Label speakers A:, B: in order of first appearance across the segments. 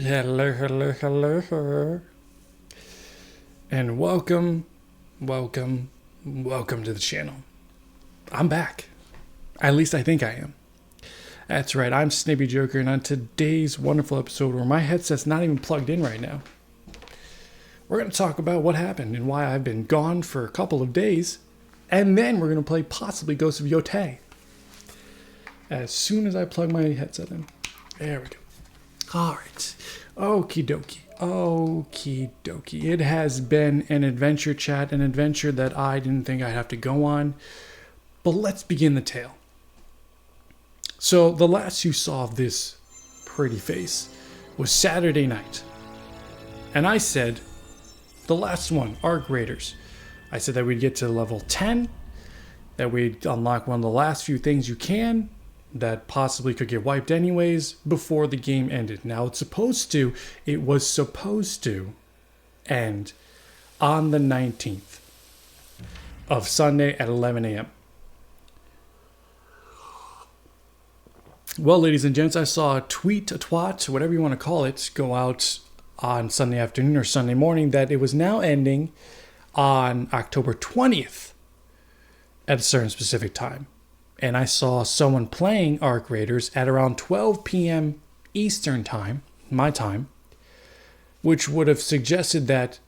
A: Hello. And welcome to the channel. I'm back. At least I think I am. That's right, I'm SnippyJoker, and on today's wonderful episode where my headset's not even plugged in right now, we're going to talk about what happened and why I've been gone for a couple of days, and then we're going to play possibly Ghost of Yotei. As soon as I plug my headset in. There we go. Alright. Okie dokie. It has been an adventure chat, an adventure that I didn't think I'd have to go on. But let's begin the tale. So the last you saw of this pretty face was Saturday night. And I said, the last one, Arc Raiders. I said that we'd get to level 10, that we'd unlock one of the last few things you can, that possibly could get wiped anyways before the game ended. Now it was supposed to end on the 19th of Sunday at 11 a.m. Well, ladies and gents, I saw a twat, whatever you want to call it, go out on Sunday afternoon or Sunday morning that it was now ending on October 20th at a certain specific time. And I saw someone playing Arc Raiders at around 12 p.m. Eastern time, my time, which would have suggested that,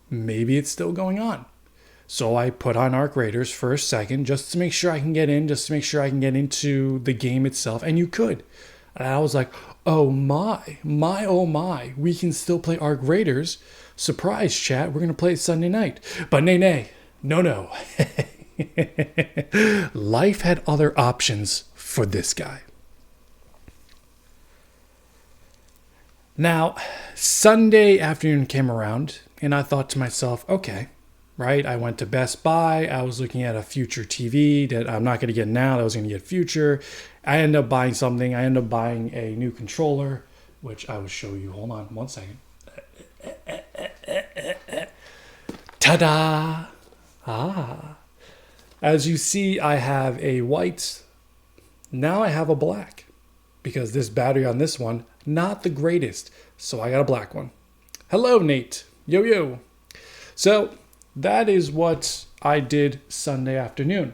A: maybe it's still going on. So I put on Arc Raiders for a second just to make sure I can get in, just to make sure I can get into the game itself. And you could. And I was like, oh my, we can still play Arc Raiders. Surprise, chat, we're going to play it Sunday night. But no. Life had other options for this guy. Now, Sunday afternoon came around, and I thought to myself, okay, right? I went to Best Buy. I was looking at a future TV that I'm not going to get now. That I was going to get future. I ended up buying something. I ended up buying a new controller, which I will show you. Hold on one second. Ta-da! As you see, I have a white. Now I have a black. Because this battery on this one, not the greatest. So I got a black one. Hello, Nate. Yo. So that is what I did Sunday afternoon.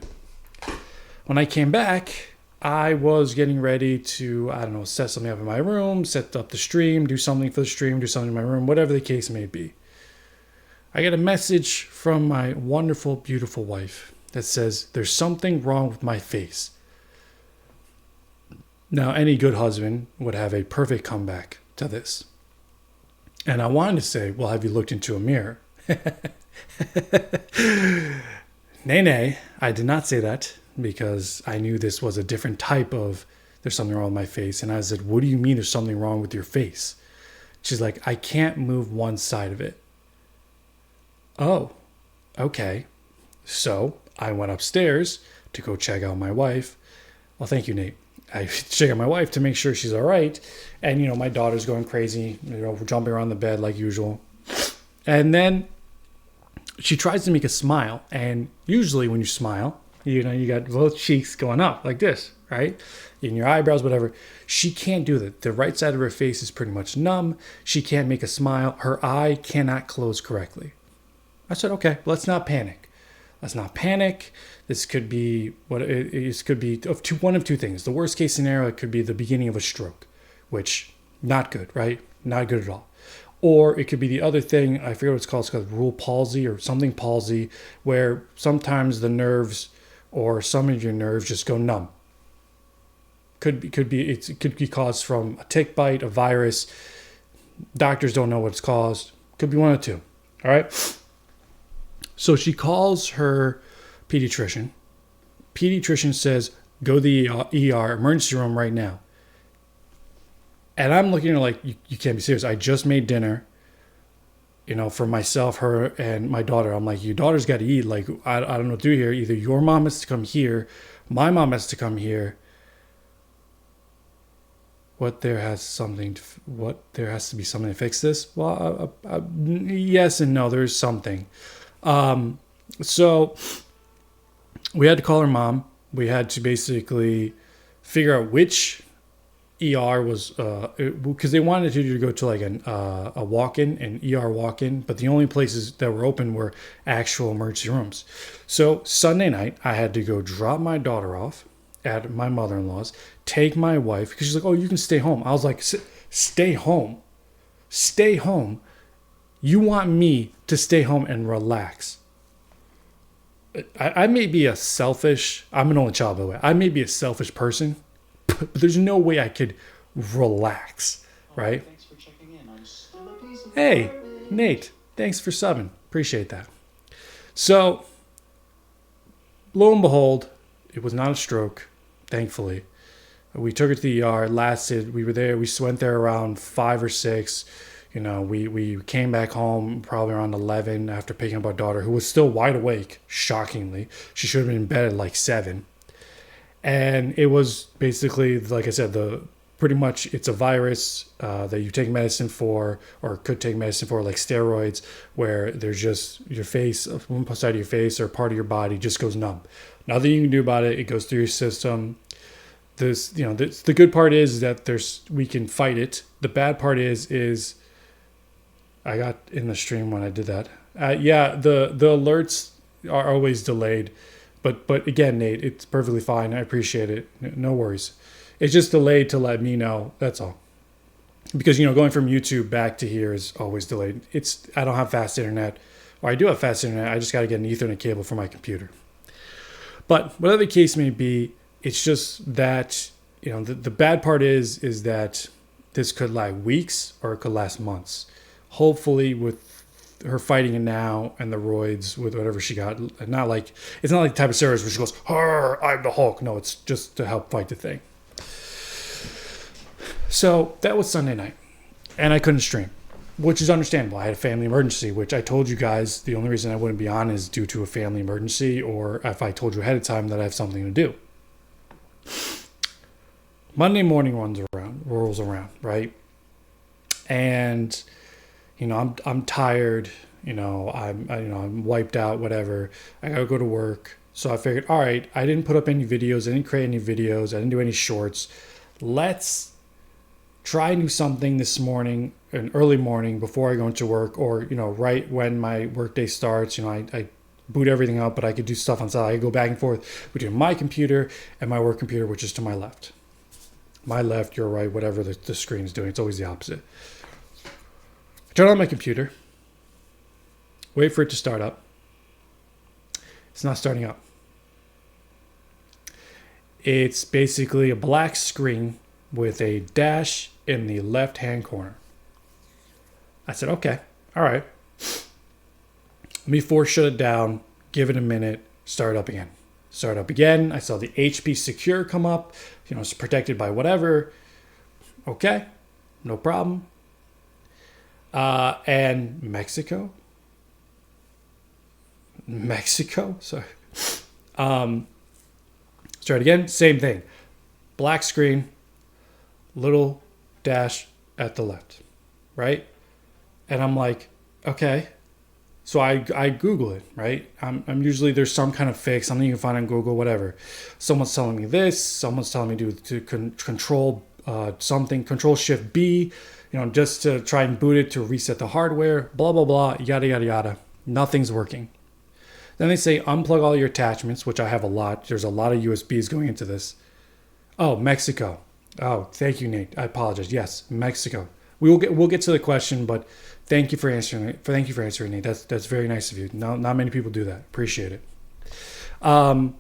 A: When I came back, I was getting ready to, set something up in my room, set up the stream, do something for the stream, do something in my room, whatever the case may be. I get a message from my wonderful, beautiful wife that says, there's something wrong with my face. Now, any good husband would have a perfect comeback to this. And I wanted to say, well, have you looked into a mirror? Nay, I did not say that because I knew this was a different type of there's something wrong with my face. And I said, what do you mean there's something wrong with your face? She's like, I can't move one side of it. Oh, okay. So I went upstairs to go check out my wife. Well, thank you, Nate. I check out my wife to make sure she's all right. And, my daughter's going crazy, jumping around the bed like usual. And then she tries to make a smile. And usually when you smile, you got both cheeks going up like this, right? In your eyebrows, whatever. She can't do that. The right side of her face is pretty much numb. She can't make a smile. Her eye cannot close correctly. I said, okay, let's not panic. This could be one of two things. The worst case scenario, it could be the beginning of a stroke, which not good, right? Not good at all. Or it could be the other thing, I forget what it's called rule palsy or something palsy, where sometimes the nerves or some of your nerves just go numb. It could be caused from a tick bite, a virus. Doctors don't know what it's caused. Could be one of two. All right. So she calls her pediatrician. Pediatrician says, go to the ER, emergency room right now. And I'm looking at her like, you can't be serious. I just made dinner, for myself, her, and my daughter. I'm like, your daughter's got to eat. Like, I don't know what to do here. Either your mom has to come here, my mom has to come here. There has to be something to fix this? Well, yes and no, there's something. So we had to call her mom. We had to basically figure out which ER was because they wanted you to go to like a walk-in, an ER walk-in, but the only places that were open were actual emergency rooms. So Sunday night, I had to go drop my daughter off at my mother-in-law's, take my wife, because she's like, oh, you can stay home. I was like, stay home? Stay home? You want me to stay home and relax? I may be a selfish, I'm an only child by the way, I may be a selfish person, but there's no way I could relax, right?
B: Thanks for checking in. I'm still a piece of
A: Hey,
B: garbage.
A: Nate, thanks for subbing. Appreciate that. So, lo and behold, it was not a stroke, thankfully. We took her to the ER, we were there, we went there around 5 or 6. You know, we came back home probably around 11 after picking up our daughter, who was still wide awake, shockingly. She should have been in bed at like 7. And it was basically, like I said, pretty much it's a virus that you take medicine for, or could take medicine for, like steroids, where there's just your face, one side of your face or part of your body just goes numb. Nothing you can do about it. It goes through your system. The good part is that we can fight it. The bad part is I got in the stream when I did that. The alerts are always delayed, but again, Nate, it's perfectly fine. I appreciate it. No worries. It's just delayed to let me know. That's all. Because going from YouTube back to here is always delayed. I don't have fast internet, or I do have fast internet. I just got to get an Ethernet cable for my computer. But whatever the case may be, it's just that the bad part is that this could last weeks or it could last months. Hopefully, with her fighting it now and the roids with whatever she got, it's not like the type of steroids where she goes, I'm the Hulk. No, it's just to help fight the thing. So that was Sunday night, and I couldn't stream, which is understandable. I had a family emergency, which I told you guys the only reason I wouldn't be on is due to a family emergency, or if I told you ahead of time that I have something to do. Monday morning rolls around, right? And I'm tired. I'm wiped out. Whatever. I gotta go to work. So I figured, all right, I didn't put up any videos. I didn't create any videos. I didn't do any shorts. Let's try and do something this morning, an early morning before I go into work, or right when my workday starts. I boot everything up, but I could do stuff on side. I could go back and forth between my computer and my work computer, which is to my left. My left, your right, whatever the screen's doing. It's always the opposite. I turn on my computer, wait for it to start up. It's not starting up. It's basically a black screen with a dash in the left-hand corner. I said, okay, all right. Let me force shut it down, give it a minute, start up again. Start up again. I saw the HP Secure come up. It's protected by whatever. Okay, no problem. And Mexico, sorry. Start again, same thing. Black screen, little dash at the left, right? And I'm like, okay. So I Google it, right? I'm usually, there's some kind of fix, something you can find on Google, whatever. Someone's telling me this, someone's telling me to control something, control shift B, just to try and boot it to reset the hardware, blah, blah, blah, yada, yada, yada. Nothing's working. Then they say unplug all your attachments, which I have a lot. There's a lot of USBs going into this. Oh, Mexico. Oh, thank you, Nate. I apologize. Yes, Mexico. We'll get to the question, but thank you for answering it. Thank you for answering, Nate. That's very nice of you. Not many people do that. Appreciate it. And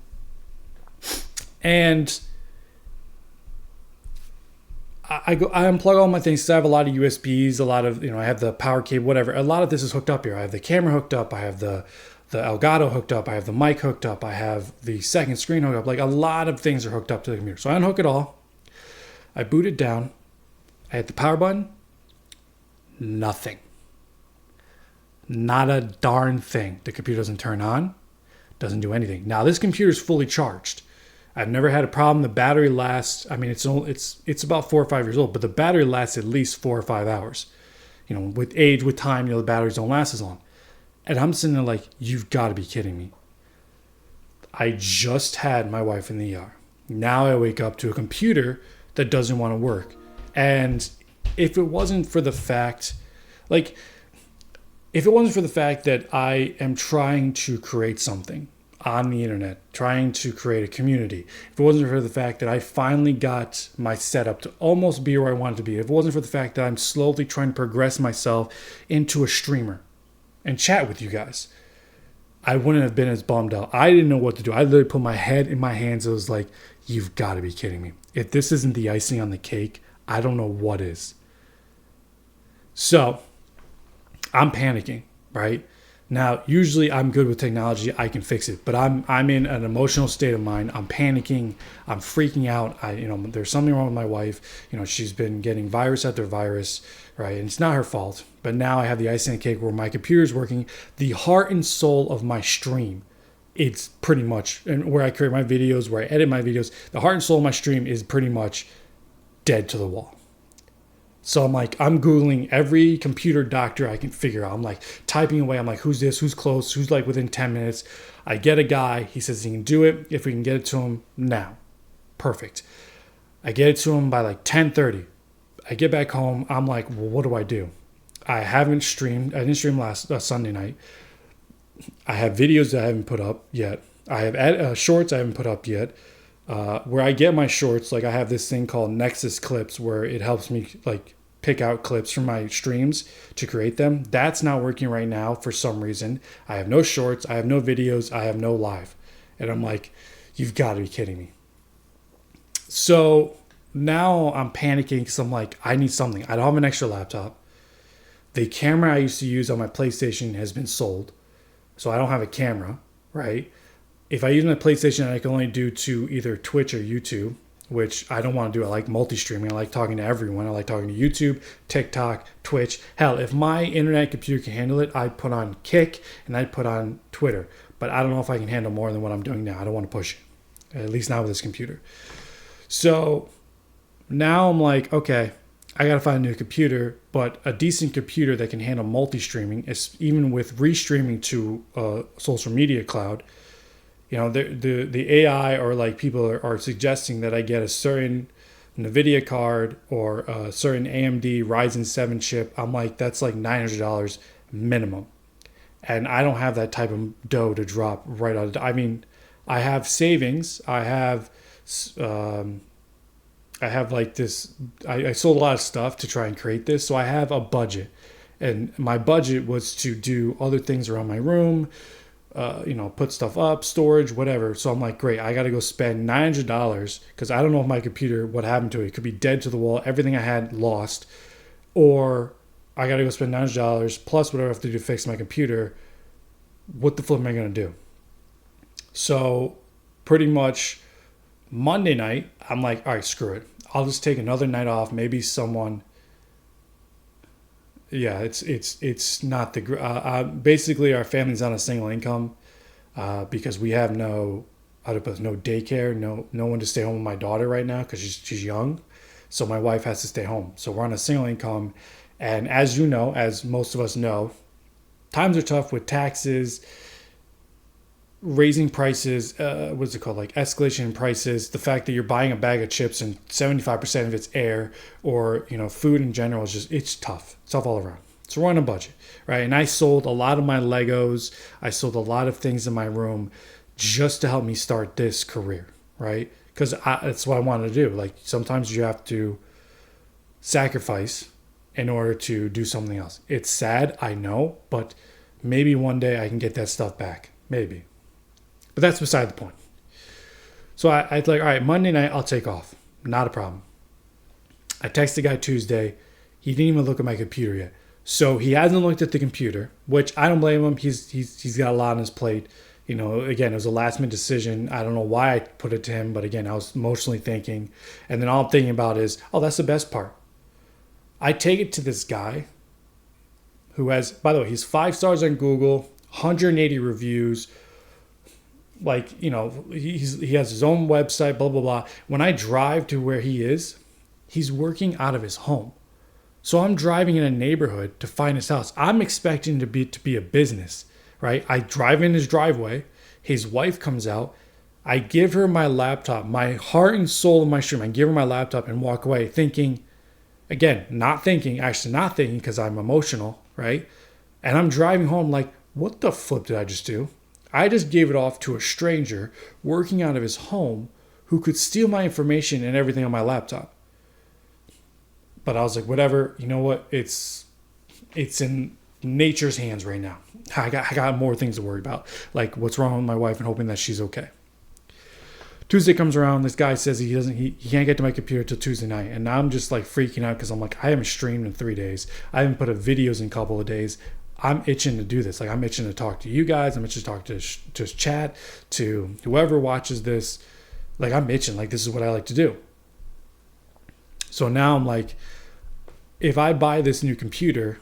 A: I unplug all my things. So I have a lot of USBs, a lot of, I have the power cable, whatever. A lot of this is hooked up here. I have the camera hooked up. I have the Elgato hooked up. I have the mic hooked up. I have the second screen hooked up. Like a lot of things are hooked up to the computer. So I unhook it all. I boot it down. I hit the power button. Nothing. Not a darn thing. The computer doesn't turn on. Doesn't do anything. Now this computer is fully charged. I've never had a problem. The battery lasts. I mean, it's about 4 or 5 years old, but the battery lasts at least 4 or 5 hours. With age, with time, the batteries don't last as long. And I'm sitting there like, you've got to be kidding me. I just had my wife in the ER. Now I wake up to a computer that doesn't want to work. And if it wasn't for the fact, like, if it wasn't for the fact that I am trying to create something on the internet, trying to create a community, if it wasn't for the fact that I finally got my setup to almost be where I wanted to be, if it wasn't for the fact that I'm slowly trying to progress myself into a streamer and chat with you guys, I wouldn't have been as bummed out. I didn't know what to do. I literally put my head in my hands. It was like, you've got to be kidding me. If this isn't the icing on the cake, I don't know what is. So I'm panicking, right? Now, usually I'm good with technology. I can fix it, but I'm in an emotional state of mind. I'm panicking. I'm freaking out. There's something wrong with my wife. She's been getting virus after virus, right? And it's not her fault. But now I have the icing on the cake where my computer's working. The heart and soul of my stream, it's pretty much, and where I create my videos, where I edit my videos, the heart and soul of my stream is pretty much dead to the wall. So I'm Googling every computer doctor I can figure out. I'm like typing away. I'm like, who's this? Who's close? Who's like within 10 minutes? I get a guy. He says he can do it if we can get it to him now. Perfect. I get it to him by like 10:30. I get back home. I'm like, well, what do I do? I haven't streamed. I didn't stream last Sunday night. I have videos that I haven't put up yet. I have shorts I haven't put up yet. Where I get my shorts, like I have this thing called Nexus Clips where it helps me like pick out clips from my streams to create them. That's not working right now for some reason. I have no shorts, I have no videos, I have no live. And I'm like, you've got to be kidding me. So now I'm panicking because I'm like, I need something. I don't have an extra laptop. The camera I used to use on my PlayStation has been sold. So I don't have a camera, right? If I use my PlayStation, I can only do to either Twitch or YouTube, which I don't want to do. I like multi-streaming. I like talking to everyone. I like talking to YouTube, TikTok, Twitch. Hell, if my internet computer can handle it, I'd put on Kick and I'd put on Twitter. But I don't know if I can handle more than what I'm doing now. I don't want to push it, at least not with this computer. So now I'm like, okay, I got to find a new computer, but a decent computer that can handle multi-streaming, even with restreaming to a social media cloud. The AI or like people are suggesting that I get a certain NVIDIA card or a certain AMD Ryzen 7 chip. I'm like, that's like $900 minimum. And I don't have that type of dough to drop right out of the, I mean, I have savings. I have like this, I sold a lot of stuff to try and create this. So I have a budget. And my budget was to do other things around my room, put stuff up, storage, whatever. So I'm like, great, I got to go spend $900 because I don't know if my computer, what happened to it. It could be dead to the wall. Everything I had lost. Or I got to go spend $900 plus whatever I have to do to fix my computer. What the flip am I going to do? So pretty much Monday night, I'm like, all right, screw it. I'll just take another night off. Maybe someone... Yeah, it's not the basically our family's on a single income because we have no daycare, no one to stay home with my daughter right now because she's young, so my wife has to stay home. So we're on a single income, and as you know, as most of us know, times are tough with taxes, raising prices, what's it called, like escalation in prices, the fact that you're buying a bag of chips and 75% of it's air, or food in general is just, it's tough all around. So we're on a budget, right? And I sold a lot of my Legos, I sold a lot of things in my room just to help me start this career, right? Because that's what I wanted to do. Like sometimes you have to sacrifice in order to do something else. It's sad, I know, but maybe one day I can get that stuff back, maybe. But that's beside the point. So I'd like, all right, Monday night, I'll take off. Not a problem. I text the guy Tuesday. He didn't even look at my computer yet. So he hasn't looked at the computer, which I don't blame him. He's got a lot on his plate. Again, it was a last minute decision. I don't know why I put it to him, but again, I was emotionally thinking. And then all I'm thinking about is, oh, that's the best part. I take it to this guy who has, by the way, he's 5 stars on Google, 180 reviews. Like, he has his own website, blah, blah, blah. When I drive to where he is, he's working out of his home. So I'm driving in a neighborhood to find his house. I'm expecting to be a business, right? I drive in his driveway. His wife comes out. I give her my laptop, my heart and soul of my stream. I give her my laptop and walk away thinking, again, not thinking, actually not thinking because I'm emotional, right? And I'm driving home like, what the flip did I just do? I just gave it off to a stranger working out of his home who could steal my information and everything on my laptop. But I was like, whatever, you know what? It's in nature's hands right now. I got more things to worry about, like what's wrong with my wife and hoping that she's okay. Tuesday comes around. This guy says he can't get to my computer till Tuesday night, and now I'm just like freaking out because I'm like, I haven't streamed in 3 days. I haven't put up videos in a couple of days. I'm itching to do this. Like, I'm itching to talk to you guys. I'm itching to talk to chat, to whoever watches this. Like, I'm itching. Like, this is what I like to do. So now I'm like, if I buy this new computer,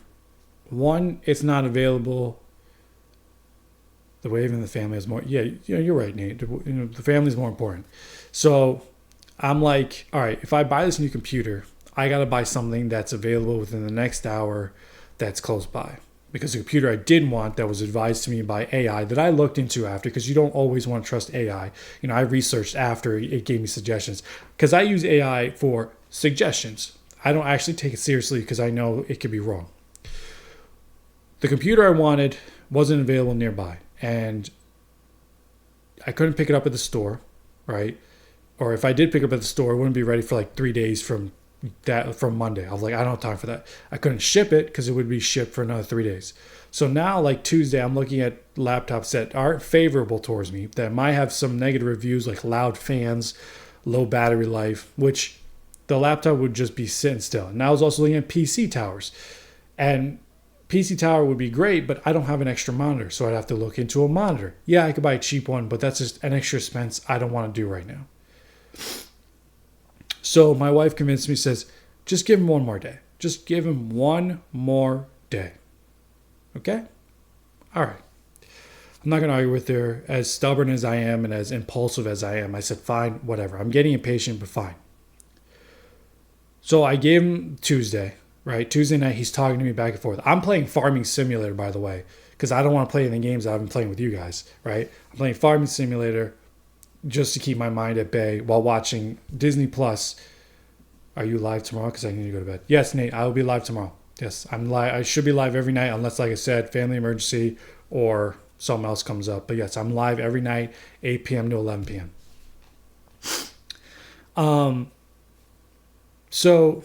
A: one, it's not available. The wave in the family is more. Yeah, you're right, Nate. The family is more important. So I'm like, all right, if I buy this new computer, I got to buy something that's available within the next hour that's close by. Because the computer I did want that was advised to me by AI that I looked into after, because you don't always want to trust AI. I researched after it gave me suggestions. Because I use AI for suggestions. I don't actually take it seriously because I know it could be wrong. The computer I wanted wasn't available nearby. And I couldn't pick it up at the store, right? Or if I did pick it up at the store, it wouldn't be ready for like 3 days from Monday. I was like, I don't have time for that. I couldn't ship it because it would be shipped for another 3 days. So now, like Tuesday, I'm looking at laptops that aren't favorable towards me, that might have some negative reviews like loud fans, low battery life, which the laptop would just be sitting still. And I was also looking at PC towers. And PC tower would be great, but I don't have an extra monitor, so I'd have to look into a monitor. Yeah, I could buy a cheap one, but that's just an extra expense I don't want to do right now. So my wife convinced me, says, just give him one more day. Just give him one more day. Okay? All right. I'm not going to argue with her. As stubborn as I am and as impulsive as I am, I said, fine, whatever. I'm getting impatient, but fine. So I gave him Tuesday. Right, Tuesday night, he's talking to me back and forth. I'm playing Farming Simulator, by the way, because I don't want to play any games I've been playing with you guys, right? I'm playing Farming Simulator just to keep my mind at bay while watching Disney Plus. Are you live tomorrow? Because I need to go to bed. Yes, Nate, I will be live tomorrow. Yes, I'm live. I should be live every night unless, like I said, family emergency or something else comes up. But yes, I'm live every night, 8 p.m. to 11 p.m. So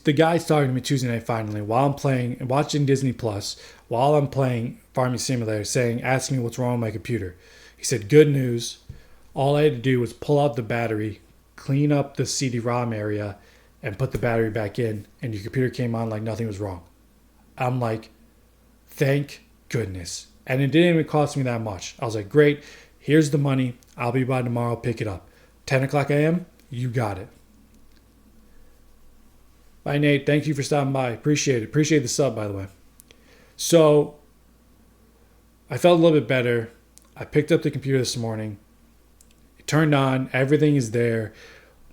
A: the guy's talking to me Tuesday night finally while I'm watching Disney Plus, while I'm playing Farming Simulator, asking me what's wrong with my computer. He said, good news. All I had to do was pull out the battery, clean up the CD-ROM area, and put the battery back in, and your computer came on like nothing was wrong. I'm like, thank goodness. And it didn't even cost me that much. I was like, great, here's the money. I'll be by tomorrow, pick it up. 10 o'clock a.m., you got it. Bye, Nate. Thank you for stopping by. Appreciate it. Appreciate the sub, by the way. So I felt a little bit better. I picked up the computer this morning. It turned on. Everything is there.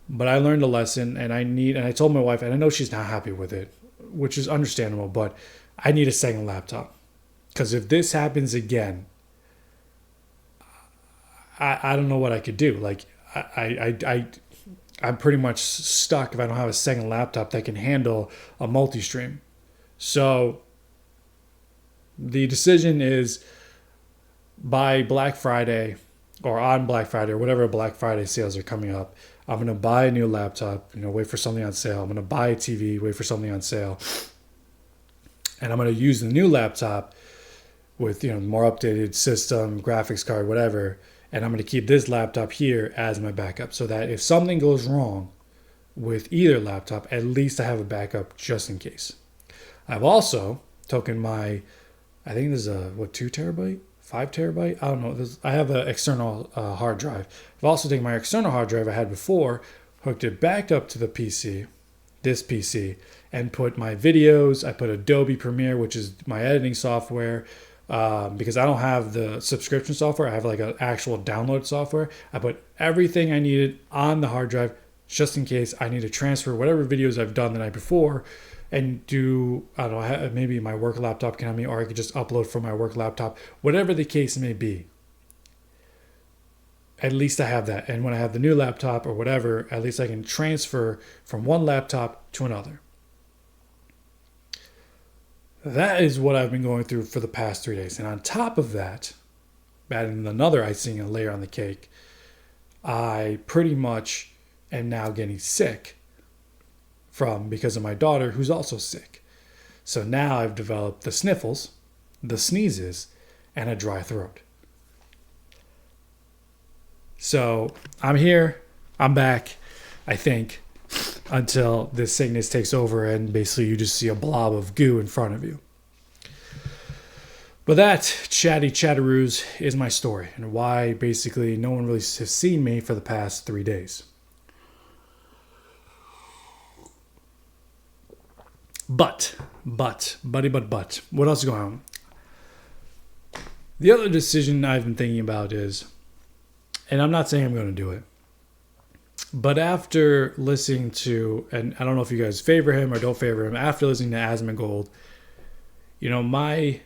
A: But I learned a lesson, and I told my wife, and I know she's not happy with it, which is understandable, but I need a second laptop. Because if this happens again, I don't know what I could do. Like, I'm pretty much stuck if I don't have a second laptop that can handle a multi-stream. So the decision is by Black Friday or on Black Friday or whatever Black Friday sales are coming up, I'm going to buy a new laptop, wait for something on sale. I'm going to buy a TV, wait for something on sale. And I'm going to use the new laptop with, more updated system, graphics card, whatever. And I'm going to keep this laptop here as my backup so that if something goes wrong with either laptop, at least I have a backup just in case. I've also taken I think there's 2 terabyte, 5 terabyte. I don't know. I have an external hard drive. I've also taken my external hard drive I had before, hooked it back up to this PC, and put my videos. I put Adobe Premiere, which is my editing software. Because I don't have the subscription software. I have like an actual download software. I put everything I needed on the hard drive just in case I need to transfer whatever videos I've done the night before and do, I don't know, maybe my work laptop can have me, or I could just upload from my work laptop, whatever the case may be. at least I have that. And when I have the new laptop or whatever, at least I can transfer from one laptop to another. That is what I've been going through for the past 3 days. And on top of that, adding another icing and layer on the cake, I pretty much am now getting sick because of my daughter, who's also sick. So now I've developed the sniffles, the sneezes, and a dry throat. So I'm here, I'm back, I think, until this sickness takes over and basically you just see a blob of goo in front of you. But that chatteroos is my story and why basically no one really has seen me for the past 3 days. But, what else is going on? The other decision I've been thinking about is, and I'm not saying I'm going to do it, but after listening to, and I don't know if you guys favor him or don't favor him, after listening to Asmongold, my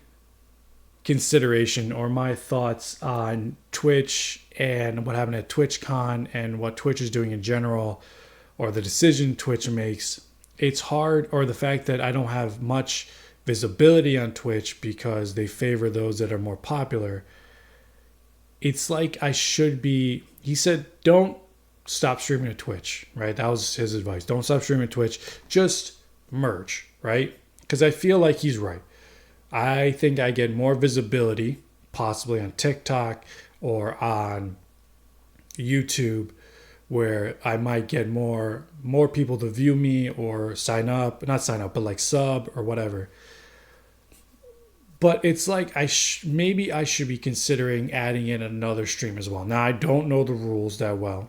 A: consideration or my thoughts on Twitch and what happened at TwitchCon and what Twitch is doing in general, or the decision Twitch makes, it's hard, or the fact that I don't have much visibility on Twitch because they favor those that are more popular. It's like I should be, he said, don't stop streaming to Twitch, right? That was his advice. Don't stop streaming to Twitch, just merge, right? Because I feel like he's right. I think I get more visibility, possibly on TikTok or on YouTube, where I might get more people to view me or not sign up, but like sub or whatever. But it's like maybe I should be considering adding in another stream as well. Now, I don't know the rules that well,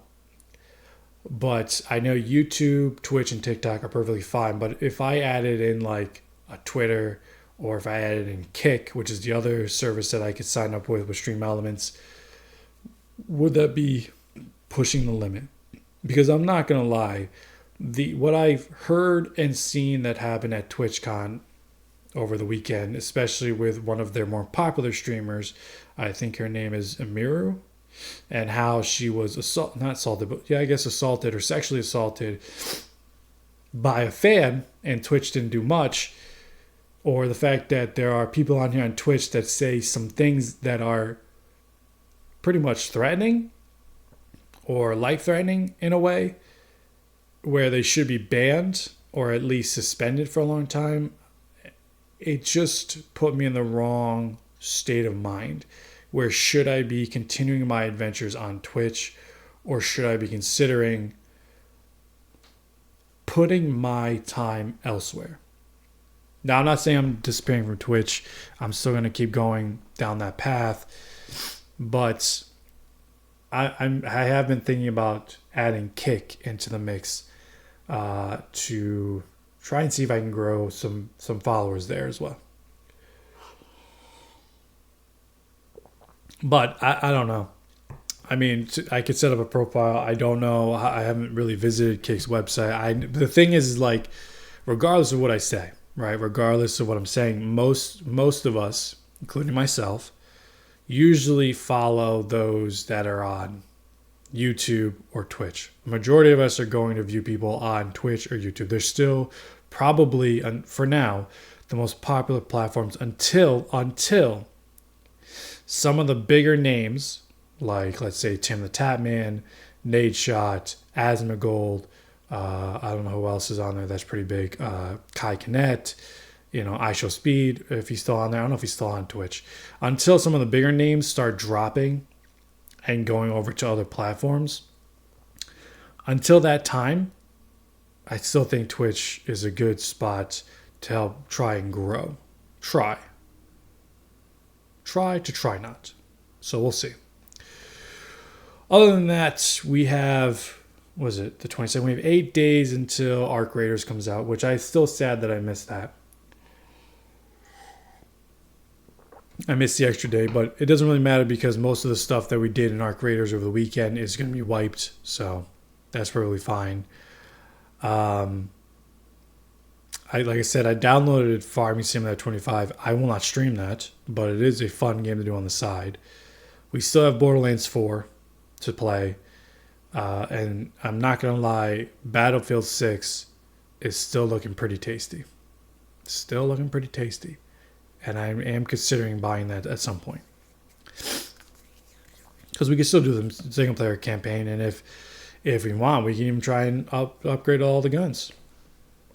A: but I know YouTube, Twitch, and TikTok are perfectly fine. But if I added in like a Twitter, or if I added in Kick, which is the other service that I could sign up with Stream Elements, would that be pushing the limit? Because I'm not going to lie, what I've heard and seen that happened at TwitchCon over the weekend, especially with one of their more popular streamers, I think her name is Amiru, and how she was assaulted or sexually assaulted by a fan, and Twitch didn't do much, or the fact that there are people on here on Twitch that say some things that are pretty much threatening or life-threatening in a way where they should be banned or at least suspended for a long time. It just put me in the wrong state of mind. Where should I be continuing my adventures on Twitch, or should I be considering putting my time elsewhere? Now, I'm not saying I'm disappearing from Twitch. I'm still going to keep going down that path. But I have been thinking about adding Kick into the mix to try and see if I can grow some followers there as well. But I don't know. I mean, I could set up a profile. I don't know. I haven't really visited Kick's website. The thing is, like, regardless of what I say, right? Regardless of what I'm saying, most of us, including myself, usually follow those that are on YouTube or Twitch. The majority of us are going to view people on Twitch or YouTube. They're still probably, for now, the most popular platforms until some of the bigger names, like, let's say, Tim the Tapman, Nade Shot, Asmongold, I don't know who else is on there that's pretty big, Kai Kinet, I Show Speed, if he's still on there. I don't know if he's still on Twitch. Until some of the bigger names start dropping and going over to other platforms, until that time, I still think Twitch is a good spot to help try and grow. Try not. So we'll see. Other than that, we have, was it the 22nd? We have 8 days until Arc Raiders comes out, which I'm still sad that I missed that. I missed the extra day, but it doesn't really matter because most of the stuff that we did in Arc Raiders over the weekend is going to be wiped, so that's perfectly fine. Like I said, I downloaded Farming Simulator 25. I will not stream that, but it is a fun game to do on the side. We still have Borderlands 4. to play. And I'm not going to lie, Battlefield 6 is still looking pretty tasty. Still looking pretty tasty. And I am considering buying that at some point. Because we can still do the single player campaign. And if we want, we can even try and upgrade all the guns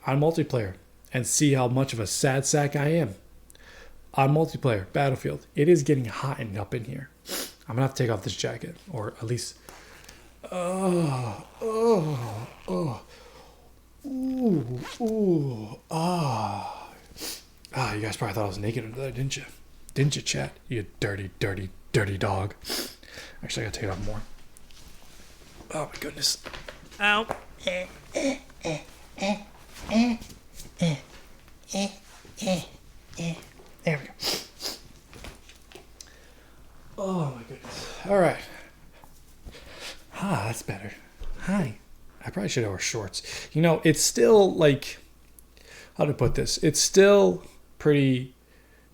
A: on multiplayer and see how much of a sad sack I am. On multiplayer, Battlefield. It is getting hot and up in here. I'm going to have to take off this jacket. Or at least... you guys probably thought I was naked under there, didn't you? Didn't you, chat? You dirty, dirty, dirty dog. Actually, I gotta take it off more. Oh my goodness. Ow. There we go. Oh my goodness. All right. That's better. Hi. I probably should wear shorts. You know, it's still like, how to put this? It's still pretty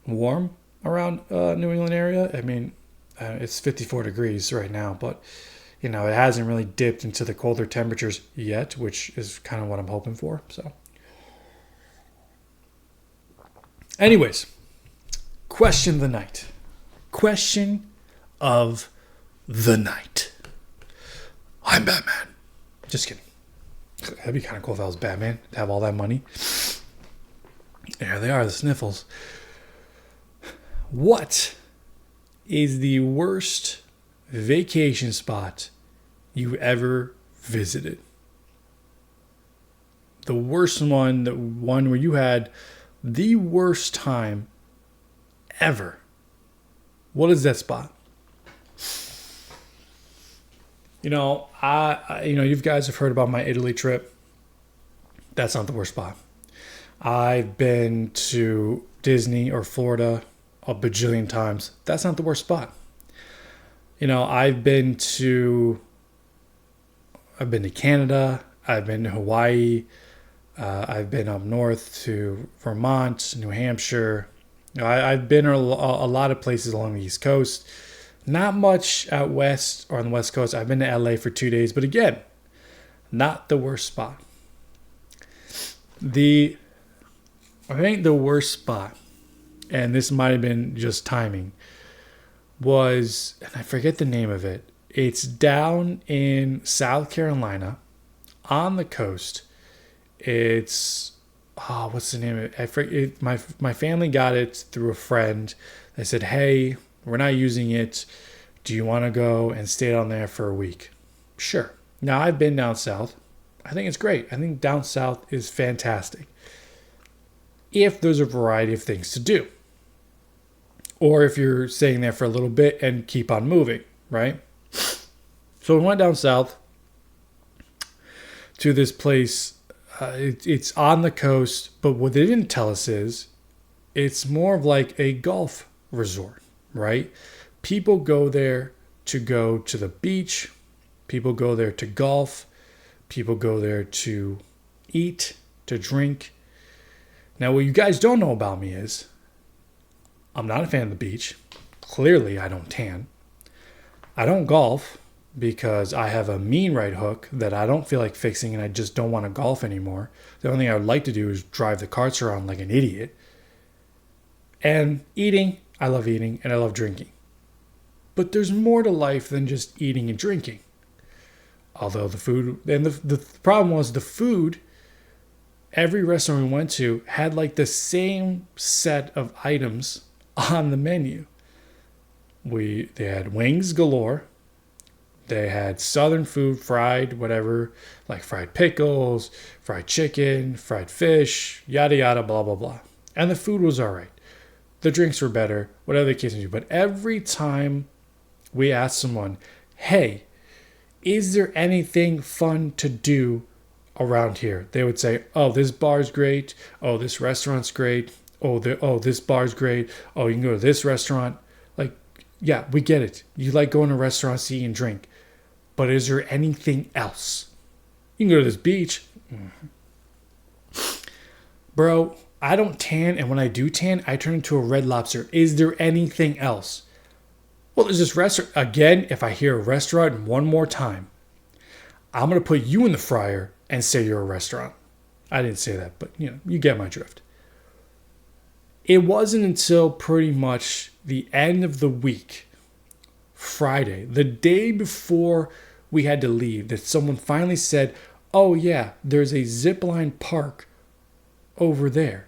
A: warm around New England area. I mean, it's 54 degrees right now, but you know, it hasn't really dipped into the colder temperatures yet, which is kind of what I'm hoping for. So, anyways, question of the night. Question of the night. I'm Batman. Just kidding. That'd be kind of cool if I was Batman, to have all that money. There they are, the sniffles. What is the worst vacation spot you ever visited? The worst one, the one where you had the worst time ever. What is that spot? You know, you guys have heard about my Italy trip. That's not the worst spot. I've been to Disney or Florida a bajillion times. That's not the worst spot. You know, I've been to Canada. I've been to Hawaii. I've been up north to Vermont, New Hampshire. You know, I've been a lot of places along the East Coast. Not much out west or on the West Coast. I've been to LA for 2 days, but again, not the worst spot. I think the worst spot, and this might have been just timing, was, and I forget the name of it. It's down in South Carolina on the coast. It's, what's the name of it? I forget. My family got it through a friend. They said, hey, we're not using it. Do you want to go and stay down there for a week? Sure. Now, I've been down south. I think it's great. I think down south is fantastic. If there's a variety of things to do. Or if you're staying there for a little bit and keep on moving, right? So we went down south to this place. It's on the coast, but what they didn't tell us is it's more of like a golf resort. Right? People go there to go to the beach. People go there to golf. People go there to eat, to drink. Now, what you guys don't know about me is I'm not a fan of the beach. Clearly, I don't tan. I don't golf because I have a mean right hook that I don't feel like fixing and I just don't want to golf anymore. The only thing I would like to do is drive the carts around like an idiot. And eating, I love eating and I love drinking. But there's more to life than just eating and drinking. Although the food, and the problem was the food, every restaurant we went to had like the same set of items on the menu. They had wings galore. They had southern food, fried, whatever, like fried pickles, fried chicken, fried fish, yada yada, blah blah blah. And the food was all right. The drinks were better, whatever the case may be. But every time we asked someone, hey, is there anything fun to do around here? They would say, oh, this bar's great. Oh, this restaurant's great. Oh, this bar's great. Oh, you can go to this restaurant. Like, yeah, we get it. You like going to restaurants to eat and drink. But is there anything else? You can go to this beach. Bro, I don't tan, and when I do tan, I turn into a red lobster. Is there anything else? Well, there's this restaurant. Again, if I hear a restaurant one more time, I'm going to put you in the fryer and say you're a restaurant. I didn't say that, but you get my drift. It wasn't until pretty much the end of the week, Friday, the day before we had to leave, that someone finally said, oh yeah, there's a zipline park over there.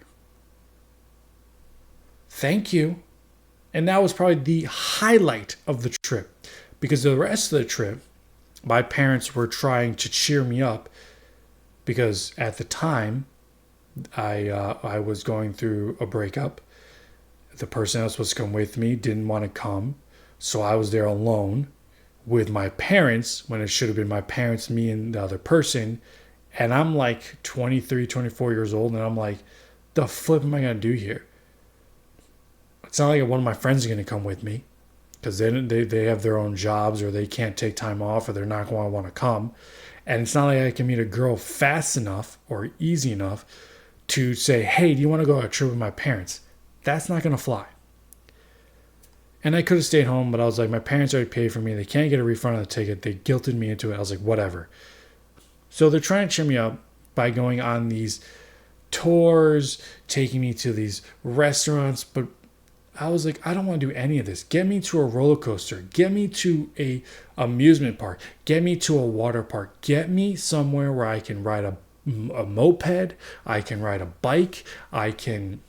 A: Thank you. And that was probably the highlight of the trip, because the rest of the trip, my parents were trying to cheer me up, because at the time I was going through a breakup. The person that was supposed to come with me didn't want to come, so I was there alone with my parents when it should have been my parents, me, and the other person. And I'm like 23, 24 years old, and I'm like, the flip am I going to do here? It's not like one of my friends is going to come with me, because they have their own jobs, or they can't take time off, or they're not going to want to come. And it's not like I can meet a girl fast enough or easy enough to say, hey, do you want to go on a trip with my parents? That's not going to fly. And I could have stayed home, but I was like, my parents already paid for me. They can't get a refund on the ticket. They guilted me into it. I was like, whatever. So they're trying to cheer me up by going on these tours, taking me to these restaurants. But I was like, I don't want to do any of this. Get me to a roller coaster. Get me to a amusement park. Get me to a water park. Get me somewhere where I can ride a moped. I can ride a bike. I can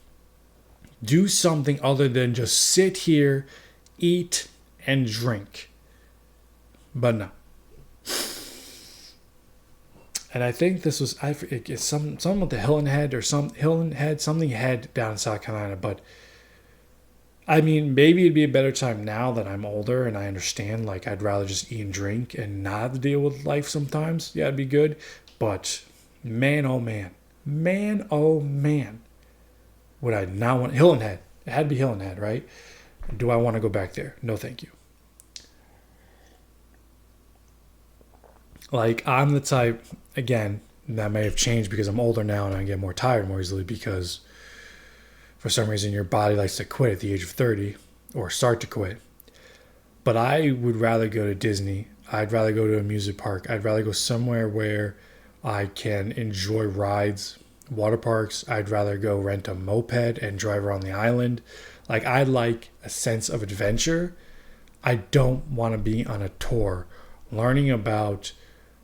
A: do something other than just sit here, eat, and drink. But no. And I think this was it's some with the Hilton Head or something Head down in South Carolina. But I mean, maybe it'd be a better time now that I'm older and I understand. Like, I'd rather just eat and drink and not have to deal with life sometimes. Yeah, it'd be good. But man, oh man, would I not want Hilton Head? It had to be Hilton Head, right? Do I want to go back there? No, thank you. Like, I'm the type, again, that may have changed because I'm older now and I get more tired more easily, because for some reason your body likes to quit at the age of 30 or start to quit. But I would rather go to Disney. I'd rather go to a music park. I'd rather go somewhere where I can enjoy rides, water parks. I'd rather go rent a moped and drive around the island. Like, I like a sense of adventure. I don't want to be on a tour learning about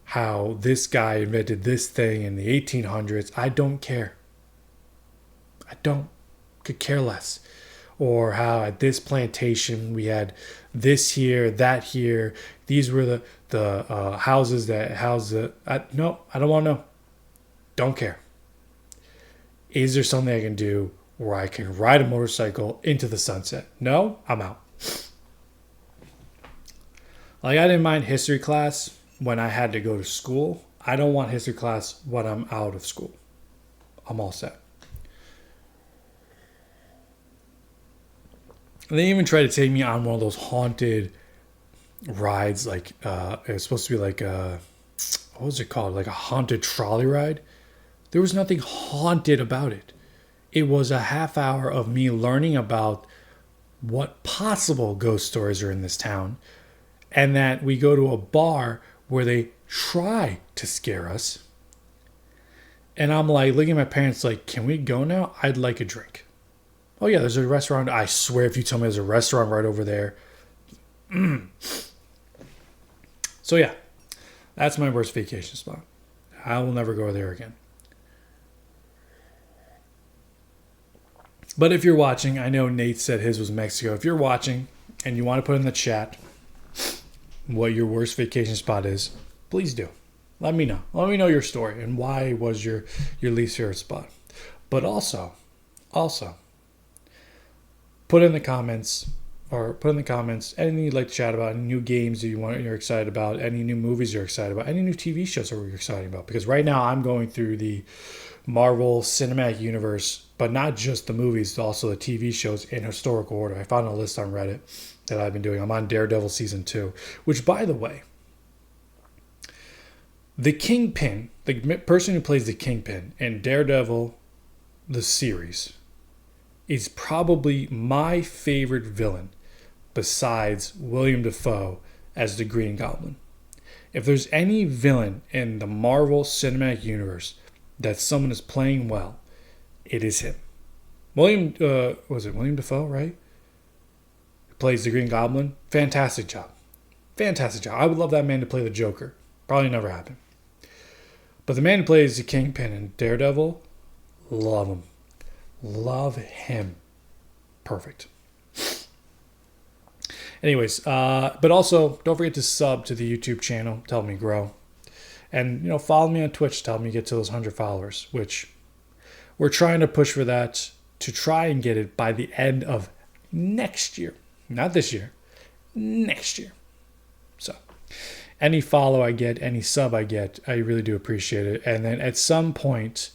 A: how this guy invented this thing in the 1800s. I don't care. I could care less. Or how at this plantation we had this here, that here. These were the houses that housed the... No, I don't want to know. Don't care. Is there something I can do where I can ride a motorcycle into the sunset? No, I'm out. Like, I didn't mind history class when I had to go to school. I don't want history class when I'm out of school. I'm all set. They even tried to take me on one of those haunted rides. Like, it was supposed to be like what was it called? Like a haunted trolley ride. There was nothing haunted about it. It was a half hour of me learning about what possible ghost stories are in this town, and that we go to a bar where they try to scare us. And I'm like, looking at my parents like, can we go now? I'd like a drink. Oh yeah, there's a restaurant. I swear if you tell me there's a restaurant right over there. So yeah, that's my worst vacation spot. I will never go there again. But if you're watching, I know Nate said his was Mexico. If you're watching and you want to put in the chat what your worst vacation spot is, please do. Let me know. Let me know your story and why was your least favorite spot. But also, put in the comments anything you'd like to chat about, any new games that you're excited about, any new movies you're excited about, any new TV shows that you're excited about. Because right now I'm going through the Marvel Cinematic Universe, but not just the movies, also the TV shows in historical order. I found a list on Reddit that I've been doing. I'm on Daredevil Season 2, which, by the way, the Kingpin, the person who plays the Kingpin in Daredevil, the series, is probably my favorite villain. besides William Dafoe as the Green Goblin. If there's any villain in the Marvel Cinematic Universe that someone is playing well, it is him. Was it William Dafoe, right? Who plays the Green Goblin. Fantastic job. Fantastic job. I would love that man to play the Joker. Probably never happen. But the man who plays the Kingpin and Daredevil, love him. Love him. Perfect. Anyways, but also don't forget to sub to the YouTube channel. Tell me grow. And, follow me on Twitch. Tell me get to those 100 followers, which we're trying to push for that to try and get it by the end of next year. Not this year. Next year. So any follow I get, any sub I get, I really do appreciate it. And then at some point,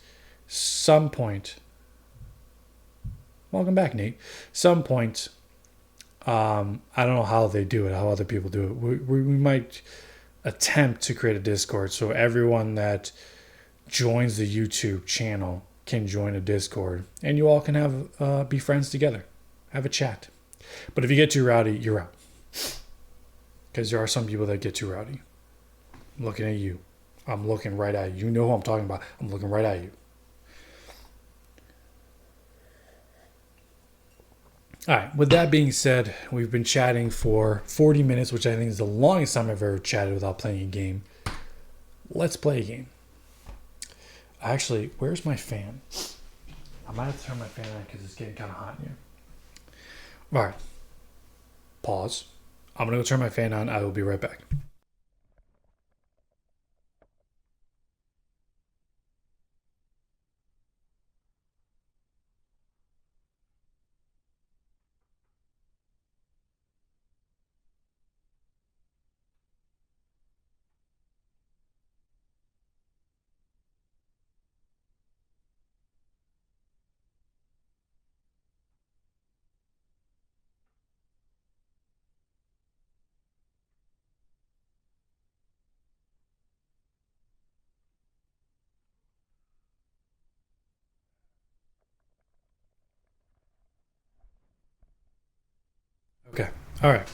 A: welcome back, Nate. Some point, I don't know how they do it, how other people do it. We might attempt to create a Discord so everyone that joins the YouTube channel can join a Discord and you all can have be friends together, have a chat. But if you get too rowdy, you're out. Because there are some people that get too rowdy. I'm looking at you. I'm looking right at you. You know who I'm talking about. I'm looking right at you. All right, with that being said, we've been chatting for 40 minutes, which I think is the longest time I've ever chatted without playing a game. Let's play a game. Actually, where's my fan? I might have to turn my fan on because it's getting kind of hot in here. All right, pause. I'm going to go turn my fan on. I will be right back. Okay. All right.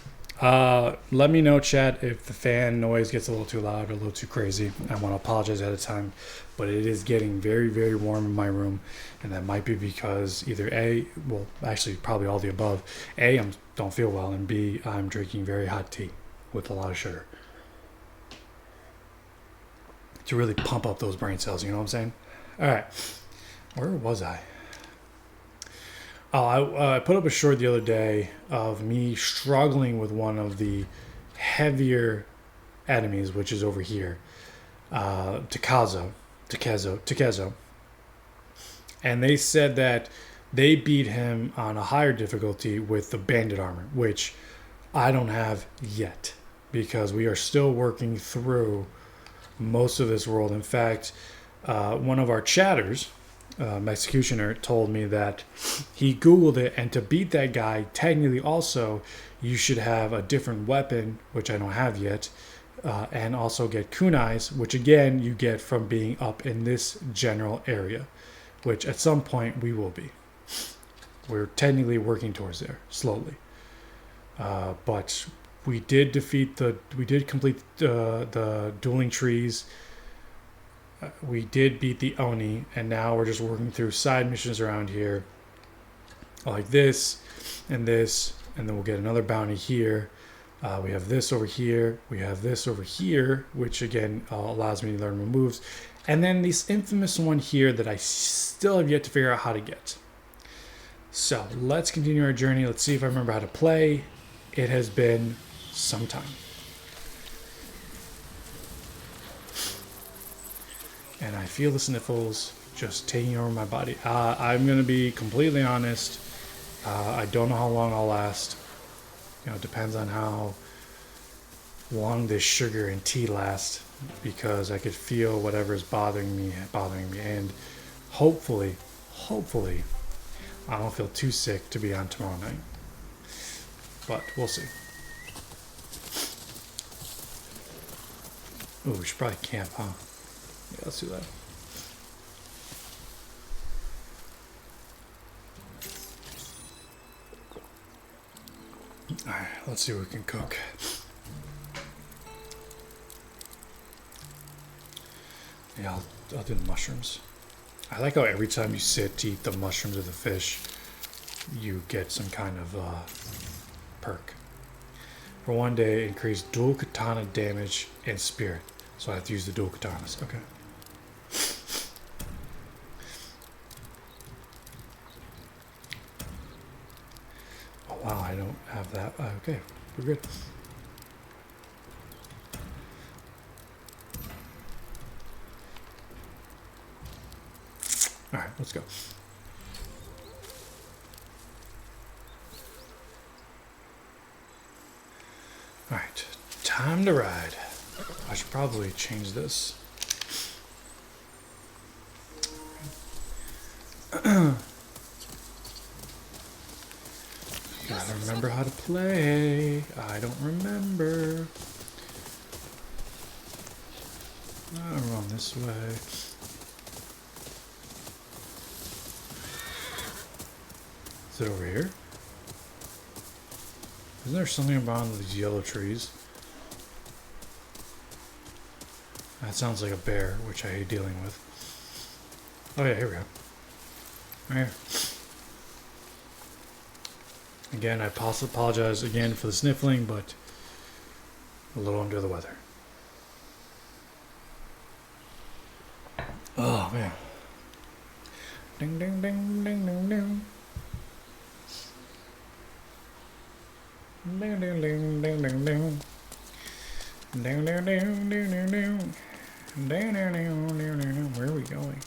A: Let me know, chat, if the fan noise gets a little too loud or a little too crazy. I want to apologize ahead of time, but it is getting very, very warm in my room, and that might be because either actually probably all the above. A, I don't feel well, and B, I'm drinking very hot tea with a lot of sugar to really pump up those brain cells. You know what I'm saying? All right. Where was I? Oh, I put up a short the other day of me struggling with one of the heavier enemies, which is over here, Takezo. And they said that they beat him on a higher difficulty with the bandit armor, which I don't have yet because we are still working through most of this world. In fact, one of our chatters, Executioner, told me that he Googled it, and to beat that guy, technically also, you should have a different weapon, which I don't have yet, and also get kunais, which again, you get from being up in this general area, which at some point we will be. We're technically working towards there, slowly. But we did complete the dueling trees. We did beat the Oni, and now we're just working through side missions around here like this, and then we'll get another bounty here. We have this over here. We have this over here, which again allows me to learn more moves. And then this infamous one here that I still have yet to figure out how to get. So let's continue our journey. Let's see if I remember how to play. It has been some time. And I feel the sniffles just taking over my body. I'm going to be completely honest. I don't know how long I'll last. It depends on how long this sugar and tea last, because I could feel whatever is bothering me. And hopefully, I don't feel too sick to be on tomorrow night. But we'll see. Oh, we should probably camp, huh? Yeah, let's do that. Alright, let's see what we can cook. Yeah, I'll do the mushrooms. I like how every time you sit to eat the mushrooms or the fish, you get some kind of perk. For one day, increase dual katana damage and spirit. So I have to use the dual katanas. Okay. Oh wow, I don't have that. Okay, we're good. Alright, let's go. Alright, time to ride. I should probably change this. Gotta remember how to play. I don't remember. I'll run this way. Is it over here? Isn't there something around these yellow trees? That sounds like a bear, which I hate dealing with. Oh yeah, here we go. Right here. Again, I apologize again for the sniffling, but a little under the weather. Oh man. Ding ding ding ding ding ding. Ding ding ding ding ding ding. Ding ding ding ding ding ding. Ding ding ding ding ding. Where are we going?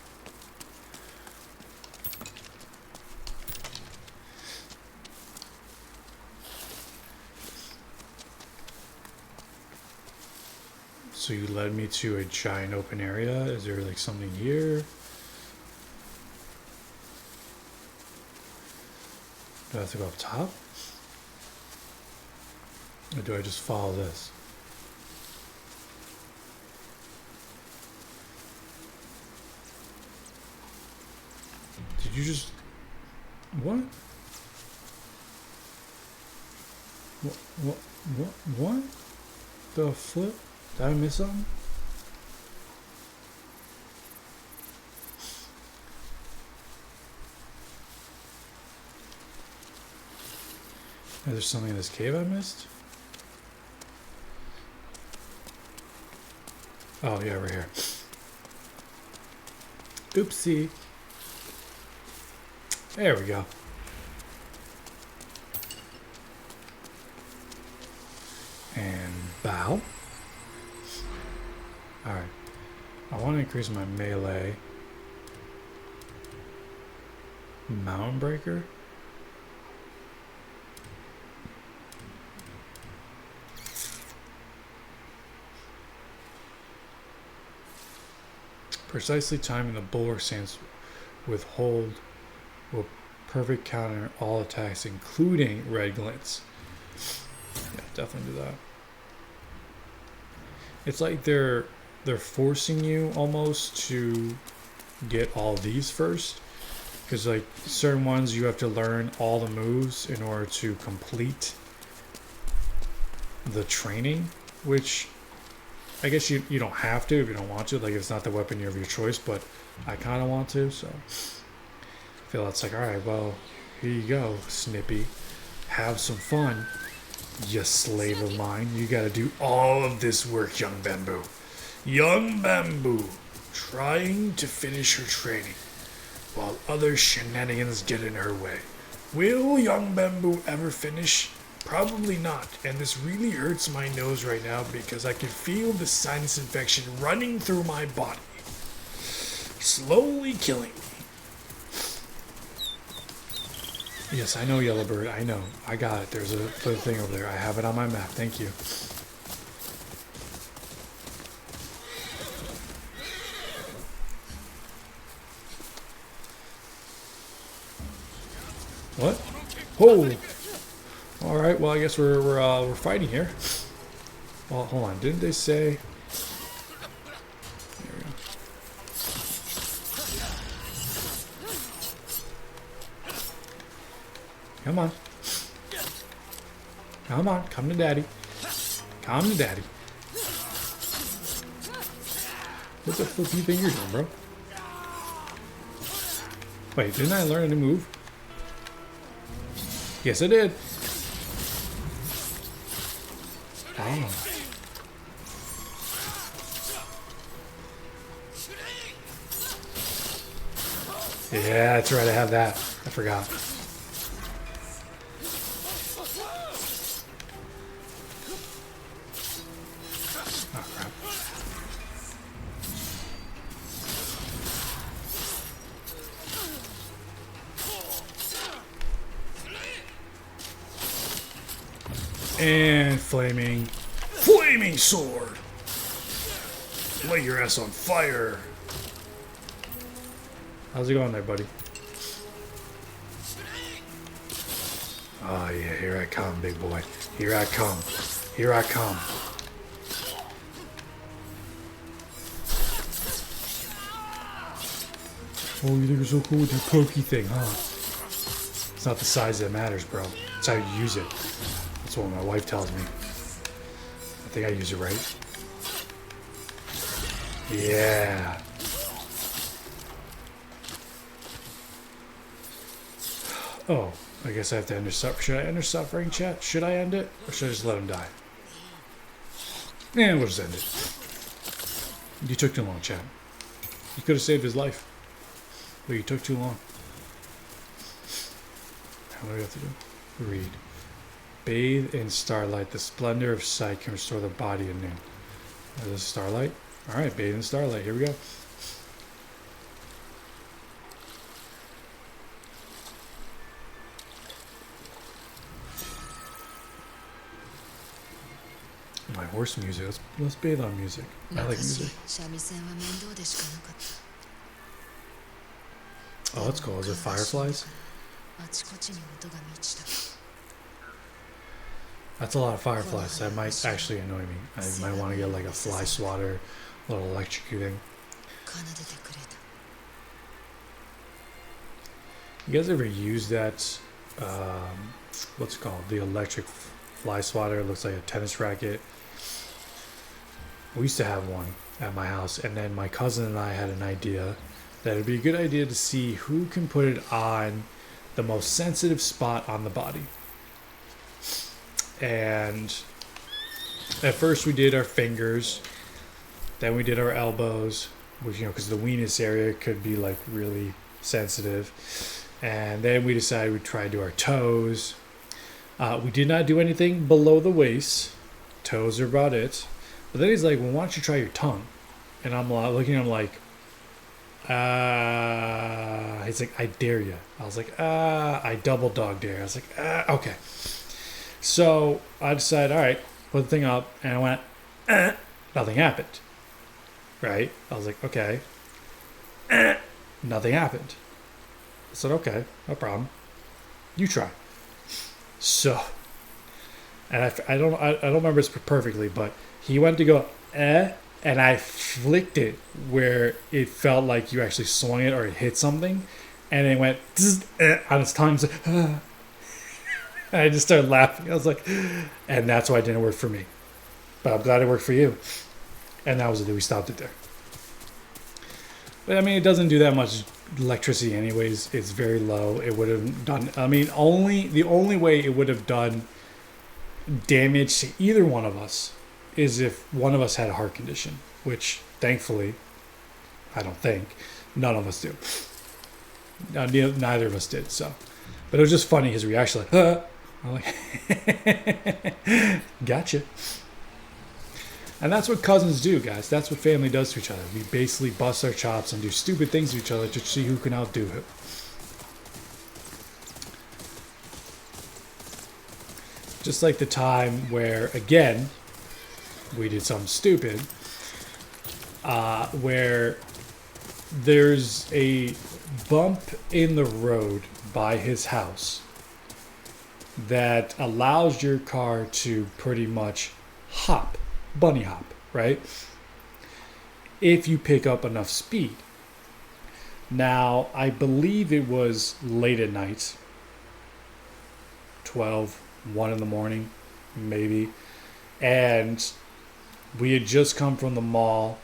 A: So you led me to a giant open area. Is there like something here? Do I have to go up top? Or do I just follow this? Did you just... What? What? The flip? Did I miss something? Is there something in this cave I missed? Oh, yeah, right here. Oopsie. There we go. And bow. Alright. I want to increase my melee. Mountain breaker. Precisely timing the bulwark stance with hold will perfect counter all attacks, including red glints. Yeah, definitely do that. It's like they're forcing you almost to get all these first, because like certain ones you have to learn all the moves in order to complete the training, which I guess you don't have to if you don't want to, like if it's not the weapon of your choice, but I kind of want to, so I feel that's like, alright, well, here you go, Snippy. Have some fun, you slave of mine. You gotta do all of this work, young Bamboo. Young Bamboo, trying to finish her training, while other shenanigans get in her way. Will young Bamboo ever finish? Probably not, and this really hurts my nose right now because I can feel the sinus infection running through my body, slowly killing me. Yes, I know, Yellowbird, I know. I got it. There's a thing over there. I have it on my map. Thank you. What? Oh! Alright, well I guess we're fighting here. Well, hold on, didn't they say... There we go. Come on. Come on, come to daddy. Come to daddy. What the flip you think you're doing, bro? Wait, didn't I learn a new move? Yes, I did. Oh. Yeah, that's right, I have that. I forgot. Oh, crap. And flaming sword. Light your ass on fire. How's it going there, buddy? Oh yeah, here I come, big boy. Here I come. Here I come. Oh, you think you're so cool with your pokey thing, huh? It's not the size that matters, bro. It's how you use it. That's what my wife tells me. I think I use it right. Yeah. Oh, I guess I have to end suffering. Should I end suffering, chat? Should I end it? Or should I just let him die? Yeah, we'll just end it. You took too long, chat. You could have saved his life. But you took too long. What do we have to do? Read. Bathe in starlight. The splendor of sight can restore the body anew. Is this starlight? Alright, bathe in starlight. Here we go. My horse music. Let's bathe on music. I like music. Oh, that's cool. Is it fireflies? That's a lot of fireflies. That might actually annoy me. I might want to get like a fly swatter, a little electrocuting. You guys ever use that? What's it called? The electric fly swatter. It looks like a tennis racket. We used to have one at my house, and then my cousin and I had an idea that it'd be a good idea to see who can put it on the most sensitive spot on the body. And at first we did our fingers, then we did our elbows, which, you know, because the weenus area could be like really sensitive. And then we decided we'd try to do our toes. We did not do anything below the waist. Toes are about it. But then he's like, well, why don't you try your tongue? And I'm looking at him like, he's like, I dare you. I was like, I double dog dare. I was like, okay. So I decided, all right, put the thing up, and I went, nothing happened. Right? I was like, okay. Nothing happened. I said, okay, no problem. You try. So, and I don't remember this perfectly, but he went to go, and I flicked it where it felt like you actually swung it or it hit something, and it went on his tongue. And I just started laughing. I was like, and that's why it didn't work for me. But I'm glad it worked for you. And that was it. We stopped it there. But I mean, it doesn't do that much electricity anyways. It's very low. It would have done, I mean, the only way it would have done damage to either one of us is if one of us had a heart condition, which thankfully, I don't think, none of us do. Neither of us did, so. But it was just funny, his reaction, like, I'm like, gotcha. And that's what cousins do, guys. That's what family does to each other. We basically bust our chops and do stupid things to each other to see who can outdo it. Just like the time where, again, we did something stupid, where there's a bump in the road by his house that allows your car to pretty much hop, bunny hop, right? If you pick up enough speed. Now, I believe it was late at night, 12, 1 in the morning. maybe. And we had just come from the mall.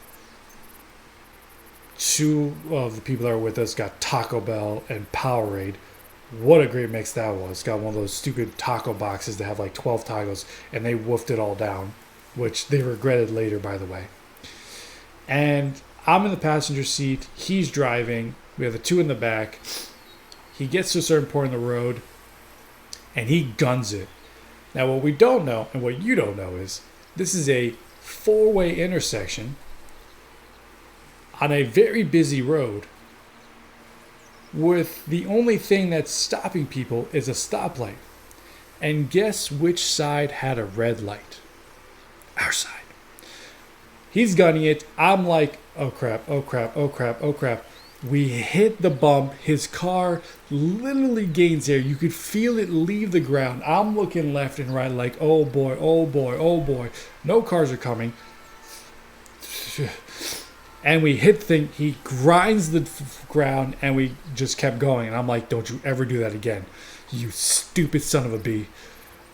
A: Two of the people that were with us got Taco Bell and Powerade. What a great mix that was. Got one of those stupid taco boxes that have like 12 tacos, and they woofed it all down, which they regretted later, by the way. And I'm in the passenger seat. He's driving. We have the two in the back. He gets to a certain point in the road, and he guns it. Now, what we don't know, and what you don't know, is this is a four-way intersection on a very busy road with the only thing that's stopping people is a stoplight. And guess which side had a red light? Our side. He's gunning it. I'm like, oh crap, oh crap, oh crap, oh crap. We hit the bump. His car literally gains air. You could feel it leave the ground. I'm looking left and right like, oh boy, oh boy, oh boy. No cars are coming. And we hit the thing. He grinds the ground, and we just kept going. And I'm like, don't you ever do that again, you stupid son of a bee.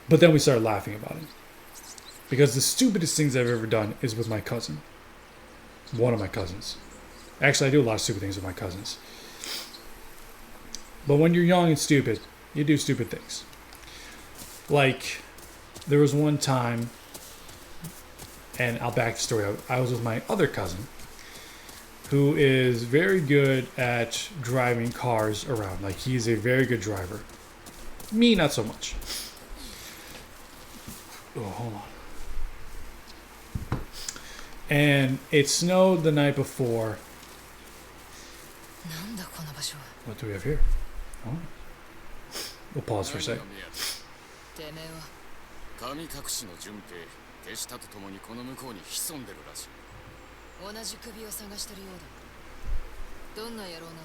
A: But then we started laughing about it. Because the stupidest things I've ever done is with my cousin. One of my cousins. Actually, I do a lot of stupid things with my cousins. But when you're young and stupid, you do stupid things. Like, there was one time, and I'll back the story up. I was with my other cousin, who is very good at driving cars around. Like, he's a very good driver. Me, not so much. Oh, hold on. And it snowed the night before. What do we have here? Oh. We'll pause for a second.
C: 神隠しの順平、手下と共にこの向こうに潜んでるらしい。同じ首を探してるようだ。どんな野郎なんだ。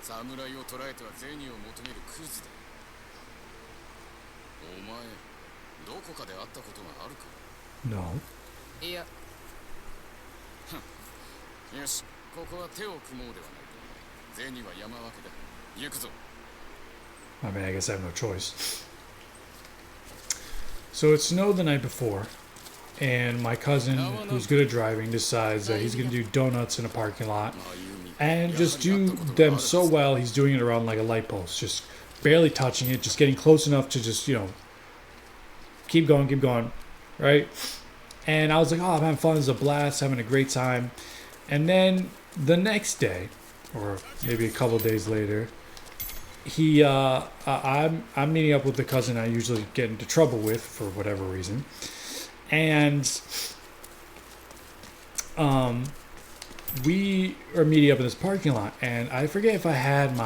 C: 侍を捕らえては銭を求めるクズだ。お前、どこかで会ったことがあるか
A: No.
C: いや。よし、ここは手を組もうではないか。銭は山分けだ。行くぞ。
A: I mean, I guess I have no choice. So it snowed the night before, and my cousin, who's good at driving, decides that he's going to do donuts in a parking lot and just do them so well, he's doing it around like a light post, just barely touching it, just getting close enough to just, keep going, right? And I was like, oh, I'm having fun, it's a blast, having a great time. And then the next day, or maybe a couple of days later, I'm meeting up with the cousin I usually get into trouble with for whatever reason, and we are meeting up in this parking lot, and I forget if I had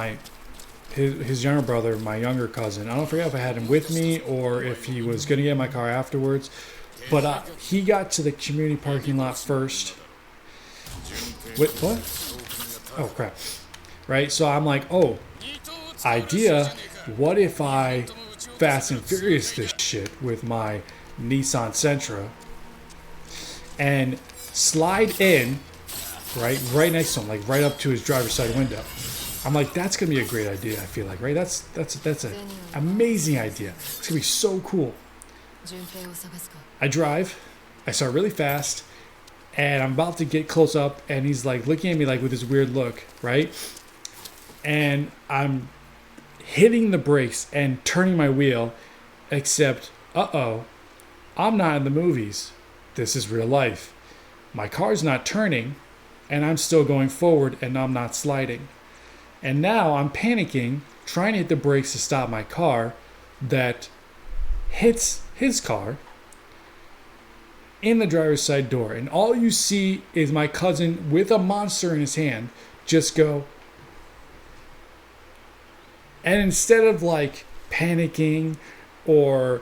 A: his younger brother, my younger cousin. I don't forget if I had him with me or if he was gonna get in my car afterwards, but he got to the community parking lot first. Wait, what? Oh crap! Right, so I'm like, oh. Idea, what if I Fast and Furious this shit with my Nissan Sentra and slide in right next to him, like right up to his driver's side window. I'm like, that's gonna be a great idea, I feel like, right? That's an amazing idea. It's gonna be so cool. I drive, I start really fast, and I'm about to get close up, and he's like looking at me like with this weird look, right? And I'm hitting the brakes and turning my wheel, except, I'm not in the movies. This is real life. My car's not turning, and I'm still going forward, and I'm not sliding. And now I'm panicking, trying to hit the brakes to stop my car that hits his car in the driver's side door. And all you see is my cousin with a monster in his hand just go. And instead of like panicking or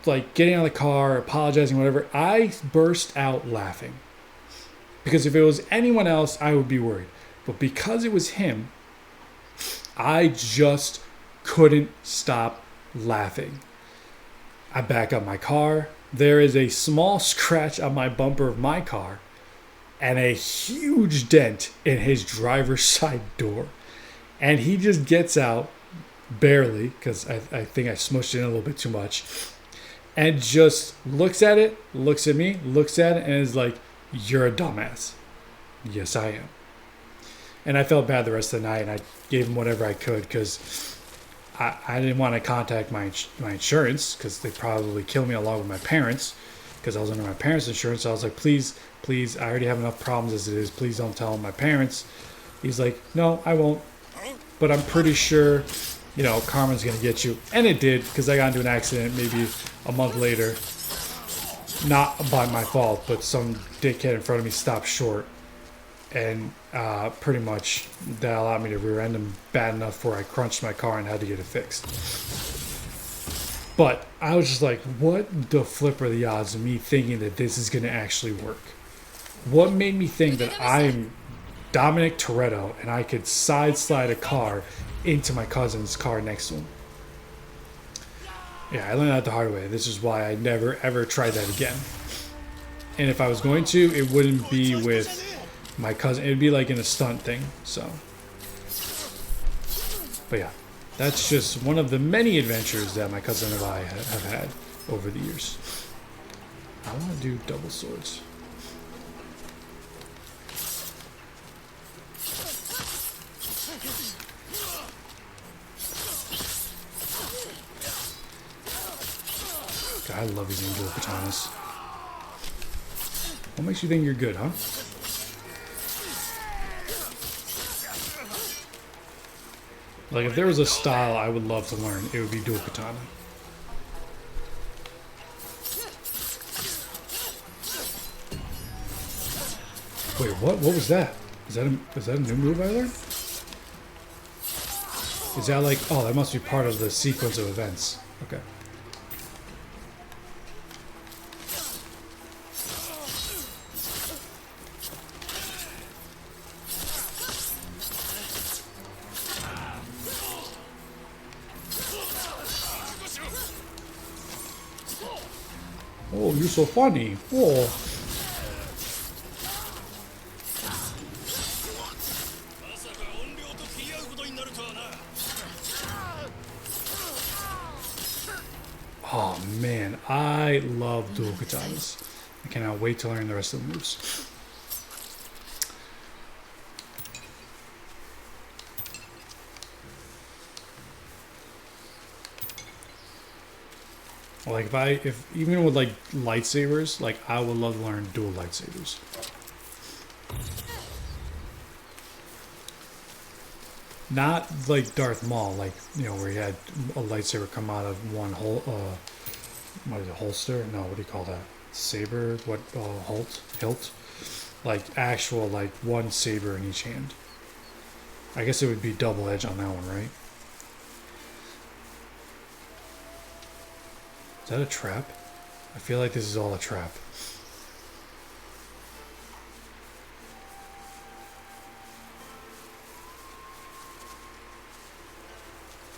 A: like getting out of the car, apologizing, whatever, I burst out laughing. Because if it was anyone else, I would be worried. But because it was him, I just couldn't stop laughing. I back up my car. There is a small scratch on my bumper of my car and a huge dent in his driver's side door. And he just gets out, barely, because I think I smushed it in a little bit too much. and just looks at it, looks at me, looks at it, and is like, "You're a dumbass." Yes, I am. And I felt bad the rest of the night, and I gave him whatever I could because I didn't want to contact my insurance because they'd probably kill me along with my parents because I was under my parents' insurance. So I was like, please, I already have enough problems as it is. Please don't tell my parents. He's like, no, I won't. But I'm pretty sure, karma's going to get you. And it did because I got into an accident maybe a month later. Not by my fault, but some dickhead in front of me stopped short. And pretty much that allowed me to rear end him bad enough where I crunched my car and had to get it fixed. But I was just like, what the flip are the odds of me thinking that this is going to actually work? What made me think that I'm Dominic Toretto and I could slide a car into my cousin's car next to him? Yeah, I learned that the hard way. This is why I never ever tried that again. And if I was going to, it wouldn't be with my cousin. It'd be like in a stunt thing. So, but yeah, that's just one of the many adventures that my cousin and I have had over the years. I want to do double swords. God, I love using dual katanas. What makes you think you're good, huh? Like, if there was a style I would love to learn, it would be dual katana. Wait, what? What was that? Is that a new move I learned? Is that like... Oh, that must be part of the sequence of events. Okay. Oh, you're so funny. Oh. Oh man, I love dual katanas. I cannot wait to learn the rest of the moves. Like if even with like lightsabers, like I would love to learn dual lightsabers. Not like Darth Maul, like where he had a lightsaber come out of one hole. What is it, holster? No, what do you call that? Saber? What? Hilt? Like actual like one saber in each hand. I guess it would be double edge on that one, right? Is that a trap? I feel like this is all a trap.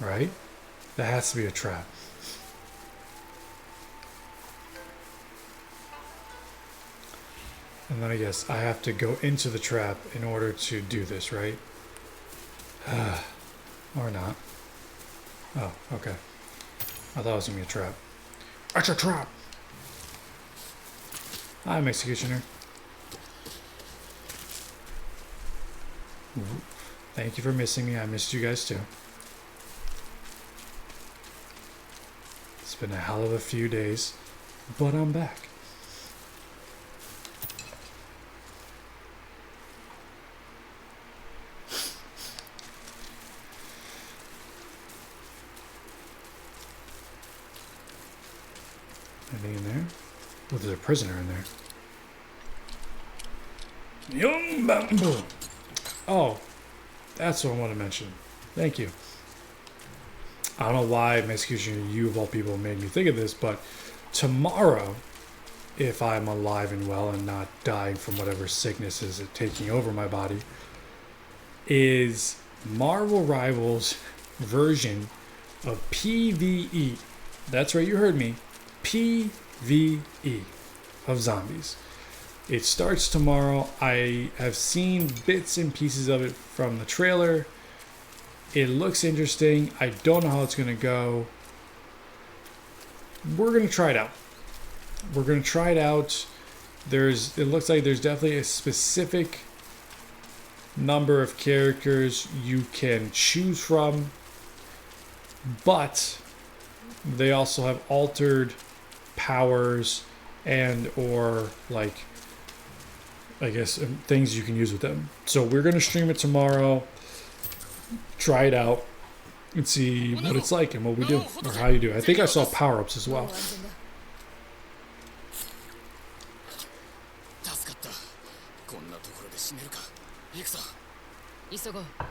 A: Right? That has to be a trap. And then I guess I have to go into the trap in order to do this, right? Or not. Oh, okay. I thought it was going to be a trap. It's a trap! I'm Executioner. Thank you for missing me. I missed you guys too. It's been a hell of a few days, but I'm back. Anything in there? Oh, there's a prisoner in there. Young bamboo. Oh, that's what I want to mention. Thank you. I don't know why Executioner, you of all people, made me think of this, but tomorrow, if I'm alive and well and not dying from whatever sickness is taking over my body, is Marvel Rivals' version of PvE. That's right, you heard me. PvE of zombies. It starts tomorrow. I have seen bits and pieces of it from the trailer. It looks interesting. I don't know how it's going to go. we're gonna try it out. We're gonna try it out. It looks like there's definitely a specific number of characters you can choose from, but they also have altered powers and or like I guess things you can use with them. So we're gonna stream it tomorrow, try it out, and see what it's like and what we do or how you do. I think I saw power-ups as well.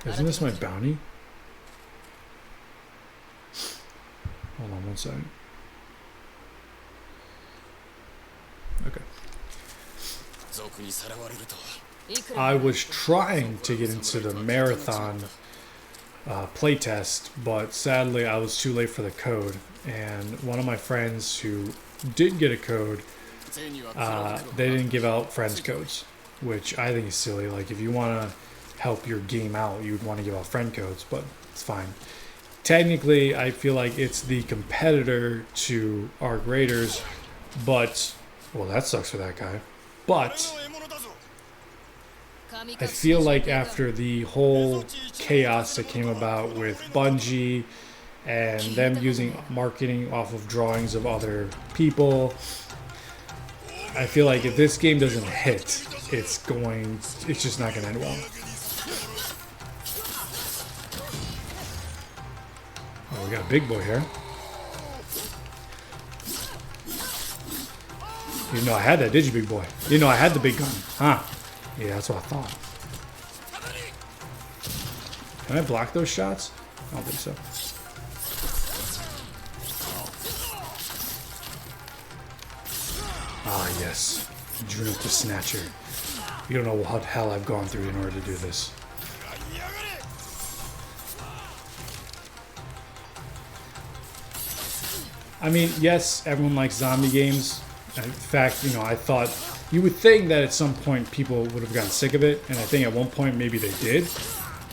A: Isn't this my bounty? Hold on one second. Okay. I was trying to get into the marathon playtest, but sadly I was too late for the code. And one of my friends who did get a code, they didn't give out friends codes, which I think is silly. Like if you want to help your game out, you would want to give out friend codes, but it's fine. Technically, I feel like it's the competitor to Arc Raiders, but well, that sucks for that guy. But I feel like after the whole chaos that came about with Bungie and them using marketing off of drawings of other people, I feel like if this game doesn't hit, it's just not gonna end well. Oh, we got a big boy here. You didn't know I had that, did you, big boy? You didn't know I had the big gun, huh? Yeah, that's what I thought. Can I block those shots? I don't think so. Ah, yes. Drew the Snatcher. You don't know what hell I've gone through in order to do this. I mean, yes, everyone likes zombie games. In fact, you know, I thought you would think that at some point people would have gotten sick of it, and I think at one point maybe they did.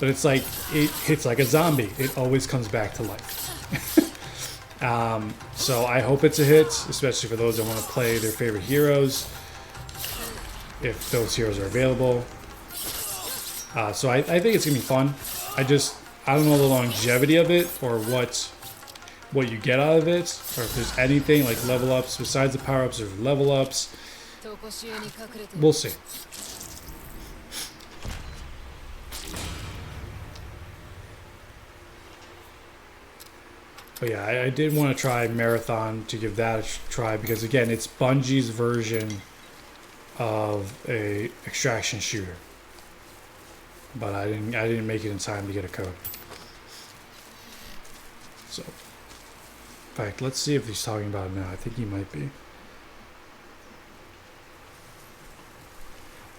A: But it's like it hits like a zombie; it always comes back to life. So I hope it's a hit, especially for those that want to play their favorite heroes, if those heroes are available. So I think it's gonna be fun. I don't know the longevity of it or what you get out of it, or if there's anything like level ups besides the power ups or level ups. We'll see. But yeah, I did want to try Marathon to give that a try because again, it's Bungie's version of a extraction shooter. But I didn't make it in time to get a code. So, in fact, let's see if he's talking about it now. I think he might be.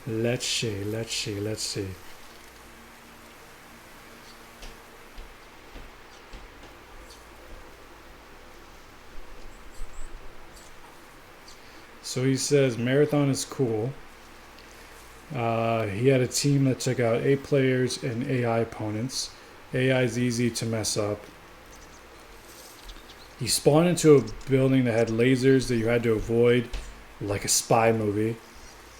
A: Let's see. So he says Marathon is cool. He had a team that took out 8 players and AI opponents. AI is easy to mess up. He spawned into a building that had lasers that you had to avoid, like a spy movie.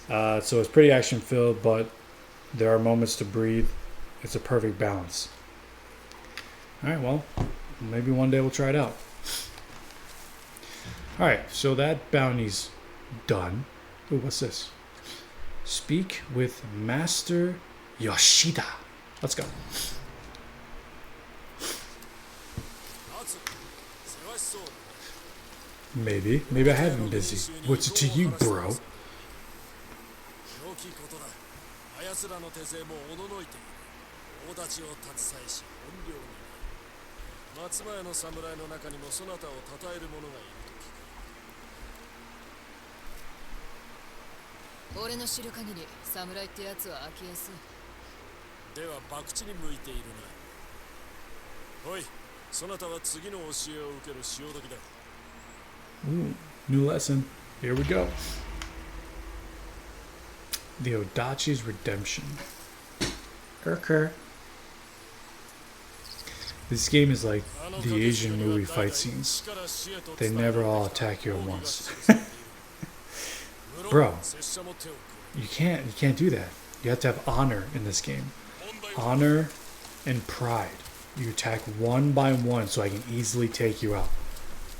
A: So it's pretty action filled, but there are moments to breathe. It's a perfect balance. Alright, well, maybe one day we'll try it out. Alright, so that bounty's done. Ooh, what's this? Speak with Master Yoshida. Let's go. Maybe I have been busy. What's it to you, bro? Ooh, new lesson. Here we go. The Odachi's Redemption. Occur. This game is like the Asian movie fight scenes. They never all attack you at once. Bro, you can't do that. You have to have honor in this game. Honor and pride. You attack one by one so I can easily take you out.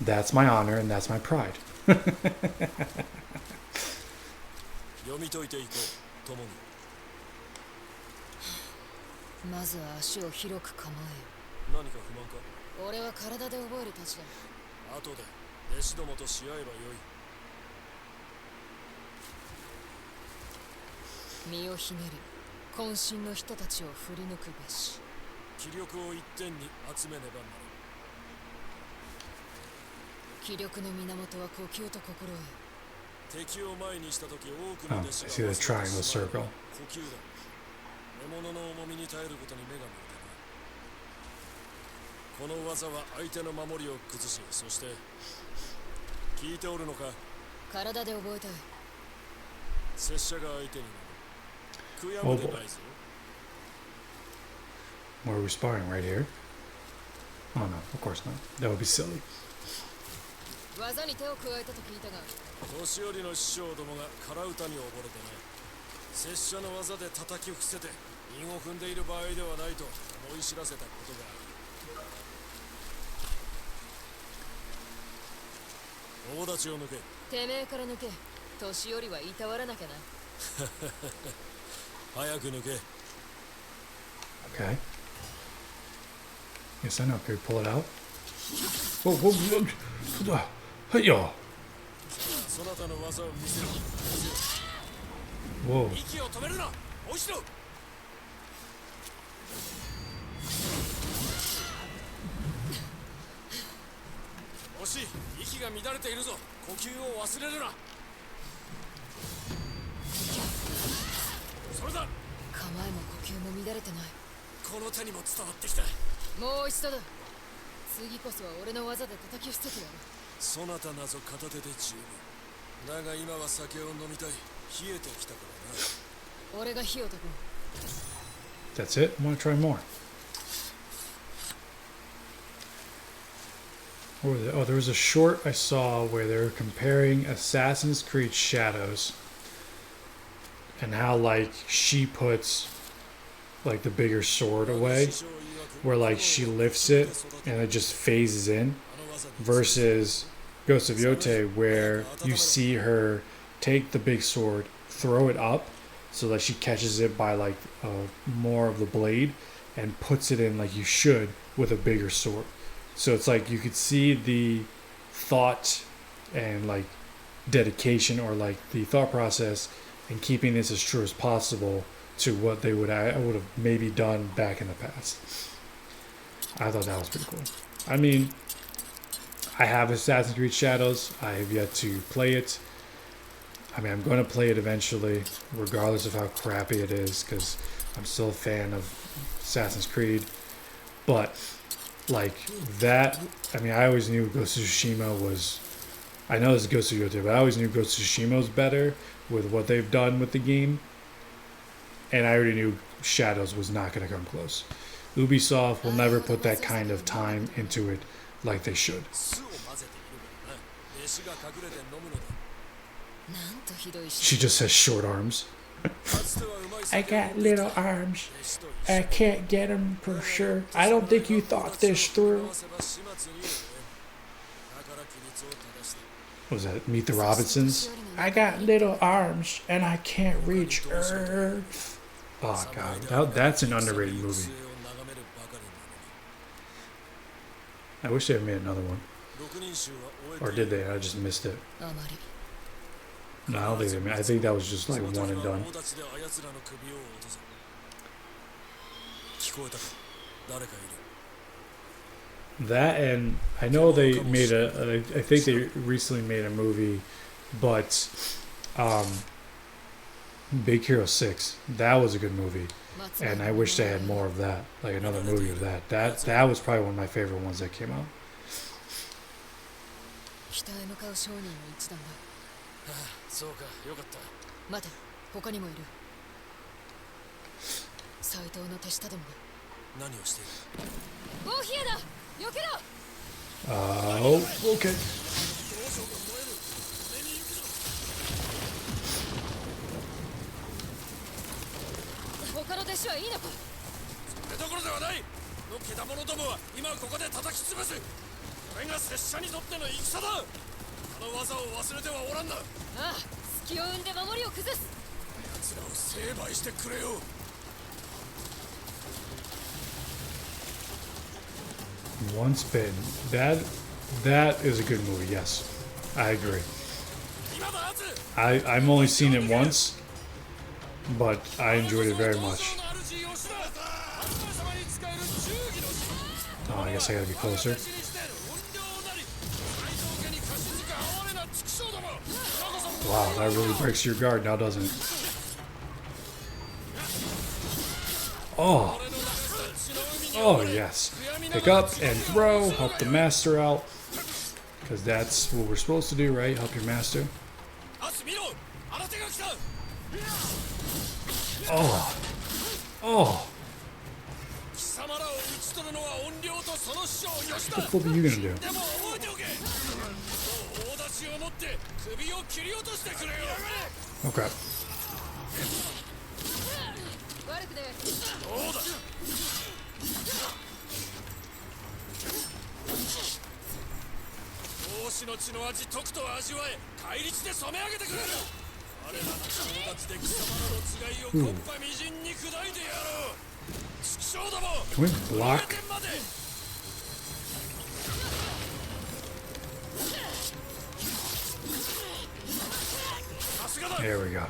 A: That's my honor and that's my pride.
D: 読み解いていこう共に
E: まずは足を広く構え
D: 何か不満か
E: 俺は体で覚えるたちだ
D: 後で弟子どもとし合えばよい
E: 身をひねり渾身の人たちを振り抜くべし
D: 気力を一点に集めねばならぬ
E: 気力の源は呼吸と心得
D: 敵を前にした時多くの
A: Oh,
D: 弟
A: I
D: 子
A: see
D: が
A: the triangle circle.
D: 呼吸だ獲物の重みに耐えることに目が向いてなこの技は相手の守りを崩しそして聞いておるのか
E: 体で覚えたい
D: 拙者が相手になる悔やむでないぞ
A: Where are we sparring? Right here? Oh no, of course not. That would be silly.
E: 技に手を加えたと聞いたが
D: 年寄りの師匠どもが空歌に溺れてね拙者の技で叩き伏せて韻を踏んでいる場合ではないと思い知らせたことがある大立ちを抜け
E: てめえから抜け年寄りはいたわらなきゃな
D: 早く抜け
A: Okay. Yes, I know. Can we pull it out? Whoa, whoa, whoa. Hey-yo.
D: そなたの技を見せろ
A: Whoa.
D: 息を止めるな落ちろ惜しい息が乱れているぞ呼吸を忘れるなそれだ
E: 構えも呼吸も乱れてない
D: この手にも伝わってきた
E: もう一度だ次こそは俺の技で叩き伏せてやる
D: そなたなぞ片手で十分だが今は酒を飲みたい冷えてきたからな
E: 俺が火を焚く
A: That's it? I want to try more. What was it? Oh, there was a short I saw where they were comparing Assassin's Creed Shadows and how, like, she puts, like, the bigger sword away, where, like, she lifts it and it just phases in, versus Ghost of Yotei, where you see her take the big sword, throw it up, so that she catches it by, like, more of the blade, and puts it in like you should with a bigger sword. So it's like you could see the thought and like dedication or like the thought process in keeping this as true as possible to what they would have maybe done back in the past. I thought that was pretty cool. I mean, I have Assassin's Creed Shadows. I have yet to play it. I mean, I'm going to play it eventually, regardless of how crappy it is, because I'm still a fan of Assassin's Creed. But like that, I mean, I always knew Ghost of Tsushima was, I know this is Ghost of Yotei, but I always knew Ghost of Tsushima was better with what they've done with the game. And I already knew Shadows was not going to come close. Ubisoft will never put that kind of time into it like they should.
D: 酢を混ぜているからな弟子が隠れて飲むのだ
A: She just has short arms. I got little arms. I can't get them for sure. I don't think you thought this through. What was that? Meet the Robinsons? I got little arms and I can't reach Earth. Oh god, that's an underrated movie. I wish they had made another one. Or did they? I just missed it. No, I don't think they made. I think that was just like one and done. That, and I know they made I think they recently made a movie, but Big Hero 6, that was a good movie. And I wish they had more of that, like another movie of that. That was probably one of my favorite ones that came out.
E: 北へ向かう商人の一団だ。
D: そうか、よかった。
E: 待て、他にもいる。斎藤の手下どもだ。
D: 何をしている？
E: ゴーヒエだ避けろ
A: Oh, okay.
E: 他の弟子はいいのか
D: それどころではないのけだものどもは今ここで叩き潰すこれが拙者にとっての戦だあの技を忘れてはおらんな
E: ああ隙を生んで守りを崩す
D: 奴らを成敗してくれよ
A: Once bitten. That is a good movie. Yes, I agree.
D: 今だやつ
A: I've only seen it once, but I enjoyed it very much. Oh, I guess I gotta be closer. Wow, that really breaks your guard now, doesn't it? Oh. Oh, yes. Pick up and throw. Help the master out. Because that's what we're supposed to do, right? Help your master. Oh. Oh. What the flip are you gonna do? Okay.
E: 悪くね
D: 同志の血の味とくと味わえ返り血で染め上げてくれる我らの友達で貴様らのつがいを木っ端みじんに砕いてやろう畜生ども
A: Can we block?
D: 天まで
A: There we go.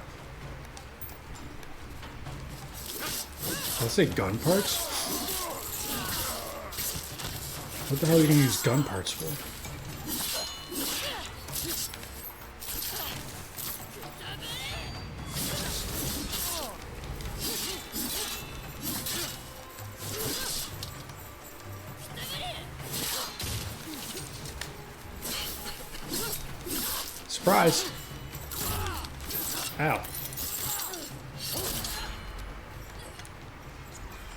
A: Let's say gun parts? What the hell are you gonna use gun parts for? Surprise! Ow.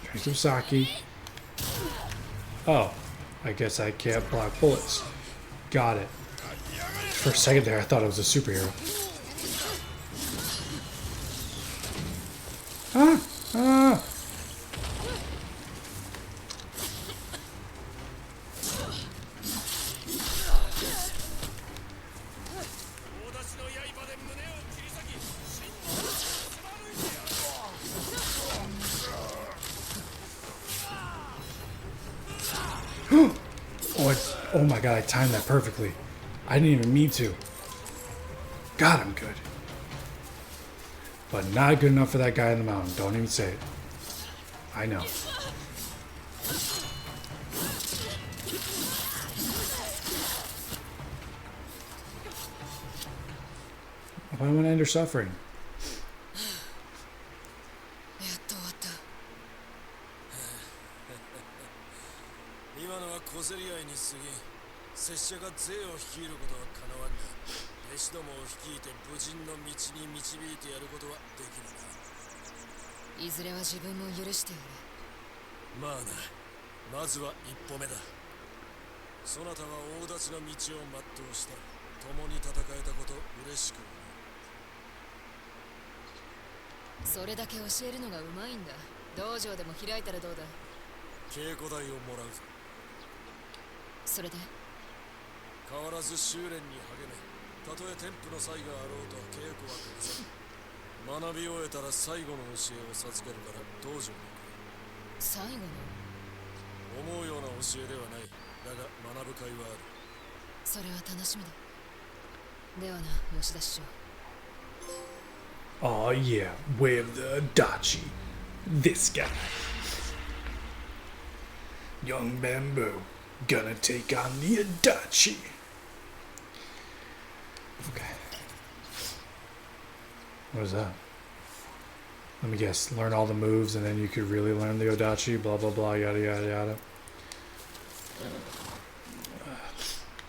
A: Drink some sake. Oh, I guess I can't block bullets. Got it. For a second there, I thought it was a superhero. Ah! Ah! Oh my god, I timed that perfectly. I didn't even mean to. God, I'm good. But not good enough for that guy in the mountain. Don't even say it. I know. Why would I end her suffering?
E: やっと終わった
D: 今のは小競り合いに過ぎ拙者が税を率いることはかなわんが弟子どもを率いて無人の道に導いてやることはできるな。
E: いずれは自分も許してやる
D: まあな、まずは一歩目だ。そなたは大立ちの道を全うした。共に戦えたこと嬉しく思う。
E: それだけ教えるのがうまいんだ道場でも開いたらどうだ
D: 稽古代をもらうぞ。
E: それで
D: 変わらず修練に励め、たとえ天賦の才があろうと稽古は欠かさぬ。学び終えたら最後の教えを授けるから道場に来い。
E: 最後の
D: 思うような教えではない。だが学ぶ会はある。
E: それは楽しみだではな吉田師匠
A: Oh yeah, wave the Adachi. This guy. Young Bamboo. Gonna take on the Adachi. Okay. What is that? Let me guess. Learn all the moves and then you could really learn the Adachi. Blah, blah, blah, yada, yada, yada.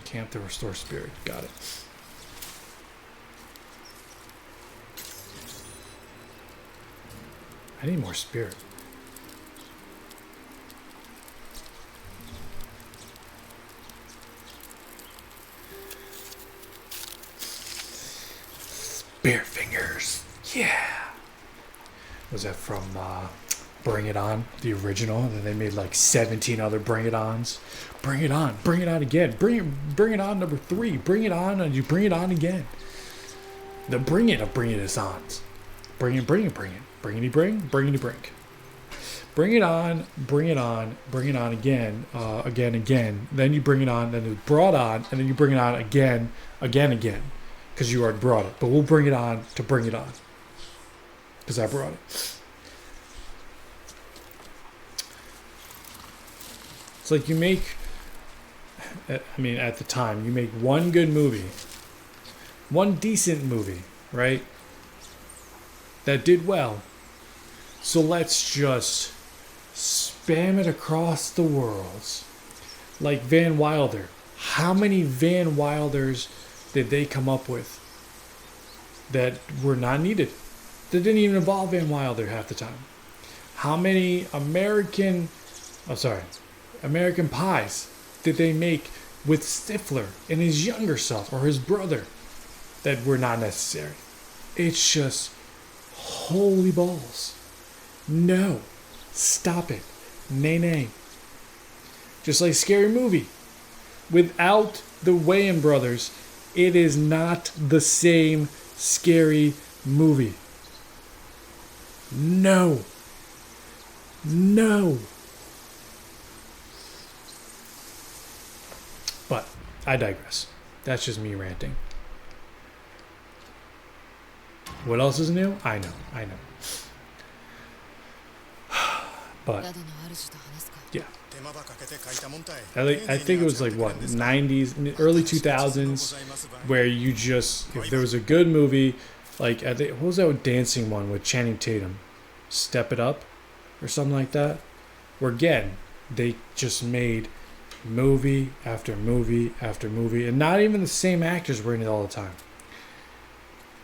A: Camp to restore spirit. Got it. I need more spirit. Bear fingers. Yeah. Was that from Bring It On, the original? And then they made like 17 other Bring It Ons. Bring it on again. Bring it on number 3. Bring it on, and you bring it on again. The bring it of Bring It Ons. Bring it. Bring it on, again, again. Then you bring it on, then it's brought on, and then you bring it on again. Because you already brought it. But we'll bring it on to bring it on. Because I brought it. It's like you make, at the time, you make one good movie. One decent movie, right? That did well. So let's just spam it across the world. Like Van Wilder. How many Van Wilders did they come up with that were not needed? That didn't even involve Van Wilder half the time. How many American Pies did they make with Stifler and his younger self or his brother that were not necessary? It's just holy balls. No. Stop it. Nay. Just like Scary Movie. Without the Wayans brothers, it is not the same Scary Movie. No. But I digress. That's just me ranting. What else is new? I know. But yeah. I think it was like what, 90s, early 2000s, where you just, if there was a good movie, like I think, what was that dancing one with Channing Tatum? Step It Up or something like that? Where again, they just made movie after movie after movie, and not even the same actors were in it all the time.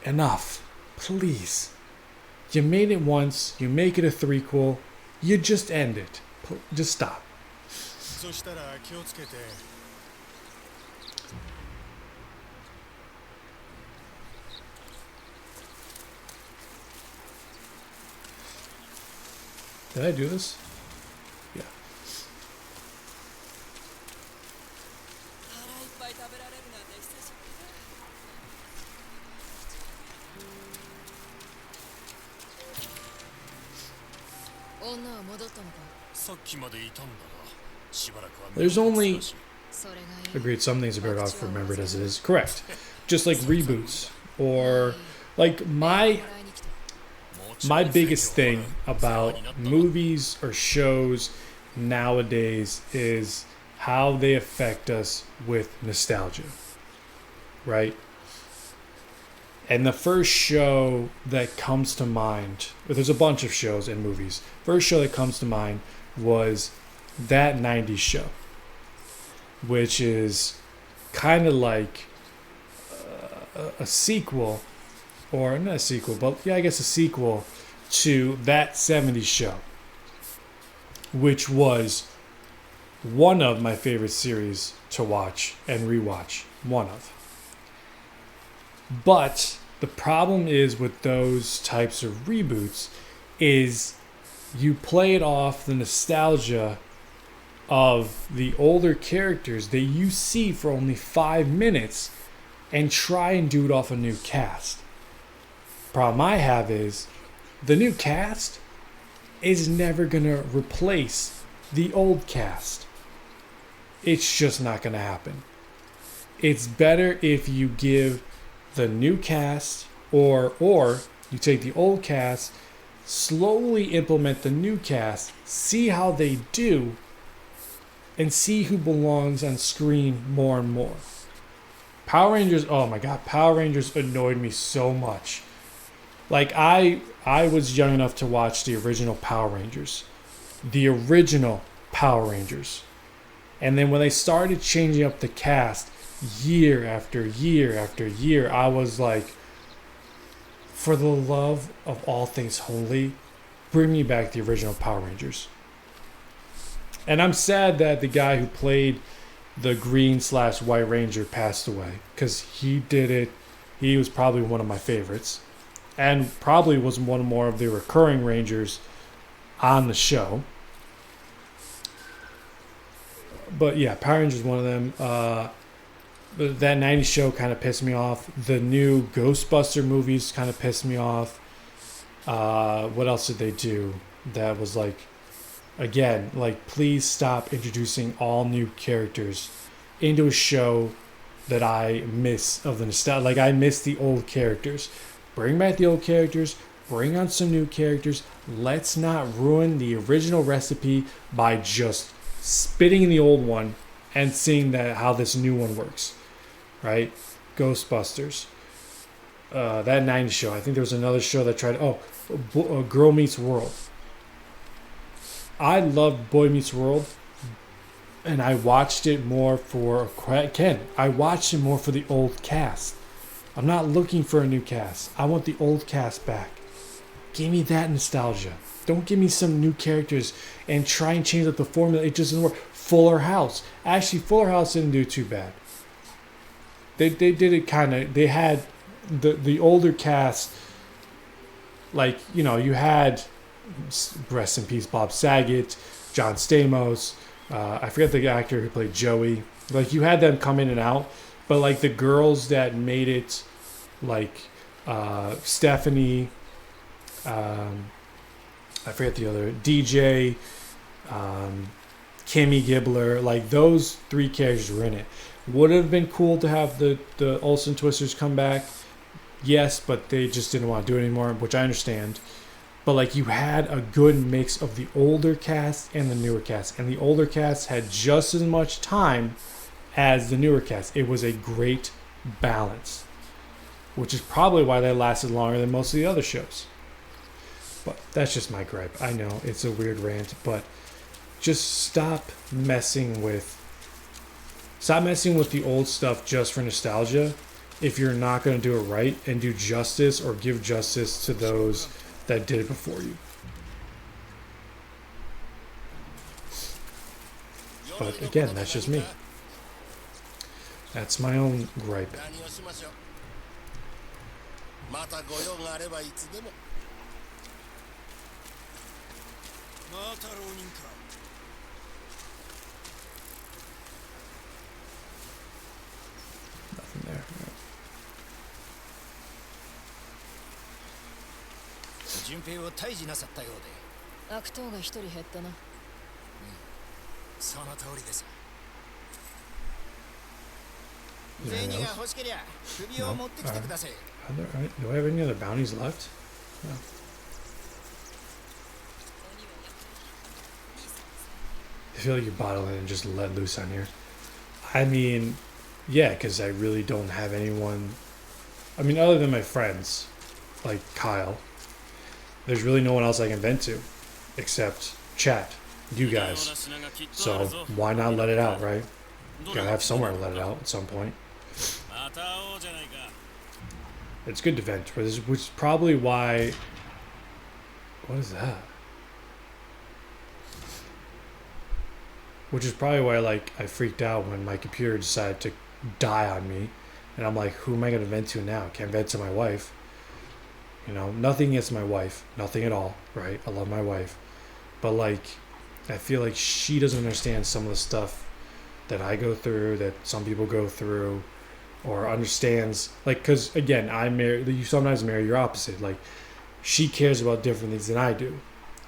A: Enough. Please. You made it once, you make it a threequel, you just end it. Just stop. Did I do this? Yeah. There's only... Agreed, some things are better off remembered as it is. Correct. Just like reboots. Or... Like, my biggest thing about movies or shows nowadays is how they affect us with nostalgia. Right? And the first show that comes to mind, there's a bunch of shows and movies. First show that comes to mind was That 90s Show, which is kind of like a sequel, or not a sequel, but yeah, I guess a sequel to That 70s Show, which was one of my favorite series to watch and rewatch. One of. But the problem is with those types of reboots is you play it off the nostalgia of the older characters that you see for only 5 minutes and try and do it off a new cast. Problem I have is the new cast is never going to replace the old cast. It's just not going to happen. It's better if you give the new cast or you take the old cast, slowly implement the new cast, see how they do, and see who belongs on screen more and more. Power Rangers, oh my god, Power Rangers annoyed me so much. Like, I was young enough to watch the original Power Rangers. The original Power Rangers. And then when they started changing up the cast year after year after year, I was like, for the love of all things holy, bring me back the original Power Rangers. And I'm sad that the guy who played the green/white ranger passed away, because he did it he was probably one of my favorites, and probably was one more of the recurring Rangers on the show. But yeah, Power Rangers is one of them. But that 90s show kind of pissed me off. The new Ghostbuster movies kind of pissed me off. What else did they do that was like, again, like, please stop introducing all new characters into a show that I miss of the nostalgia. Like, I miss the old characters. Bring back the old characters. Bring on some new characters. Let's not ruin the original recipe by just spitting in the old one and seeing that how this new one works. Right? Ghostbusters. That 90s show. I think there was another show that tried. Girl Meets World. I loved Boy Meets World, and I watched it more for Ken. I watched it more for the old cast. I'm not looking for a new cast. I want the old cast back. Give me that nostalgia. Don't give me some new characters and try and change up the formula. It just doesn't work. Fuller House. Actually, Fuller House didn't do too bad. They did it kind of. They had the older cast. Like, you know, you had, rest in peace, Bob Saget, John Stamos. I forget the actor who played Joey. Like, you had them come in and out. But, like, the girls that made it, like, Stephanie, I forget the other, DJ, Kimmy Gibbler, like, those three characters were in it. Would have been cool to have the Olsen Twisters come back. Yes, but they just didn't want to do it anymore, which I understand. But, like, you had a good mix of the older cast and the newer cast. And the older cast had just as much time as the newer cast. It was a great balance, which is probably why they lasted longer than most of the other shows. But that's just my gripe. I know it's a weird rant, but just stop messing with the old stuff just for nostalgia if you're not going to do it right and do justice or give justice to those that did it before you. But again, that's just me. That's my own gripe. Nothing there. No.
D: 順平を退治なさったようで。
E: 悪党が一人減ったな。
D: その通りです。
A: Anything
D: 銭が
A: else?
D: 欲しけりゃ首を持ってきてください。
A: Do I have any other bounties left? No. I feel like you bottle it and just let loose on here. I mean, yeah, because I really don't have anyone. I mean, other than my friends, like Kyle, there's really no one else I can vent to, except chat, you guys. So why not let it out, right? Gotta have somewhere to let it out at some point. It's good to vent, which is probably why. What is that? Which is probably why, like, I freaked out when my computer decided to die on me, and I'm like, who am I gonna vent to now? Can't vent to my wife. You know, nothing against my wife, nothing at all, right? I love my wife, but like, I feel like she doesn't understand some of the stuff that I go through, that some people go through, or understands, like, because again, you sometimes marry your opposite. Like, she cares about different things than I do,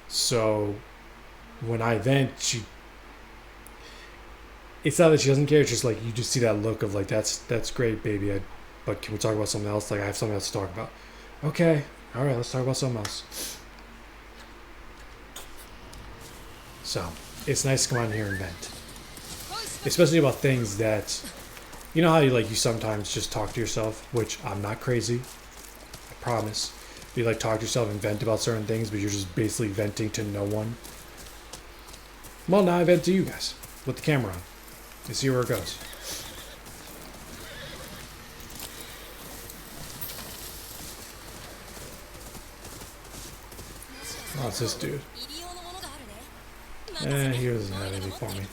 A: so when I vent, it's not that she doesn't care. It's just like, you just see that look of like, that's great, baby. But can we talk about something else? Like, I have something else to talk about. Okay, all right, let's talk about something else. So it's nice to come on here and vent, especially about things that, you know how you sometimes just talk to yourself, which I'm not crazy, I promise. You like talk to yourself and vent about certain things, but you're just basically venting to no one. Well, now I vent to you guys with the camera on. You see where it goes. Oh, it's this dude. He doesn't have anything for me.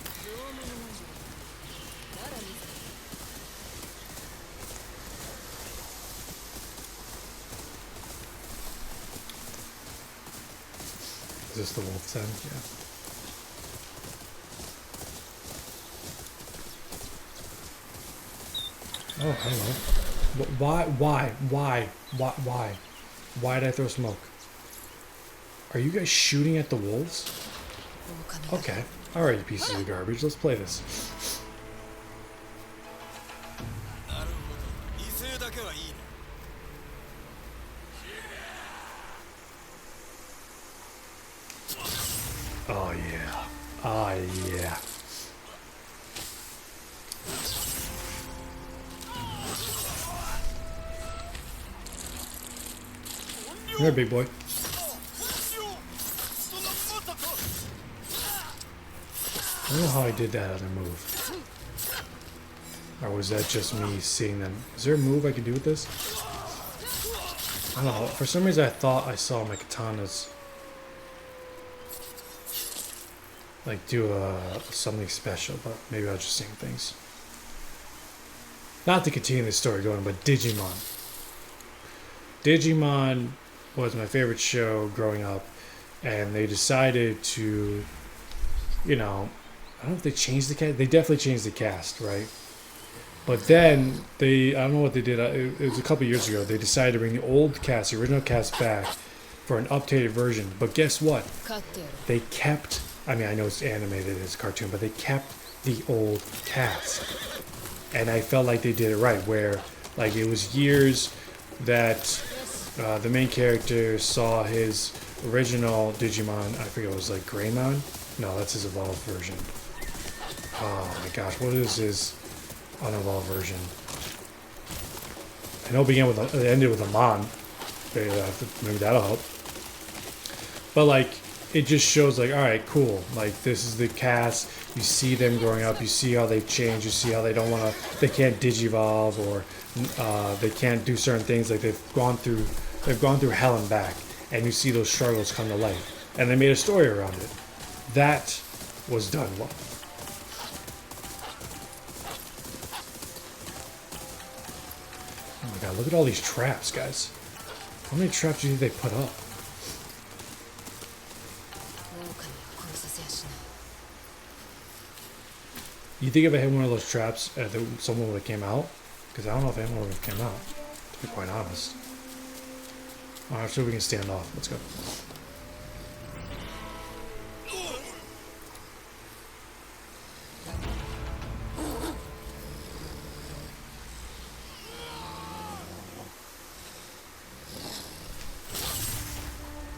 A: Is this the wolf's den? Yeah. Oh, hello. Why did I throw smoke? Are you guys shooting at the wolves? Okay. Alright, you pieces of garbage. Let's play this.
D: なるほど威勢だけはいいね
A: Oh, yeah. Ah, yeah. Come here, big boy. I don't know how I did that other move. Or was that just me seeing them? Is there a move I can do with this? I don't know. For some reason I thought I saw my katanas like do something special, but maybe I was just seeing things. Not to continue the story going, but Digimon. Digimon was my favorite show growing up, and they decided to, you know, I don't know if they changed the cast. They definitely changed the cast, right? But then I don't know what they did. It was a couple years ago. They decided to bring the old cast, the original cast, back for an updated version. But guess what? They kept. I mean, I know it's animated as a cartoon, but they kept the old cast, and I felt like they did it right. Where like it was years that the main character saw his original Digimon. I forget, it was like Greymon. No, that's his evolved version. Oh my gosh, what is his unevolved version? I know it ended with a Mon. Maybe that'll help. But like, it just shows like, all right, cool. Like this is the cast. You see them growing up. You see how they've changed. You see how they can't digivolve, or they can't do certain things. Like they've gone through hell and back, and you see those struggles come to light. And they made a story around it. That was done well. Oh my god, look at all these traps, guys. How many traps do you think they put up? You think if I hit one of those traps, someone would have came out? Because I don't know if anyone would have came out, to be quite honest. Alright, so we can stand off. Let's go.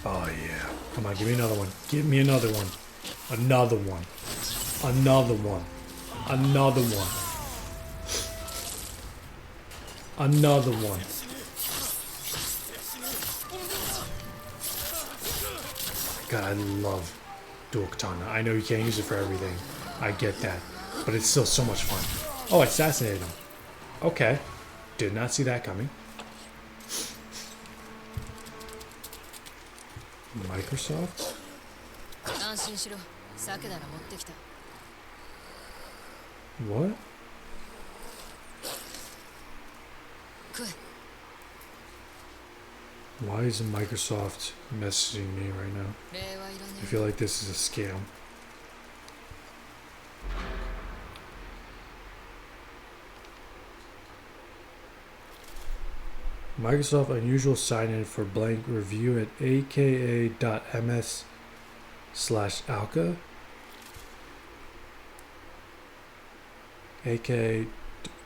A: Oh yeah. Come on, give me another one. Give me another one. Another one. Another one. Another one. Another one. God, I love dual katana. I know you can't use it for everything. I get that. But it's still so much fun. Oh, I assassinated him. Okay. Did not see that coming. Microsoft? What? Why is Microsoft messaging me right now? I feel like this is a scam. Microsoft unusual sign-in for blank review at aka.ms/alka. AK,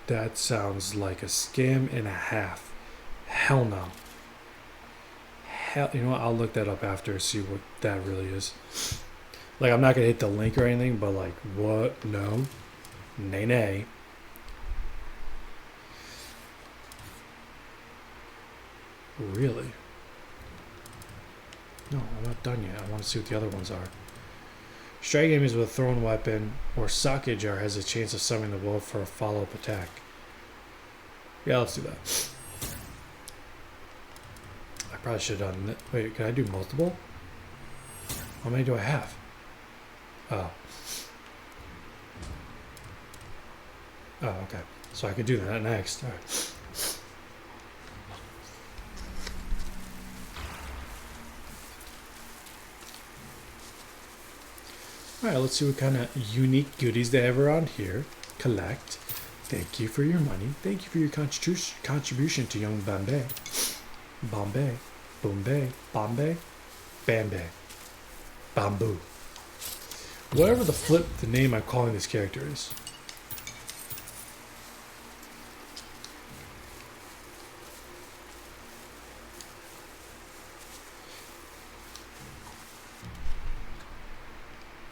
A: that sounds like a scam and a half. Hell no. Hell, you know what? I'll look that up after, see what that really is. Like, I'm not gonna hit the link or anything, but like, what? No. Nay, nay. Really? No, I'm not done yet. I want to see what the other ones are. Strike enemies with a thrown weapon or socket jar has a chance of summoning the wolf for a follow-up attack. Yeah, let's do that. I probably should have done that. Wait, can I do multiple? How many do I have? Oh. Oh, okay. So I could do that next. All right. All right, let's see what kind of unique goodies they have around here. Collect. Thank you for your money. Thank you for your contribution to young Bombay. Bombay. Bombay. Bombay. Bambay. Bamboo. Whatever the name I'm calling this character is.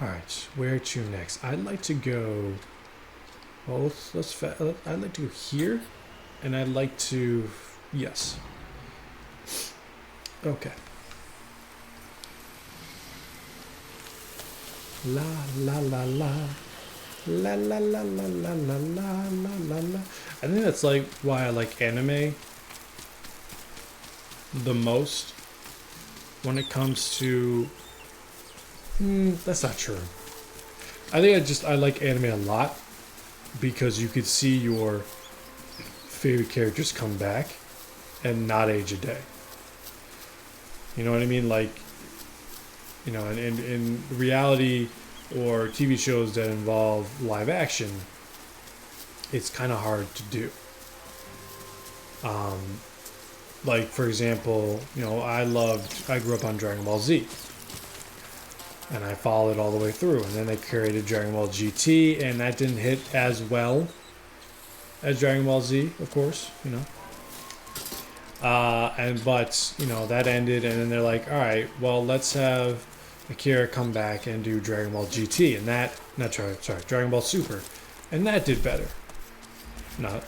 A: Alright, where to next? I'd like to go... Well, I'd like to go here. And I'd like to... Yes. Okay. La la la la. La la la la la la la la la la. I think that's like why I like anime the most when it comes to... that's not true. I think I like anime a lot because you could see your favorite characters come back and not age a day. You know what I mean? Like, you know, in reality or TV shows that involve live action, it's kind of hard to do. Like, for example, you know, I grew up on Dragon Ball Z. And I followed it all the way through. And then they created Dragon Ball GT, and that didn't hit as well as Dragon Ball Z, of course, you know. But, you know, that ended, and then they're like, all right, well, let's have Akira come back and do Dragon Ball GT, and Dragon Ball Super, and that did better. Not,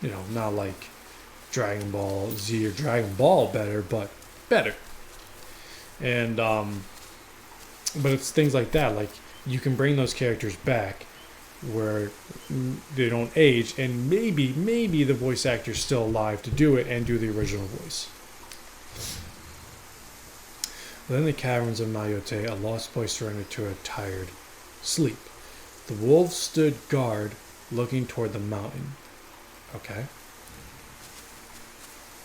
A: you know, not like Dragon Ball Z or Dragon Ball better, but better. And, but it's things like that, like you can bring those characters back where they don't age, and maybe the voice actor's still alive to do it and do the original voice. Within the caverns of Yotei, a lost boy surrendered to a tired sleep. The wolves stood guard, looking toward the mountain. Okay.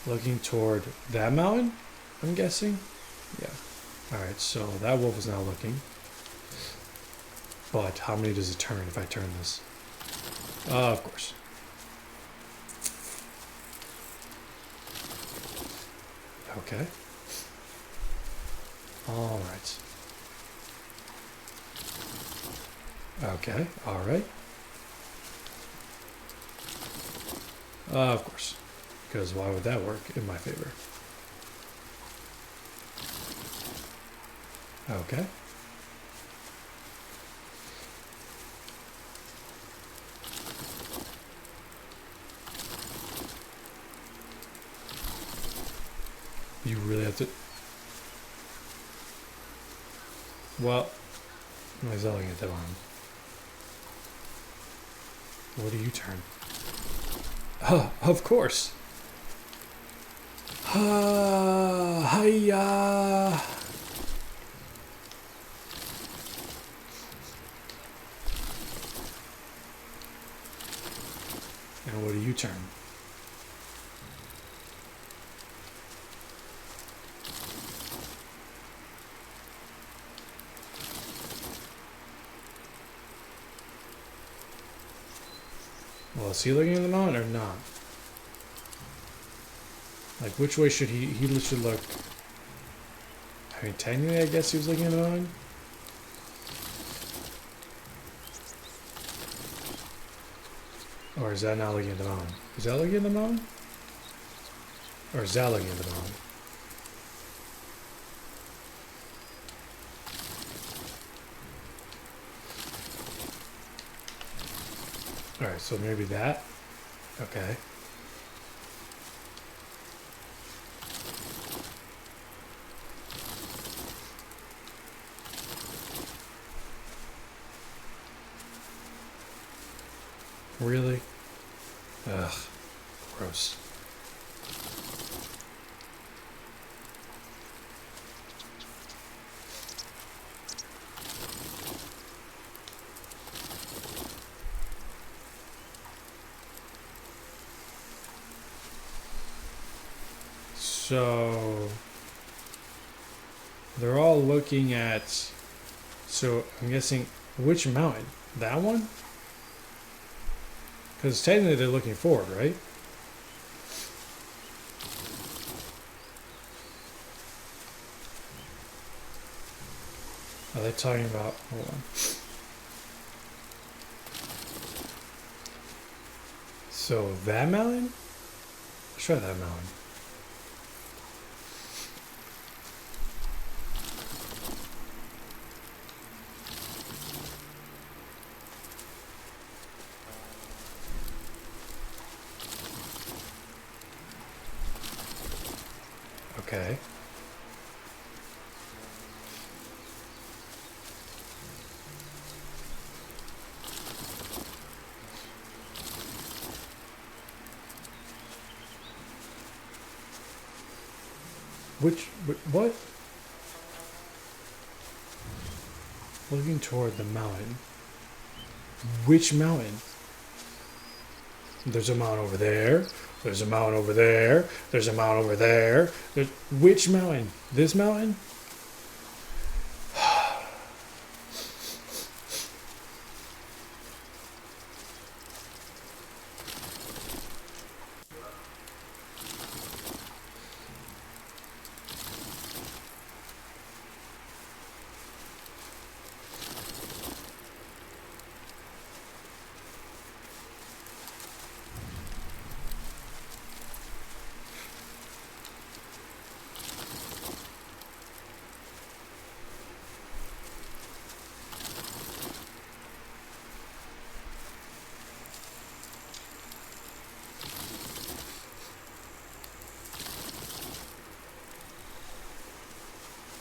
A: Looking toward that mountain, I'm guessing? Yeah. Alright, so that wolf is now looking. But how many does it turn if I turn this? Of course. Okay. Alright. Okay, alright. Of course. Because why would that work in my favor? Okay. You really have to... Well, I was yelling at that one. What do you turn? Oh, of course. Hiya. And what do you turn? Well, is he looking at the mountain or not? Like, which way should he should look? I mean, technically, I guess he was looking at the mountain. Or is that not looking at the mountain? Is that looking at the mountain? Or is that looking at the mountain? Alright, so maybe that. Okay. Really? Ugh. Gross. So they're all looking at So I'm guessing which mountain? That one? Because technically they're looking forward, right? Are they talking about? Hold on. So that mountain? Let's try that mountain. Okay. What? Looking toward the mountain. Which mountain? There's a mountain over there. There's a mountain over there. There's a mountain over there. Which mountain? This mountain?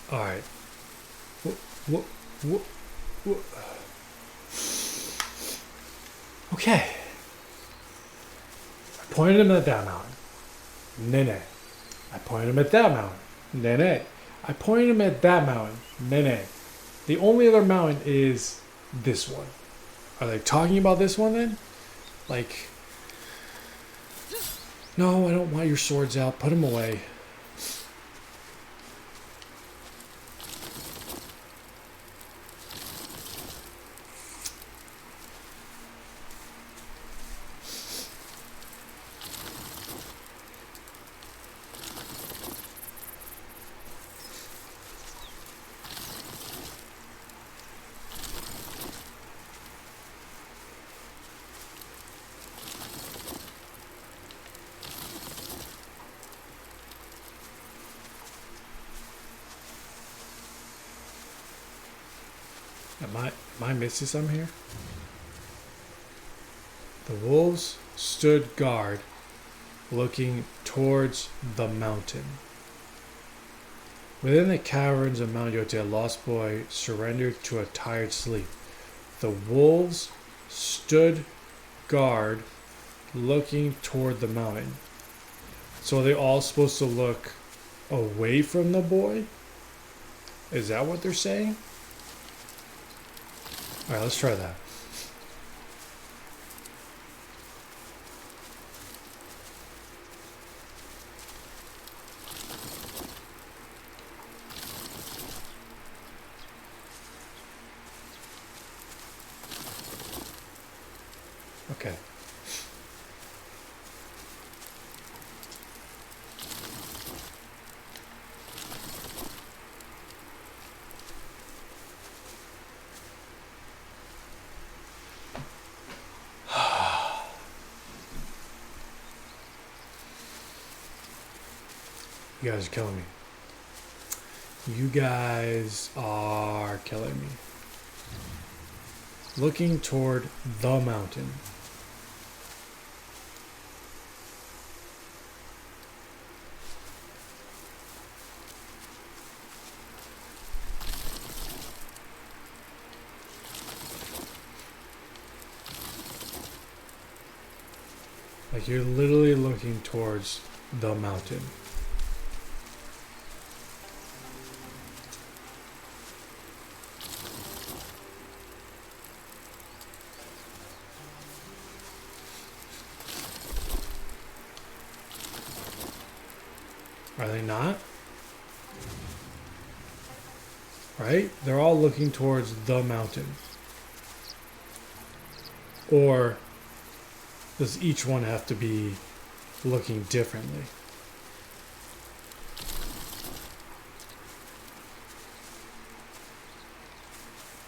A: All right. What? Okay. I pointed him at that mountain. Nay. I pointed him at that mountain. Nay. I pointed him at that mountain. Nay. The only other mountain is this one. Are they talking about this one then? Like, no, I don't want your swords out. Put them away. Am I missing something here? The wolves stood guard, looking towards the mountain. Within the caverns of Mount Yotei, a lost boy surrendered to a tired sleep. The wolves stood guard, looking toward the mountain. So are they all supposed to look away from the boy? Is that what they're saying? Alright, let's try that. Okay. You guys are killing me. You guys are killing me. Looking toward the mountain. Like you're literally looking towards the mountain. Are they not? right? They're all looking towards the mountain. Or does each one have to be looking differently?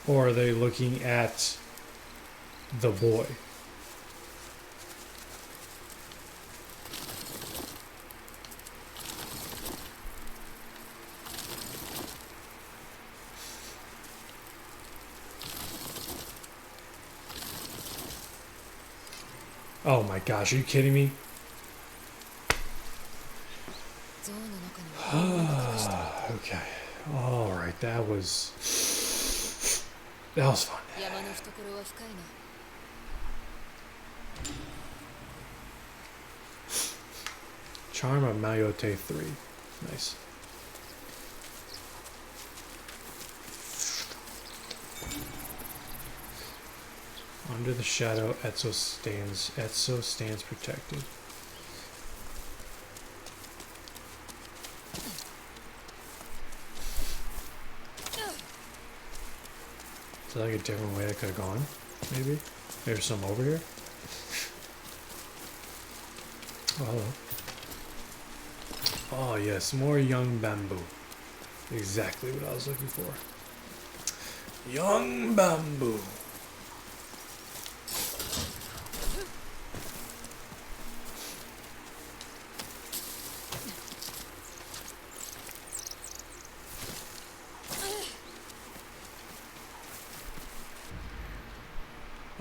A: Or are they looking at the boy? Oh my gosh, are you kidding me?
E: 像の中にはどんなことがした
A: Okay. Alright, that was fun.
E: 山の懐は深いな
A: Charm of Yotei 3. Nice. Under the shadow, Etso stands protected. Is that like a different way I could have gone? Maybe? There's some over here? Oh, hello. Oh yes, more young bamboo. Exactly what I was looking for. Young bamboo.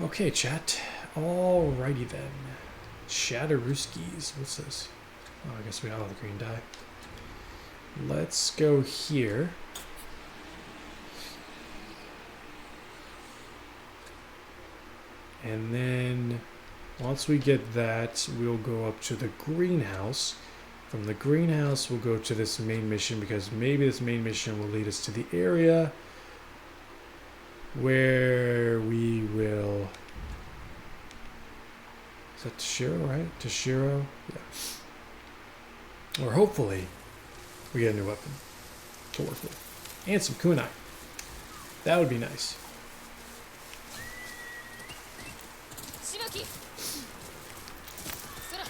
A: Okay, chat. Alrighty then. Shatterooskies. What's this? Oh, I guess we have the green dye. Let's go here. And then once we get that, we'll go up to the greenhouse. From the greenhouse, we'll go to this main mission because maybe this main mission will lead us to the area where we will... Is that Toshiro, right? Toshiro? Yeah. Or hopefully we get a new weapon to work with. And some kunai. That would be nice.
E: しばきそら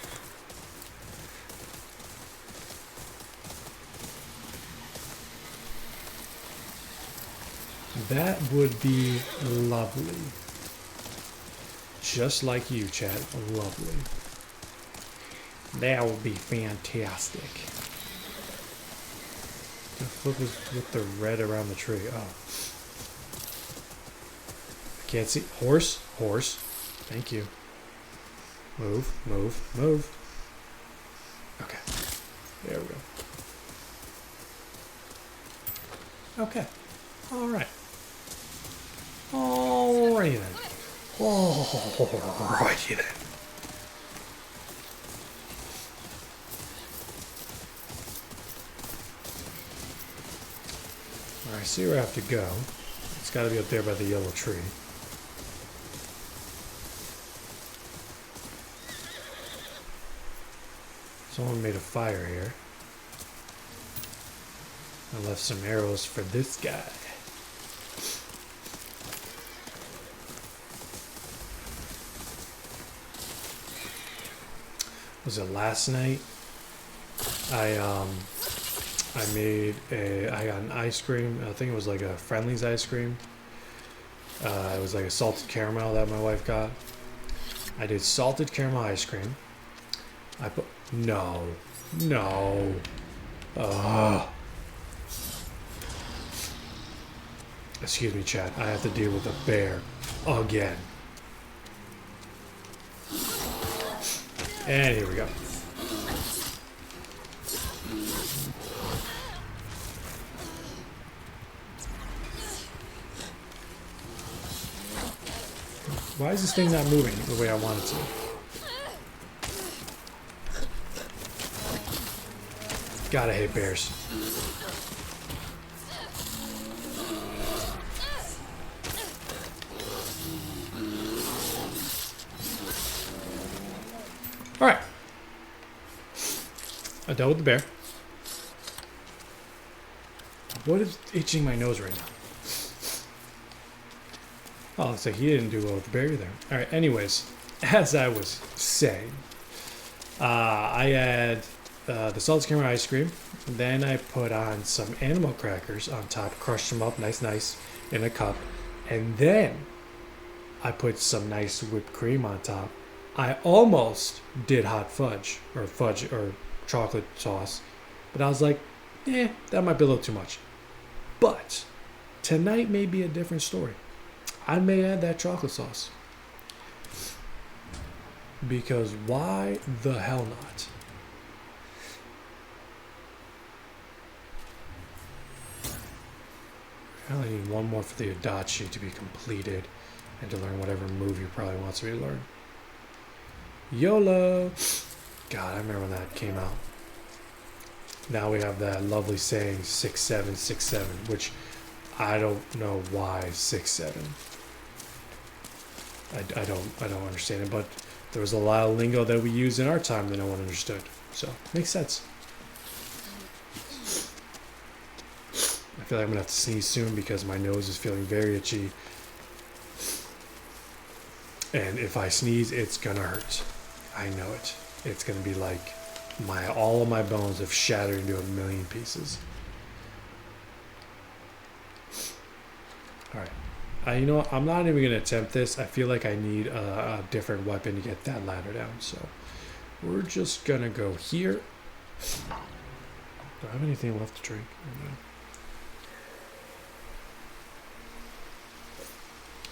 A: That would be lovely. Just like you, chat. Lovely. That would be fantastic. The flip is with the red around the tree. Oh. I can't see. Horse? Horse. Thank you. Move, move, move. Okay. There we go. Okay. Alright. Alrighty then. Alrighty then. Alright, I see where I have to go. It's gotta be up there by the yellow tree. Someone made a fire here. I left some arrows for this guy. Was it last night? I got an ice cream. I think it was like a Friendly's ice cream. It was like a salted caramel that my wife got. I did salted caramel ice cream. I put no. Excuse me, chat. I have to deal with a bear again. And here we go. Why is this thing not moving the way I want it to? Gotta hate bears. Alright. I dealt with the bear. What is itching my nose right now? Oh, looks like he didn't do well with the bear either. Alright, anyways, as I was saying, I had the salted caramel ice cream. Then I put on some animal crackers on top, crushed them up nice in a cup. And then I put some nice whipped cream on top. I almost did hot fudge or chocolate sauce, but I was like, that might be a little too much. But tonight may be a different story. I may add that chocolate sauce. Because why the hell not? I only need one more for the Adachi to be completed and to learn whatever move he probably wants me to learn. YOLO! God, I remember when that came out. Now we have that lovely saying 6-7-6-7, which I don't know why 6-7. I don't understand it, but there was a lot of lingo that we used in our time that no one understood. So, makes sense. I feel like I'm gonna have to sneeze soon because my nose is feeling very itchy. And if I sneeze, it's gonna hurt. I know it. It's gonna be like all of my bones have shattered into a million pieces. Alright. You know what? I'm not even going to attempt this. I feel like I need a different weapon to get that ladder down. So we're just going to go here. Do I have anything left to drink?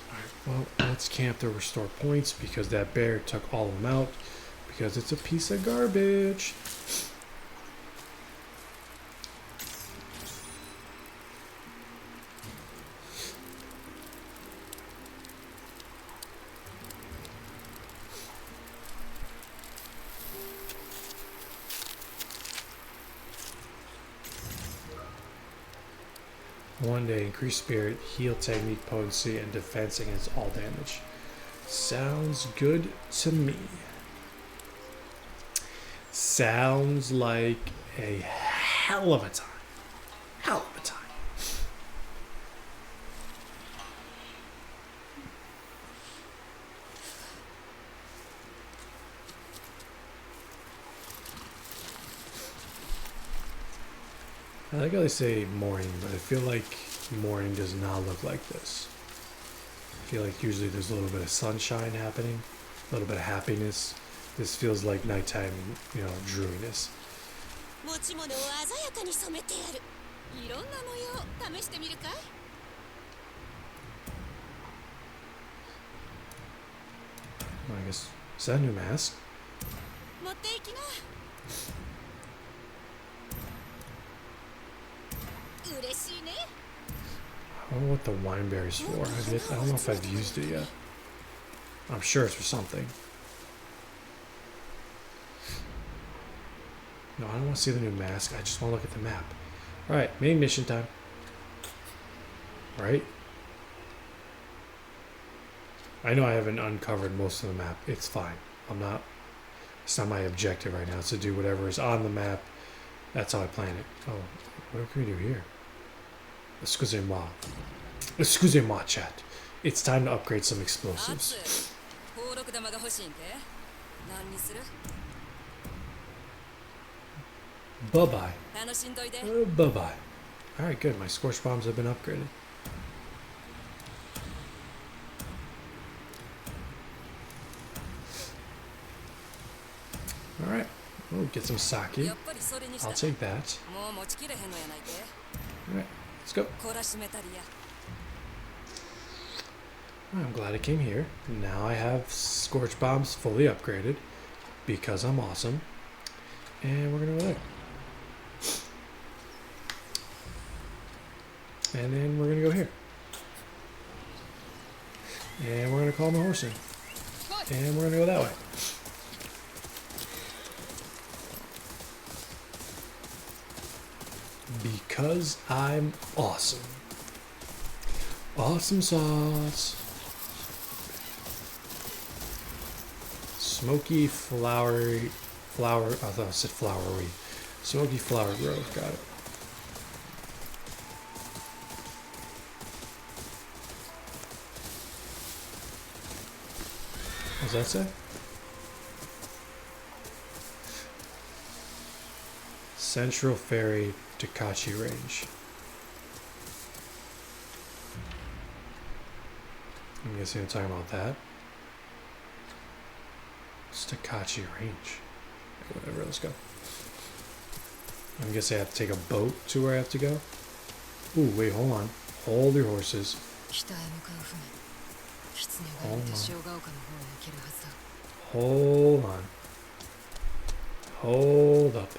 A: Alright, well, let's camp to restore points because that bear took all of them out because it's a piece of garbage. One day, increase spirit, heal technique, potency, and defense against all damage. Sounds good to me. Sounds like a hell of a time. Hell of a time. I like how they say morning, but I feel like morning does not look like this. I feel like usually there's a little bit of sunshine happening, a little bit of happiness. This feels like nighttime, you know, dreariness.
E: 持ち物を鮮やかに染めてやる。いろんな模様試してみるかい？
A: I guess, is that a new mask?
E: 持っていきな。嬉しいね。
A: I don't know what the wine berry's for. I don't know if I've used it yet. I'm sure it's for something. No, I don't want to see the new mask. I just want to look at the map. Alright, main mission time. Right? I know I haven't uncovered most of the map. It's fine. It's not my objective right now. It's to do whatever is on the map. That's how I plan it. Oh, what can we do here? Excusez-moi. Excusez-moi, chat. It's time to upgrade some explosives. Bye-bye. Bye-bye. Alright, good. My scorch bombs have been upgraded. Alright. Oh, get some sake. I'll take that. Alright, let's go. I'm glad I came here. Now I have scorch bombs fully upgraded because I'm awesome. And we're gonna go there. And then we're gonna go here. And we're gonna call my horse in. And we're gonna go that way. Because I'm awesome. Awesome sauce. Smoky flowery flower. I thought I said flowery. Smoky flower grove. Got it. What does that say? Central Ferry Takachi Range. I'm guessing I'm talking about that. It's Takachi Range. Whatever, let's go. I'm guessing I have to take a boat to where I have to go. Ooh, wait, hold on. Hold your horses.
E: 北へ向かう船狐がいると塩ヶ丘の方に行けるはずだ
A: Hold on. Hold up.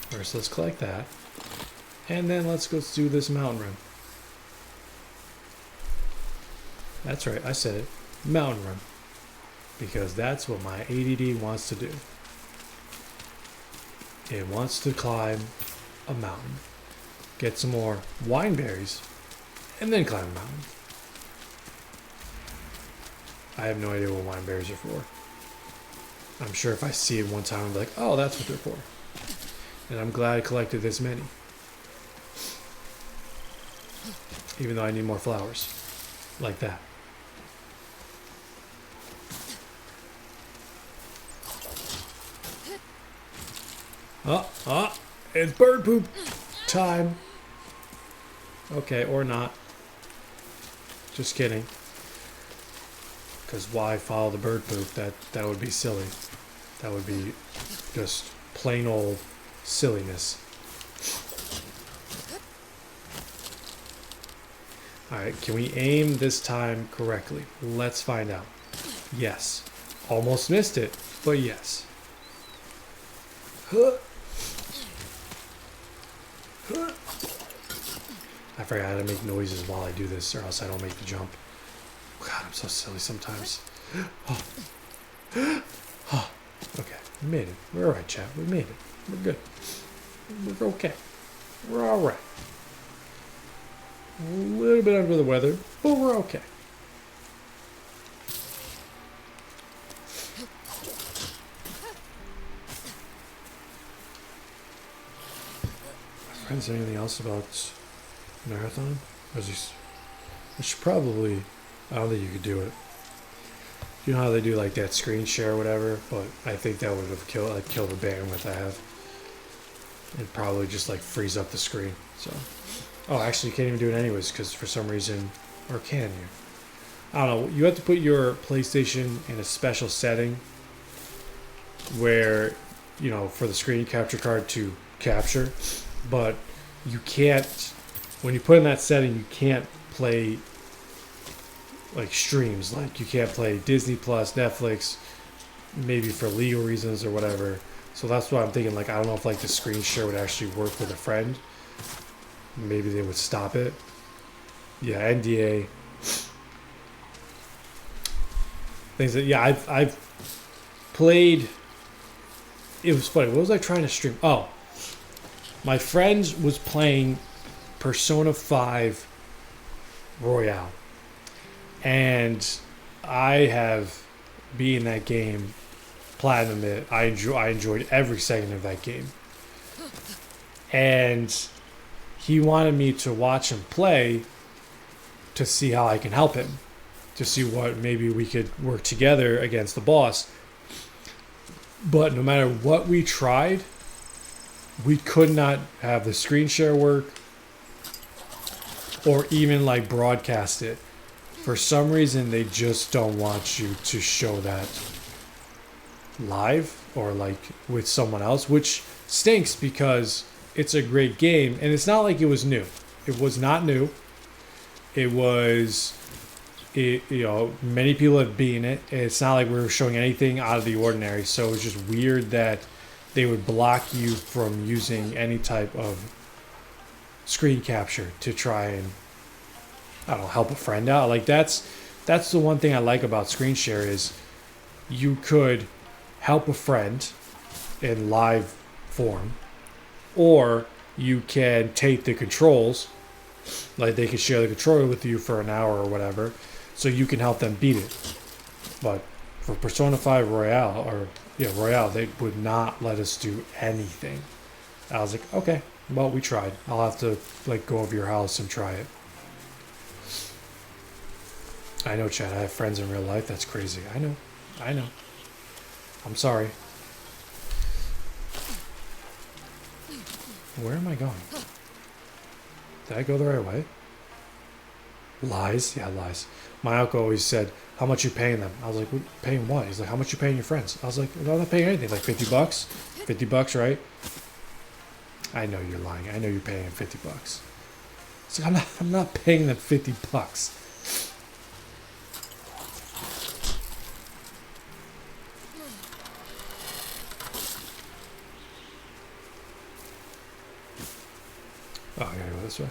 A: First, let's collect that. And then let's go do this mountain run. That's right, I said it. Mountain run. Because that's what my ADD wants to do. It wants to climb a mountain. Get some more wine berries. And then climb a mountain. I have no idea what wine berries are for. I'm sure if I see it one time, I'll be like, oh, that's what they're for. And I'm glad I collected this many. Even though I need more flowers. Like that. It's bird poop time. Okay, or not. Just kidding. Because why follow the bird poop? That would be silly. That would be just plain old silliness. Alright, can we aim this time correctly? Let's find out. Yes. Almost missed it, but yes. I forgot how to make noises while I do this, or else I don't make the jump. God, I'm so silly sometimes. Okay, we made it. We're alright, chat. We made it. We're good. We're okay. We're alright. A little bit under the weather, but we're okay. Friends, anything else about marathon? Or is he, I should probably. I don't think you could do it. You know how they do like that screen share or whatever, but I think that would have killed the bandwidth I have. It'd probably just like freeze up the screen. So, oh, actually, you can't even do it anyways because for some reason, or can you? I don't know. You have to put your PlayStation in a special setting where, you know, for the screen capture card to capture, but you can't. When you put in that setting, you can't play like streams. Like you can't play Disney Plus, Netflix, maybe for legal reasons or whatever. So that's why I'm thinking, like, I don't know if like the screen share would actually work with a friend. Maybe they would stop it. Yeah, NDA. Things that, yeah, I've played. It was funny. What was I trying to stream? Oh, my friend was playing Persona 5 Royale. And I have beaten that game, platinum it. I enjoyed every second of that game. And he wanted me to watch him play to see how I can help him. To see what maybe we could work together against the boss. But no matter what we tried, we could not have the screen share work or even like broadcast it. For some reason, they just don't want you to show that live or like with someone else, which stinks because it's a great game. And it's not like it was new. It was not new. It was, you know, many people have beaten it. It's not like we were showing anything out of the ordinary. So it was just weird that they would block you from using any type of screen capture to try and, I don't know, help a friend out. Like that's the one thing I like about screen share is you could help a friend in live form, or you can take the controls, like they could share the controller with you for an hour or whatever, so you can help them beat it. But for Persona 5 Royale, or yeah, Royale, they would not let us do anything. I was like, okay, well, we tried. I'll have to like go over your house and try it. I know, Chad. I have friends in real life. That's crazy. I know. I know. I'm sorry. Where am I going? Did I go the right way? Lies? Yeah, lies. My uncle always said, how much you paying them? I was like, paying what? He's like, how much you paying your friends? I was like, no, I'm not paying anything. Like 50 bucks? 50 bucks, right? I know you're lying. I know you're paying him 50 bucks. It's like, I'm not paying them 50 bucks. Oh, I gotta go this way.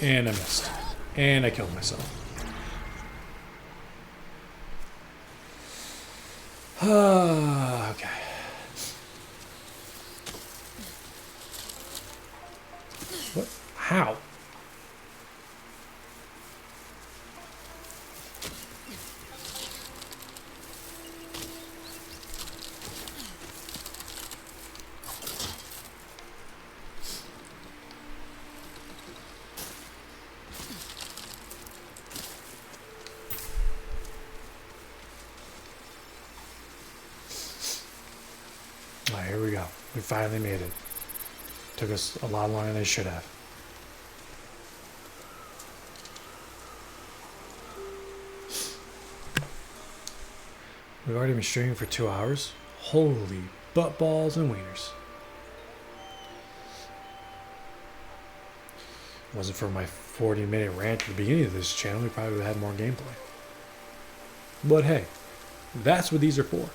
A: And I missed. And I killed myself. Okay. What? How? Alright, here we go. We finally made it. Took us a lot longer than it should have. We've already been streaming for 2 hours. Holy butt balls and wieners. Wasn't for my 40-minute rant at the beginning of this channel, we probably would have had more gameplay. But hey, that's what these are for.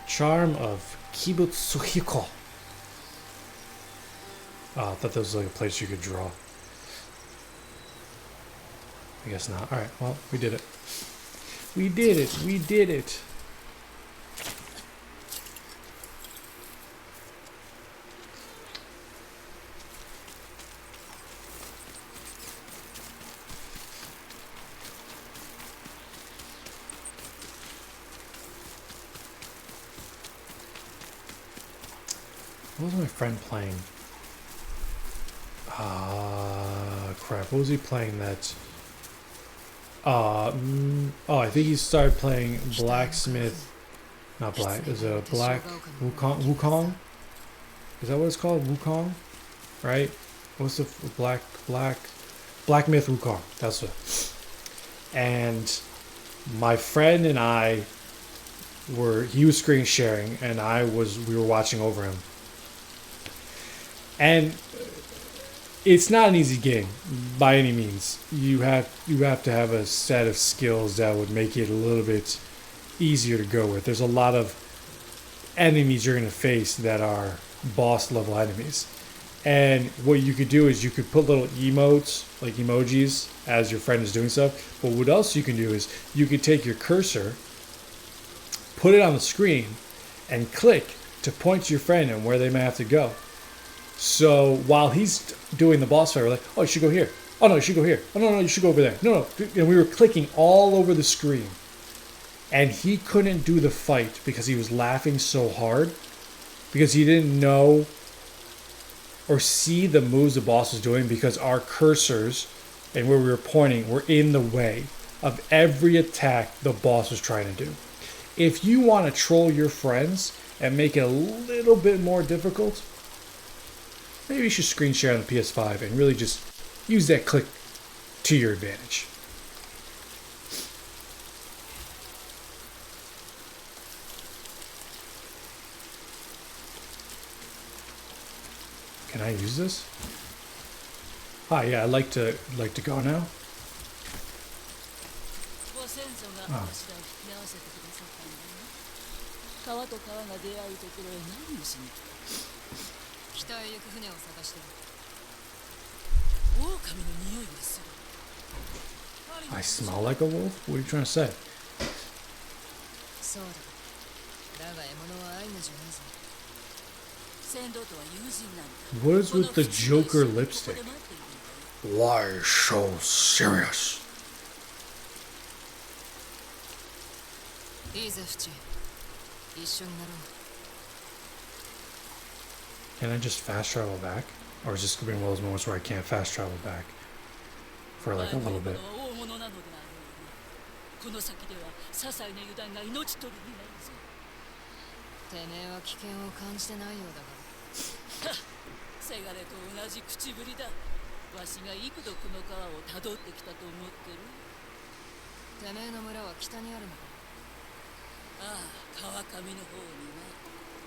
A: Charm of Kibutsuhiko. Oh, I thought that was like a place you could draw. I guess not. Alright, well, we did it. We did it. We did it. What was my friend playing? Crap. What was he playing that... I think he started playing Blacksmith. Not Black. Is it a Black Wukong? Is that what it's called? Wukong? Right? What's the Black Myth Wukong? That's it. And my friend and I he was screen sharing and we were watching over him. And it's not an easy game by any means. You have to have a set of skills that would make it a little bit easier to go with. There's a lot of enemies you're going to face that are boss level enemies. And what you could do is you could put little emotes, like emojis, as your friend is doing stuff. But what else you can do is you could take your cursor, put it on the screen, and click to point to your friend and where they may have to go. So while he's doing the boss fight, we're like, oh, you should go here. Oh, no, you should go here. Oh, no, you should go over there. No. And we were clicking all over the screen. And he couldn't do the fight because he was laughing so hard. Because he didn't know or see the moves the boss was doing because our cursors and where we were pointing were in the way of every attack the boss was trying to do. If you want to troll your friends and make it a little bit more difficult, maybe you should screen share on the PS5 and really just use that click to your advantage. Can I use this? Hi, yeah, I'd like to go now. Oh.
E: 北へ行く船を探してる。狼の匂いがする。
A: I smell like a wolf? What are you trying to say?
E: そうだ。だが獲物はアイヌじゃないぞ。船頭とは友人なんだ。
A: What is with the Joker lipstick? Why so serious?
C: いいぜフチ、一緒になろう。
A: Can I just fast travel back? Or is this gonna be one of those moments where I can't fast travel back for like a little bit?
F: 大物なのであろう。この先では些細な油断が命取りになるぞ。
C: てめえは危険を感じてないようだが。
F: せがれと同じ口ぶりだ。わしが幾度この川をたどってきたと思ってる。
C: てめえの村は北にあるのか。
F: ああ、川上の方にな。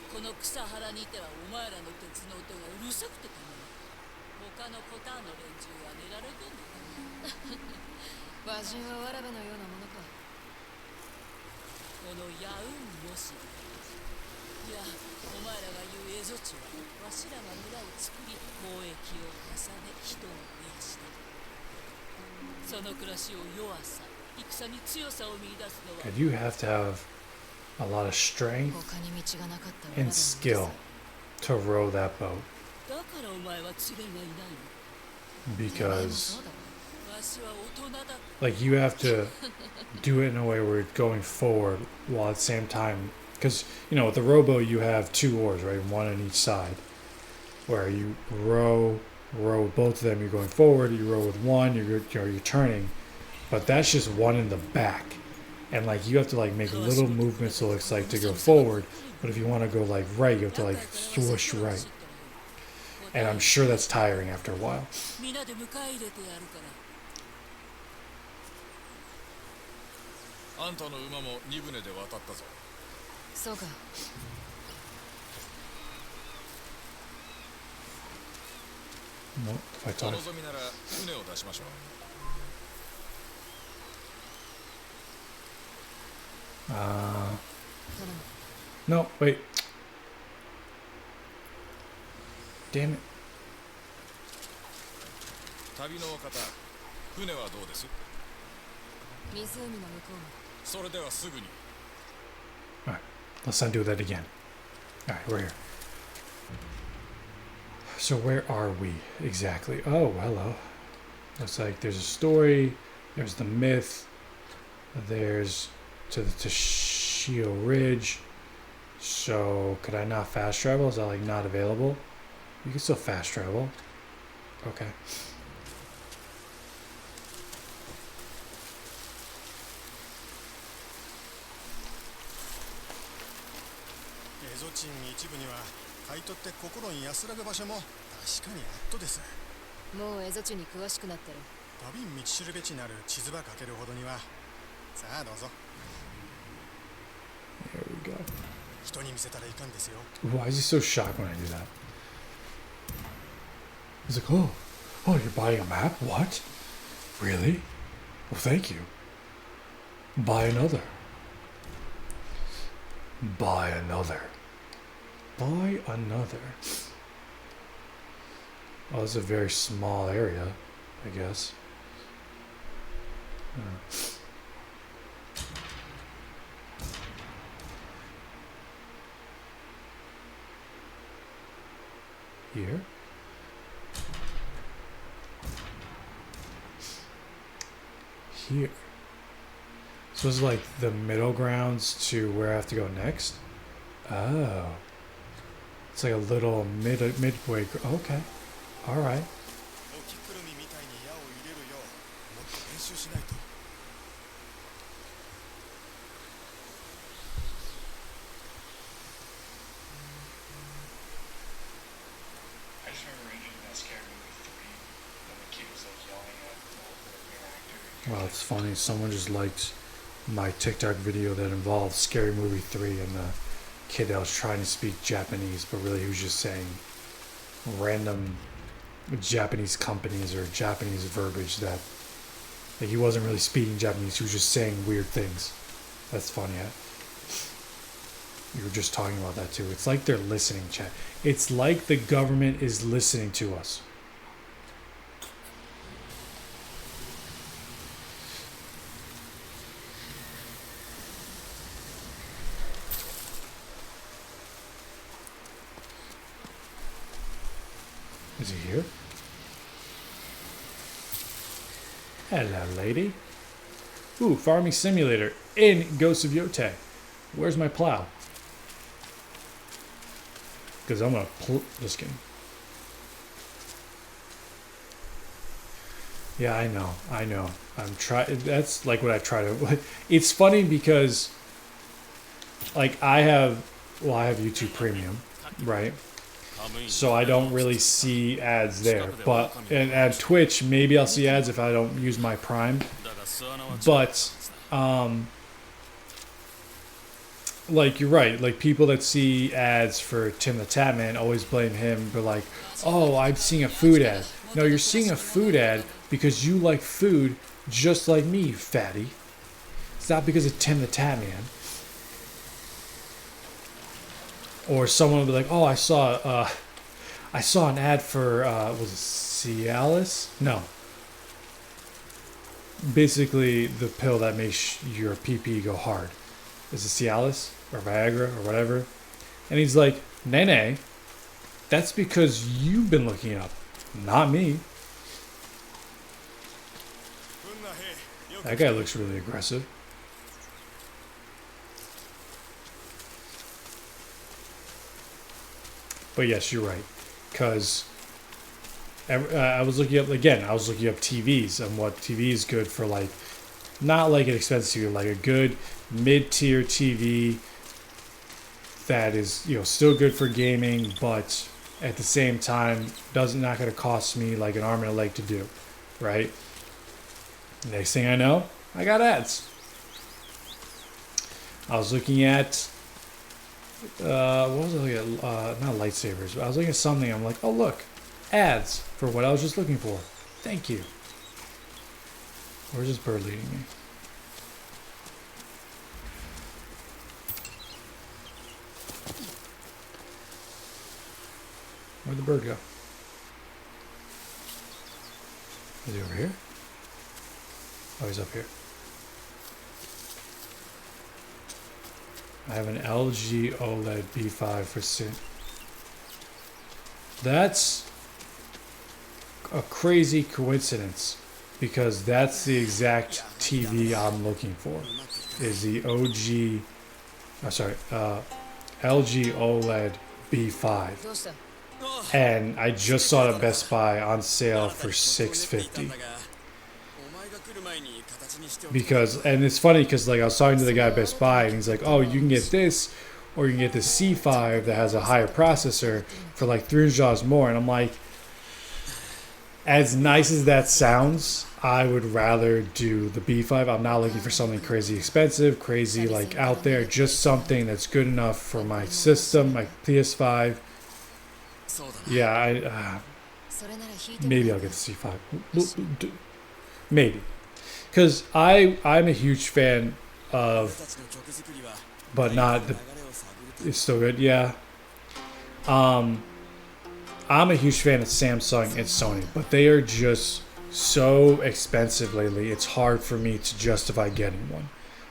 F: この草原にいてはお前らの鉄の音がうるさくてたまらん。他のコターンの連中は寝られてんのかな。
C: 和人はわらべのようなものか。
F: このヤウンよし。いや、お前らが言うエゾ地はわしらが村を作り貿易を重ね人を増やした。その暮らしを弱さ、戦に強さを見出すのは
A: God, you have to have a lot of strength
C: 他に道がなかったわらべ
A: and
C: の
A: skill to row that boat
F: だからお前は連れがいないの。
A: because
C: そうだろ。
F: わしは大人だ。
A: like you have to do it in a way where you're going forward while at the same time because you know with the rowboat you have two oars, right, one on each side, where you row both of them. You're going forward, you row with one, you're turning, but that's just one in the back, and like you have to like make little movements so it's like to go forward, but if you want to go like right you have to like swoosh right, and I'm sure that's tiring after a while.
F: みんなで迎え入れてやるから。
D: あんたの馬も2船で渡ったぞ。
C: そうか。
A: What if I
D: お
A: talk?
D: 望みなら船を出しましょう。
C: 頼む。
A: No, wait. Damn it.
D: 旅のお方、船はどうです？
C: 湖の向こうまで。
D: それではすぐに。
A: Alright, let's not do that again. Alright, we're here. So where are we exactly? Oh, hello. Looks like there's a story, there's the myth, there's to the Toshio Ridge. So could I not fast travel? Is that like not available? You can still fast travel. Okay.
G: エゾチン一部には買い取って心に安らぐ場所も確かにあっとです。
C: もうエゾ地に詳しくなってる。
G: 旅道しるべちなる地図ばかけるほどには。さあどうぞ。
A: There we go.
G: 人に見せたらいかんですよ。
A: Why is he so shocked when I do that? He's like, oh, you're buying a map? What? Really? Well, thank you. Buy another. Buy another. Buy another. Oh, it's a very small area, I guess. Here? Here. So it's like the middle grounds to where I have to go next? Oh. It's like a little midway. Okay. Alright.
G: おきくるみみたいに矢を入れるようもっと練習しないと。
B: I just remember reading that Scary Movie 3 when the kid was like yelling at the main actor.
A: Well, it's funny. Someone just liked my TikTok video that involved Scary Movie 3 and the kid that was trying to speak Japanese, but really he was just saying random Japanese companies or Japanese verbiage that like he wasn't really speaking Japanese. He was just saying weird things. That's funny. We were just talking about that too. It's like they're listening, chat. It's like the government is listening to us. Is he here? Hello, lady. Ooh, farming simulator in Ghost of Yotei. Where's my plow? Because I'm gonna just kidding. Yeah, I know. I'm trying. That's like what I try to. It's funny because, like, I have YouTube Premium, right? So I don't really see ads there. But and at Twitch, maybe I'll see ads if I don't use my Prime. But like, you're right. Like, people that see ads for Tim the Tatman always blame him. But like, oh, I'm seeing a food ad. No, you're seeing a food ad because you like food just like me, you fatty. It's not because of Tim the Tatman. Or someone will be like, oh, I saw an ad for was it Cialis? No. Basically, the pill that makes your pee go hard. Is it Cialis or Viagra or whatever? And he's like, Nene, that's because you've been looking it up, not me. That guy looks really aggressive. But yes, you're right. Because I was looking up TVs and what TV is good for, like, not like an expensive TV, like a good mid-tier TV that is, you know, still good for gaming, but at the same time not going to cost me like an arm and a leg to do, right? Next thing I know, I got ads. I was looking at what was I looking at? Not lightsabers, but I was looking at something. I'm like, oh look, ads for what I was just looking for. Thank you. Where's this bird leading me? Where'd the bird go? Is he over here? Oh, he's up here. I have an LG OLED B5 for Sin. That's a crazy coincidence because that's the exact TV I'm looking for. Is the LG OLED B5. And I just saw it at Best Buy on sale for $650. Because, and it's funny because, like, I was talking to the guy at Best Buy and he's like, oh, you can get this or you can get the C5 that has a higher processor for like $300 more. And I'm like, as nice as that sounds, I would rather do the B5. I'm not looking for something crazy expensive, crazy like out there, just something that's good enough for my system, my PS5. Yeah, maybe I'll get the C5. Maybe. Because I'm a huge fan of, but not the, it's still good, yeah. I'm a huge fan of Samsung and Sony, but they are just so expensive lately. It's hard for me to justify getting one.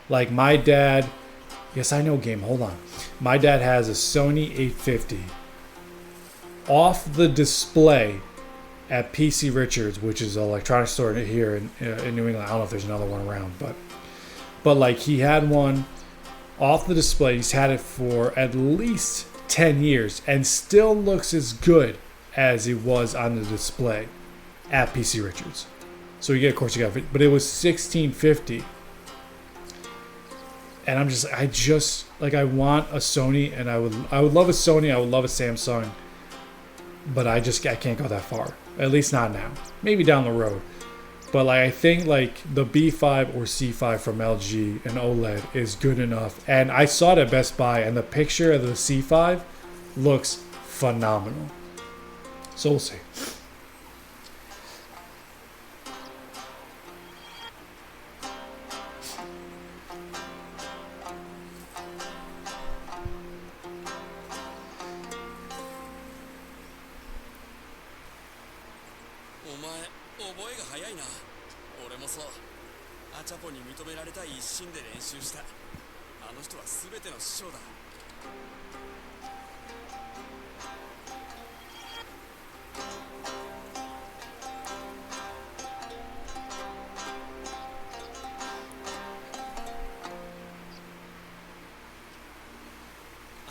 A: Like my dad, yes, I know game, hold on. My dad has a Sony 850 off the display at PC Richards, which is an electronics store here in New England. I don't know if there's another one around, but like he had one off the display. He's had it for at least 10 years and still looks as good as it was on the display at PC Richards. So you get, of course, you got, but it was $1650. And I want a Sony, and I would love a Sony. I would love a Samsung, but I can't go that far. At least not now. Maybe down the road. But like I think like the B5 or C5 from LG and OLED is good enough. And I saw it at Best Buy, and the picture of the C5 looks phenomenal. So we'll see.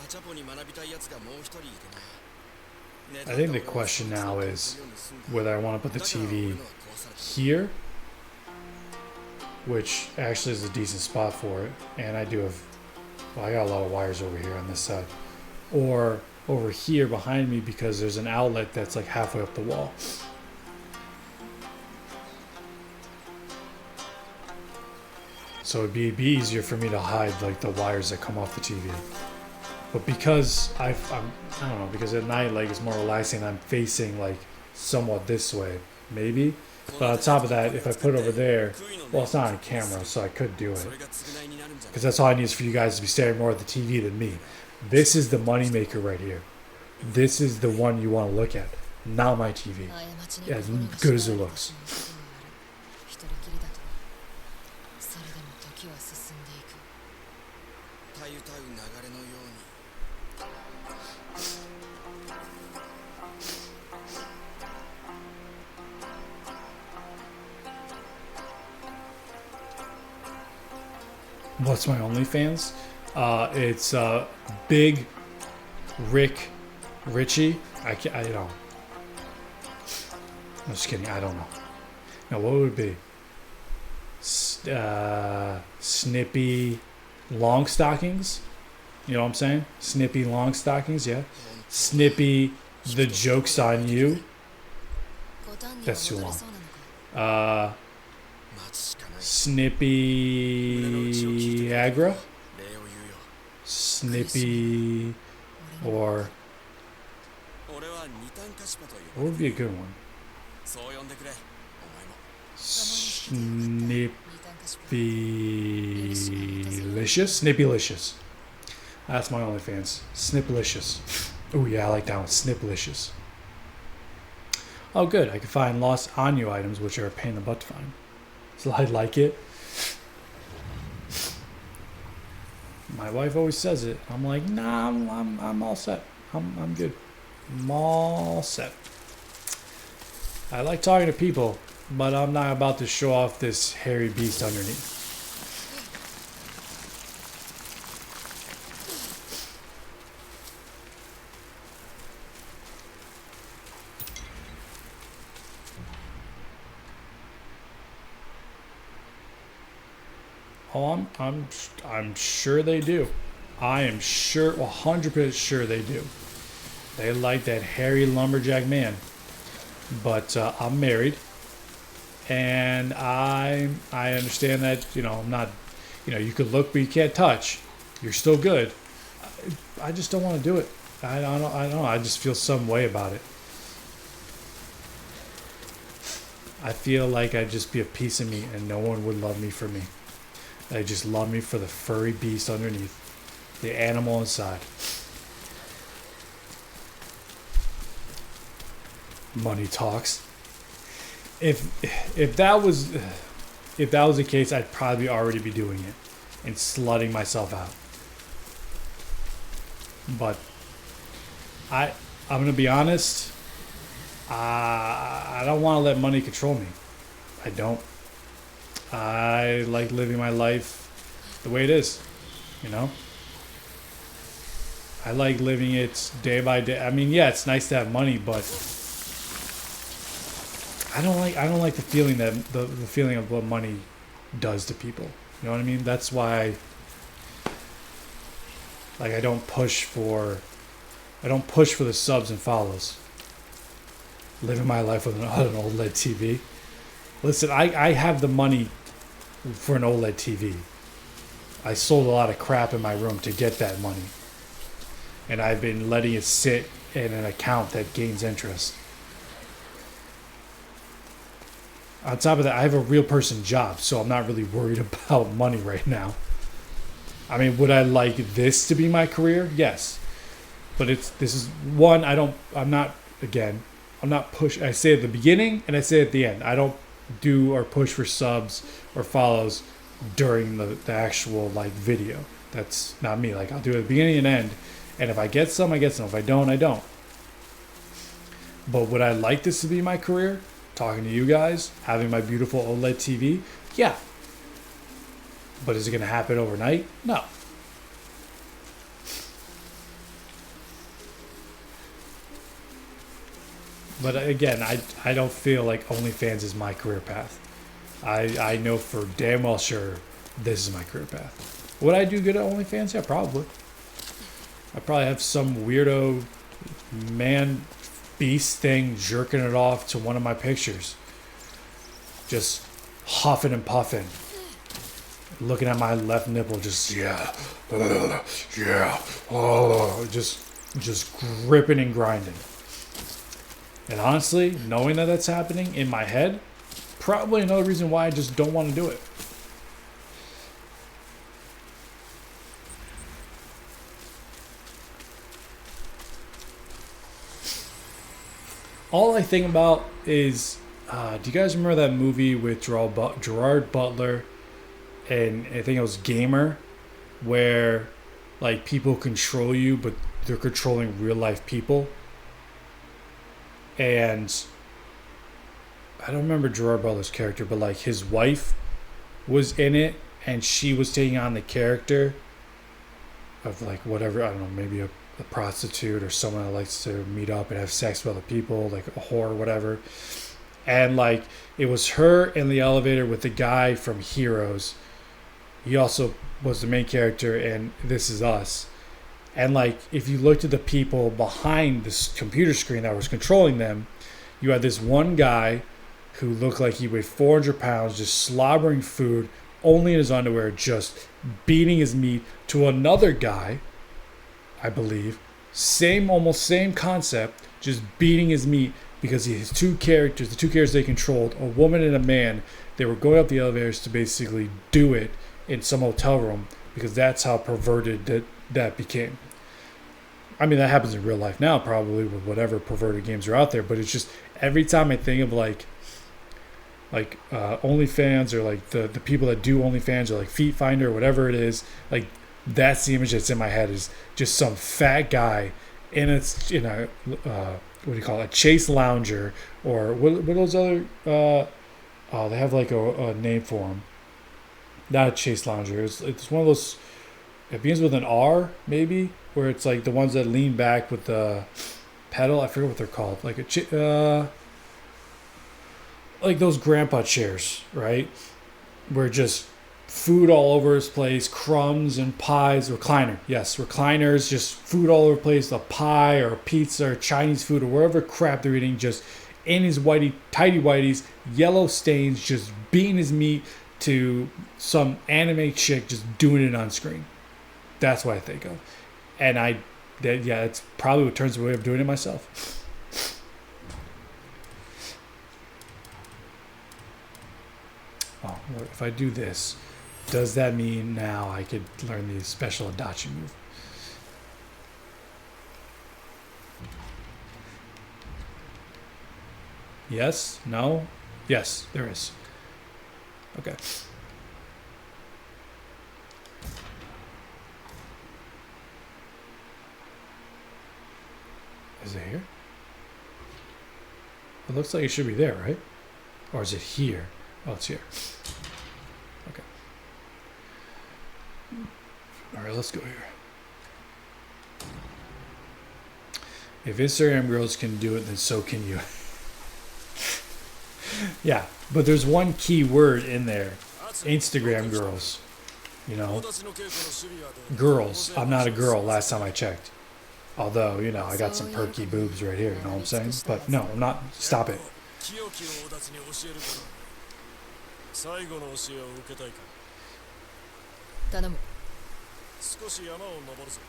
D: チャポに学びたいやつがもう一人いてな。
A: I think the question now is whether I want to put the TV here, which actually is a decent spot for it, and I do have, well, I got a lot of wires over here on this side, or over here behind me because there's an outlet that's like halfway up the wall. So it'd be easier for me to hide like the wires that come off the TV. But because I don't know, because at night like it's more relaxing, I'm facing like somewhat this way, maybe. But on top of that, if I put it over there, well, it's not on camera, so I could do it. Because that's all I need is for you guys to be staring more at the TV than me. This is the moneymaker right here. This is the one you want to look at, not my TV. As good as it looks. What's my OnlyFans? It's Big Rick Richie. I don't. I'm just kidding. I don't know. Now, what would it be? Snippy Long Stockings. You know what I'm saying? Snippy Long Stockings. Yeah. Snippy The Joke's on You. That's too long. Snippy Agra, Snippy, or what would be a good one? Snippylicious? Snippylicious. That's my OnlyFans. Sniplicious. Oh yeah, I like that one. Sniplicious. Oh good, I can find lost on you items, which are a pain in the butt to find. So I like it. My wife always says it. I'm like, nah, I'm all set. I'm good. I'm all set. I like talking to people, but I'm not about to show off this hairy beast underneath. Oh, I'm sure they do. I am sure, 100% sure they do. They like that hairy lumberjack man. But I'm married, and I understand that, you know, I'm not, you know, you could look but you can't touch. You're still good. I just don't want to do it. I don't know. I just feel some way about it. I feel like I'd just be a piece of meat and no one would love me for me. They just love me for the furry beast underneath, the animal inside. Money talks. If that was the case, I'd probably already be doing it and slutting myself out. But I'm gonna be honest. I don't want to let money control me. I don't. I like living my life the way it is, you know? I like living it day by day. I mean, yeah, it's nice to have money, but I don't like the feeling that the feeling of what money does to people. You know what I mean? That's why like I don't push for the subs and follows. Living my life with an OLED TV. Listen, I have the money for an OLED TV. I sold a lot of crap in my room to get that money. And I've been letting it sit in an account that gains interest. On top of that, I have a real person job, so I'm not really worried about money right now. I mean, would I like this to be my career? Yes. But I'm not push. I say at the beginning and I say at the end. I don't do or push for subs or follows during the actual like video. That's not me. Like I'll do it at the beginning and end. And if I get some, I get some. If I don't, I don't. But would I like this to be my career? Talking to you guys, having my beautiful OLED TV? Yeah. But is it going to happen overnight? No. But again, I don't feel like OnlyFans is my career path. I know for damn well sure this is my career path. Would I do good at OnlyFans? Yeah, probably. I probably have some weirdo man beast thing jerking it off to one of my pictures. Just huffing and puffing. Looking at my left nipple, just yeah, just gripping and grinding. And honestly, knowing that that's happening in my head, probably another reason why I just don't want to do it. All I think about is, do you guys remember that movie with Gerard Butler and I think it was Gamer, where like people control you, but they're controlling real life people? And I don't remember Gerard Butler's character, but like his wife was in it, and she was taking on the character of like whatever, I don't know, maybe a prostitute or someone that likes to meet up and have sex with other people, like a whore or whatever. And like it was her in the elevator with the guy from Heroes. He also was the main character in This Is Us. And like if you looked at the people behind this computer screen that was controlling them, you had this one guy who looked like he weighed 400 pounds, just slobbering food, only in his underwear, just beating his meat, to another guy, I believe, almost same concept, just beating his meat, because his two characters, the two characters they controlled, a woman and a man, they were going up the elevators to basically do it in some hotel room, because that's how perverted that became. I mean, that happens in real life now, probably, with whatever perverted games are out there, but it's just, every time I think of like OnlyFans, or like the people that do OnlyFans, or like Feet Finder, or whatever it is, like that's the image that's in my head, is just some fat guy in a what do you call it, a chase lounger, or what those other they have like a name for them. Not a chase lounger. It's one of those. It begins with an R, maybe, where it's like the ones that lean back with the pedal. I forget what they're called. Like like those grandpa chairs, right? Where just food all over his place, crumbs and pies. Recliner, yes, recliners, just food all over the place. A pie or a pizza or Chinese food or whatever crap they're eating, just in his tidy whities, yellow stains, just beating his meat to some anime chick just doing it on screen. That's what I think of. And it's probably what turns the way of doing it myself. Oh, well, if I do this, does that mean now I could learn the special Adachi move? Yes? No? Yes, there is. Okay. Is it here? It looks like it should be there, right? Or is it here? Oh, it's here. Okay. All right, let's go here. If Instagram girls can do it, then so can you. Yeah, but there's one key word in there. Instagram girls. You know? Girls. I'm not a girl last time I checked. Although, you know, I got some perky boobs right here, you know what I'm saying? But no, I'm not. Stop it.
D: 最後の教えを受けたいか。
F: 頼む。
D: 少し山を登るぞ。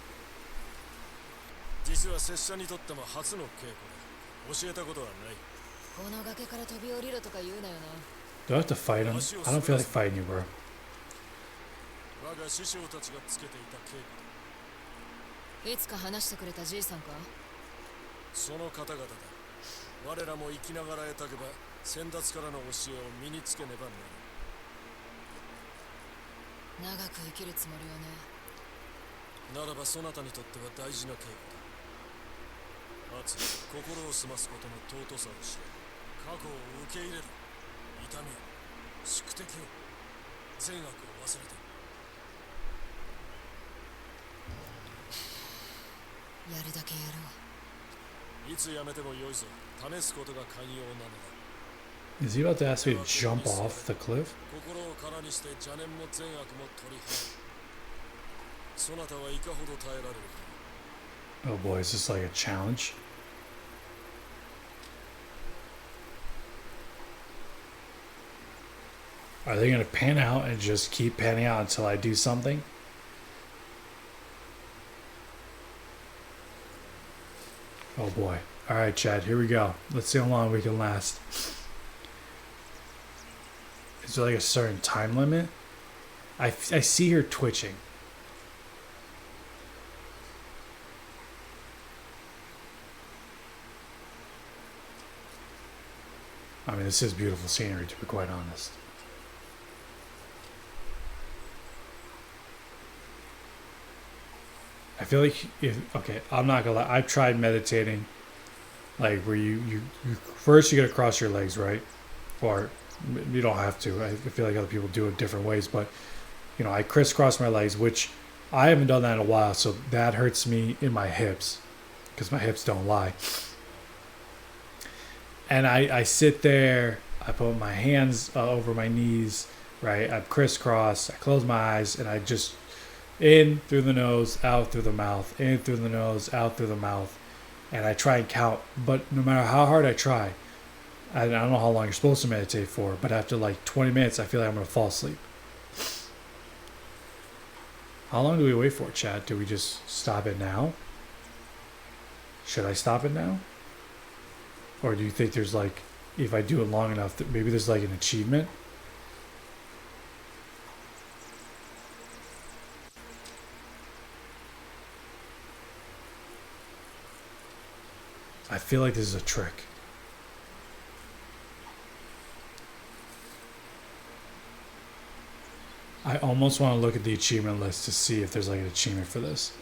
D: 実は拙者にとっても初の稽古で教えたことはない。
F: この崖から飛び降りろとか言うなよな。
A: Do I have to fight him? I don't feel like fighting you, bro.
D: 我が師匠たちがつけていた稽古。
F: いつか話してくれたじいさんか。
D: その方々だ。我らも生きながら得たけば先達からの教えを身につけねばなら
F: 長く生きるつもりはね。
D: ならばそなたにとっては大事な稽古だ。熱心を澄ますことの尊さを知れ。過去を受け入れる。痛みを宿敵を善悪を忘れて。や
F: るだけやろう。
D: いつやめてもよいぞ。試すことが寛容なのだ。
A: Is he about to ask me to jump off the cliff?
D: 心を空にして邪念も善悪も取り払う。そなたはいかほど耐えられるか。
A: Oh boy, is this like a challenge? Are they gonna pan out and just keep panning out until I do something? Oh boy. Alright, Chad, here we go. Let's see how long we can last. Is there like a certain time limit? I see her twitching. I mean, this is beautiful scenery, to be quite honest. I feel like okay, I'm not gonna lie. I've tried meditating, like where you first you gotta cross your legs, right? Or you don't have to. I feel like other people do it different ways, but you know, I crisscross my legs, which I haven't done that in a while, so that hurts me in my hips because my hips don't lie. And I sit there, I put my hands over my knees, right? I crisscross, I close my eyes, and I just in through the nose, out through the mouth, in through the nose, out through the mouth, and I try and count. But no matter how hard I try, I don't know how long you're supposed to meditate for, but after like 20 minutes, I feel like I'm gonna fall asleep. How long do we wait for, Chad? Do we just stop it now? Should I stop it now? Or do you think there's like, if I do it long enough, that maybe there's like an achievement? I feel like this is a trick. I almost want to look at the achievement list to see if there's like an achievement for this.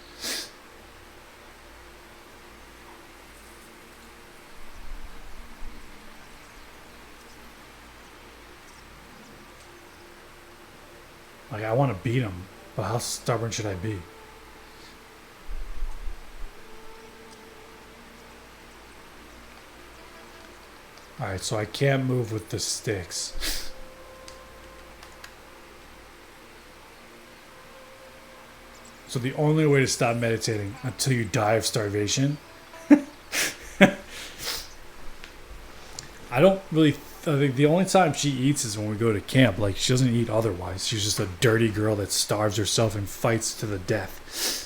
A: Like, I want to beat him, but how stubborn should I be? Alright, so I can't move with the sticks. So the only way to stop meditating until you die of starvation. I don't really. I think the only time she eats is when we go to camp. Like, she doesn't eat otherwise. She's just a dirty girl that starves herself and fights to the death.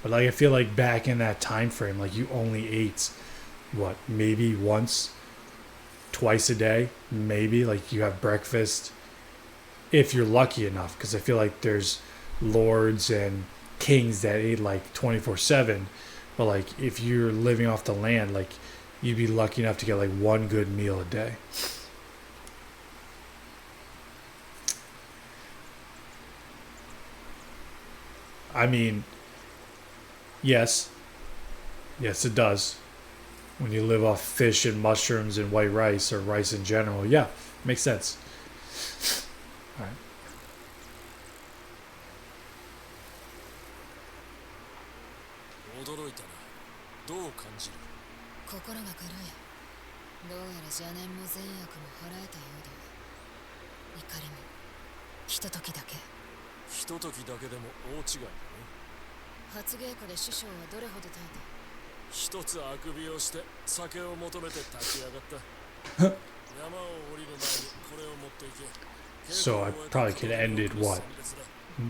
A: But like, I feel like back in that time frame, like you only ate what, maybe once, twice a day, maybe. Like you have breakfast if you're lucky enough, because I feel like there's lords and kings that ate like 24/7. But like if you're living off the land, like you'd be lucky enough to get like one good meal a day. I mean, yes, it does. When you live off fish and mushrooms and white rice or rice in general, yeah, makes sense. All right.
D: 驚いたな。どう感じる？
E: 心が軽い。どうやら邪念も善悪も払えたようだ。怒りもひとときだけ。
D: ひとときだけでも大違いだね。
E: 初稽古で師匠はどれほど耐えた？
D: 一つあくびをして酒を求めて立ち上がった。山を降りる前にこれを持っていけ。
A: So I probably could end it, what,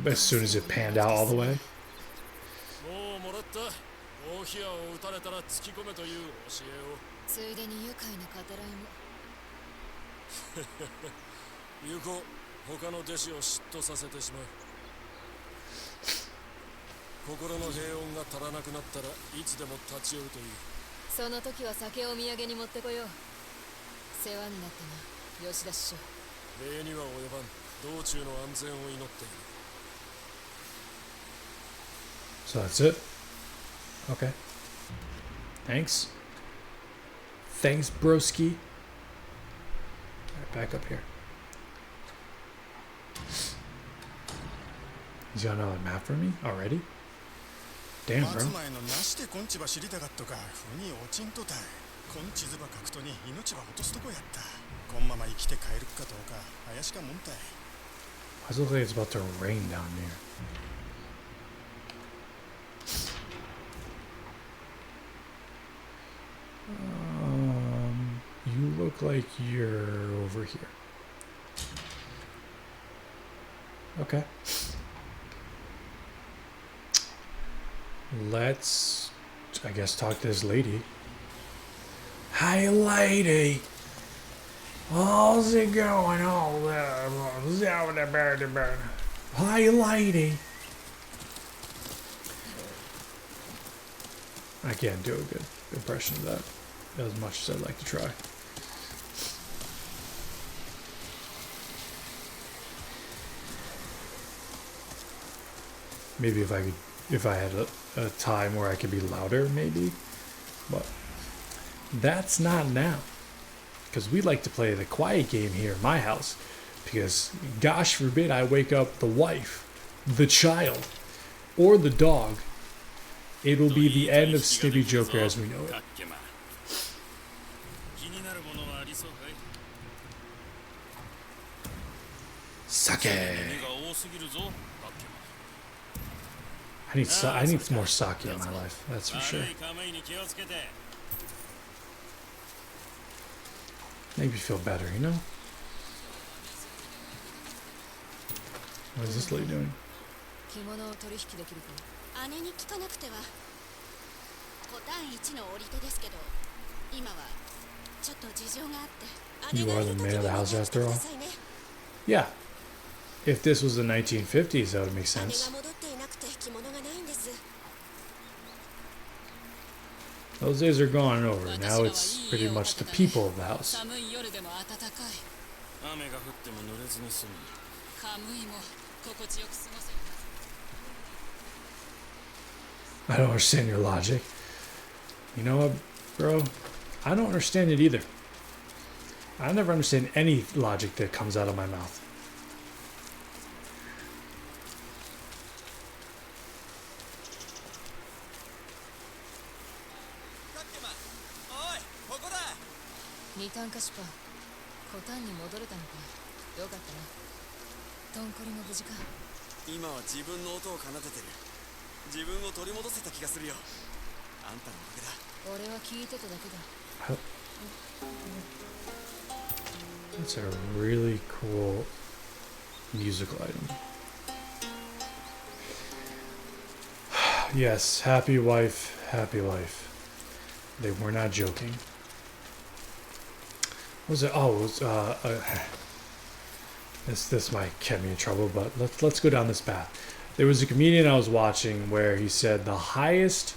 A: as soon as it panned out all the way?
D: もうもらった。大冷やを打たれたら突き込めという教えを。
E: ついでに愉快な語らいも。
D: 行こう。他の弟子を嫉妬させてしまう。心の平穏が足らなくなったらいつでも立ち寄るという。
E: その時は酒をお土産に持ってこよう。世話になったな、吉田師匠。
D: 礼には及ばん。道中の安全を祈っている。
A: So that's it? Okay. Thanks. Thanks, broski. Alright, back up here. He's got another map for me already? Damn,
G: 待
A: bro.
G: つ前のなしてこんちば知りたかっとかふに落ちんとたいこんちずば書くとに命は落とすとこやったこんまま生きて帰るかどうか怪しかもんたい
A: Why does it look like it's about to rain down there? You look like you're over here. Okay. Let's, I guess, talk to this lady. Hi, lady. How's it going? Hi, lady. I can't do a good impression of that as much as I'd like to try. Maybe if I had a time where I could be louder, maybe. But that's not now. Because we like to play the quiet game here in my house. Because gosh forbid I wake up the wife, the child, or the dog. It will be the end of SnippyJoker as we know it.
D: 気になるものはありそうかい
A: Sake.
D: 目が多すぎるぞガッケマ
A: I need more sake in my life. That's for sure.
D: 悪い構いに気をつけて
A: Make me feel better, you know? What is this lady doing?
E: 着物を取引できるか
H: 姉に聞かなくてはコタン1の折り手ですけど今はちょっと事情があって
A: You
H: 姉が
A: are
H: い
A: the
H: る時
A: man of
H: に
A: the
H: お
A: house
H: 願いして
A: after
H: く
A: all.
H: ださいね
A: Yeah. If this was the 1950s, that would make
H: 姉
A: sense.
H: が戻っていなくて着物がないんです
A: Those days are gone and over. Now it's pretty much the people of the house.
F: 寒い夜でも暖かい
D: 雨が降っても濡れずに済む
F: カムイも心地よく過ごせる
A: I don't understand your logic. You know what, bro? I don't understand it either. I never understand any logic that comes out of my mouth.
D: おいここだ
E: 二単かしぱコタンに戻れたのかよかったなトンコリも無事か
D: 今は自分の音を奏でてる自分を取り戻せた気がするよあんたのおかげだ
E: 俺は聞いてただけだ
A: That's a really cool musical item. Yes, happy wife, happy life. They were not joking. What was it? Oh, it was this might get me in trouble, but let's go down this path. There was a comedian I was watching where he said the highest,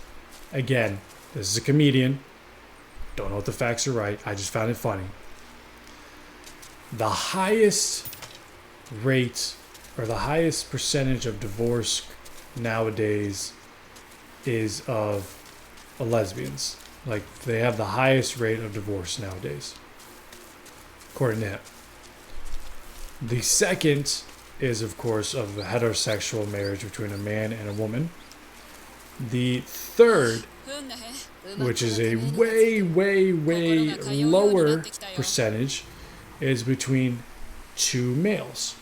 A: again, this is a comedian, don't know if the facts are right, I just found it funny. The highest rate or the highest percentage of divorce nowadays is of lesbians. Like they have the highest rate of divorce nowadays, according to him. The second is, of course, of a heterosexual marriage between a man and a woman. The third, which is a way, way, way lower percentage, is between two males.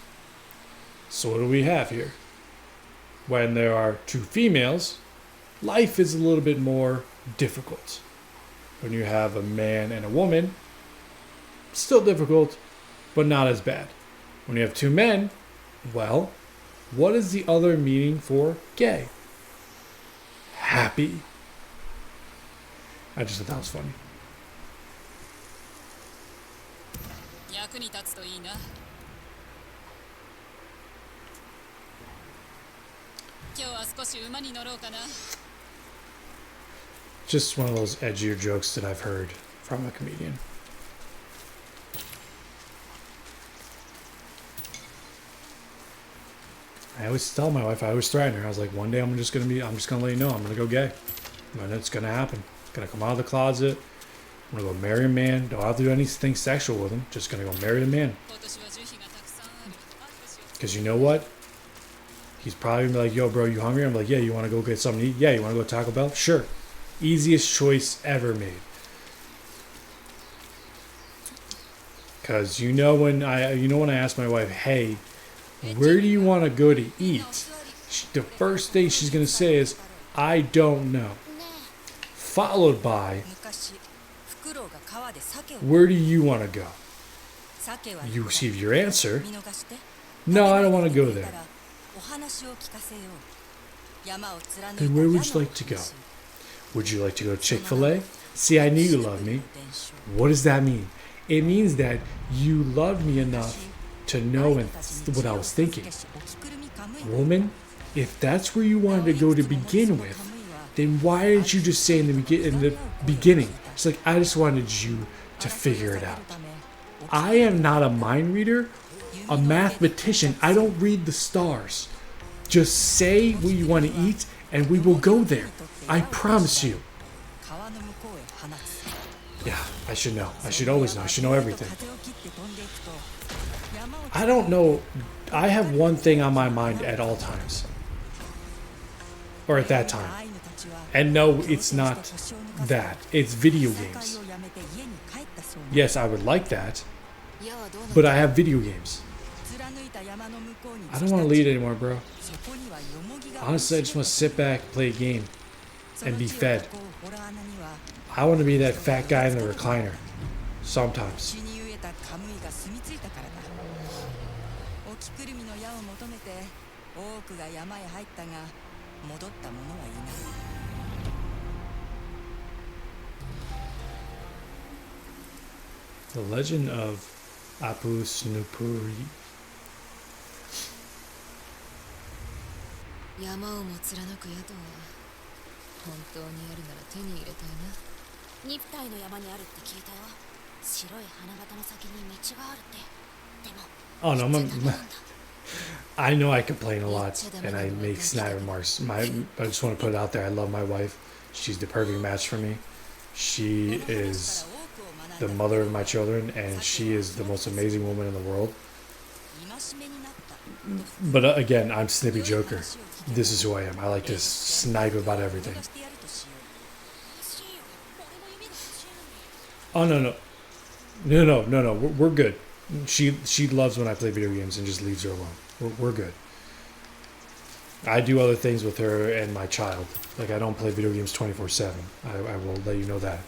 A: So what do we have here? When there are two females, life is a little bit more difficult. When you have a man and a woman, still difficult, but not as bad. When you have two men, well, what is the other meaning for gay? Happy. I just thought that was funny.
F: 役に立つといいな今日は少し馬に乗ろうかな
A: Just one of those edgier jokes that I've heard from a comedian. I always tell my wife, I always threaten her. I was like, one day I'm just gonna let you know, I'm gonna go gay. And it's gonna happen. Gonna come out of the closet. I'm gonna go marry a man. Don't have to do anything sexual with him. Just gonna go marry a man.
F: 今年は樹皮がたくさんある
A: Because you know what? He's probably gonna be like, yo, bro, you hungry? I'm like, yeah, you want to go get something to eat? Yeah, you want to go to Taco Bell? Sure. Easiest choice ever made. Because when I ask my wife, hey, where do you want to go to eat? The first thing she's going to say is, I don't know. Followed by, where do you want to go? You receive your answer. No, I don't want to go there. Then where would you like to go? Would you like to go to Chick-fil-A? See, I knew you loved me. What does that mean? It means that you loved me enough to know what I was thinking. Woman, if that's where you wanted to go to begin with, then why didn't you just say in the beginning? It's like, I just wanted you to figure it out. I am not a mind reader, a mathematician. I don't read the stars. Just say what you want to eat and we will go there. I promise you. Yeah, I should know. I should always know. I should know everything. I don't know. I have one thing on my mind at all times. Or at that time. And no, it's not that. It's video games. Yes, I would like that. But I have video games. I don't want to lead anymore, bro. Honestly, I just want to sit back, play a game, and be fed. I want to be that fat guy in the recliner. Sometimes. The Legend of Apu Snupuri.
E: 山をも貫く宿は本当にあるなら手に入れたいな。
H: 肉体の山にあるって聞いたよ。白い花形の先に道があるって。でも
A: Oh no, I know I complain a lot and I make snide remarks. I just want to put it out there. I love my wife. She's the perfect match for me. She is the mother of my children and she is the most amazing woman in the world. But again, I'm SnippyJoker. This is who I am. I like to snipe about everything. Oh no. We're good. She loves when I play video games and just leaves her alone. We're good. I do other things with her and my child. Like I don't play video games 24/7. I will let you know that.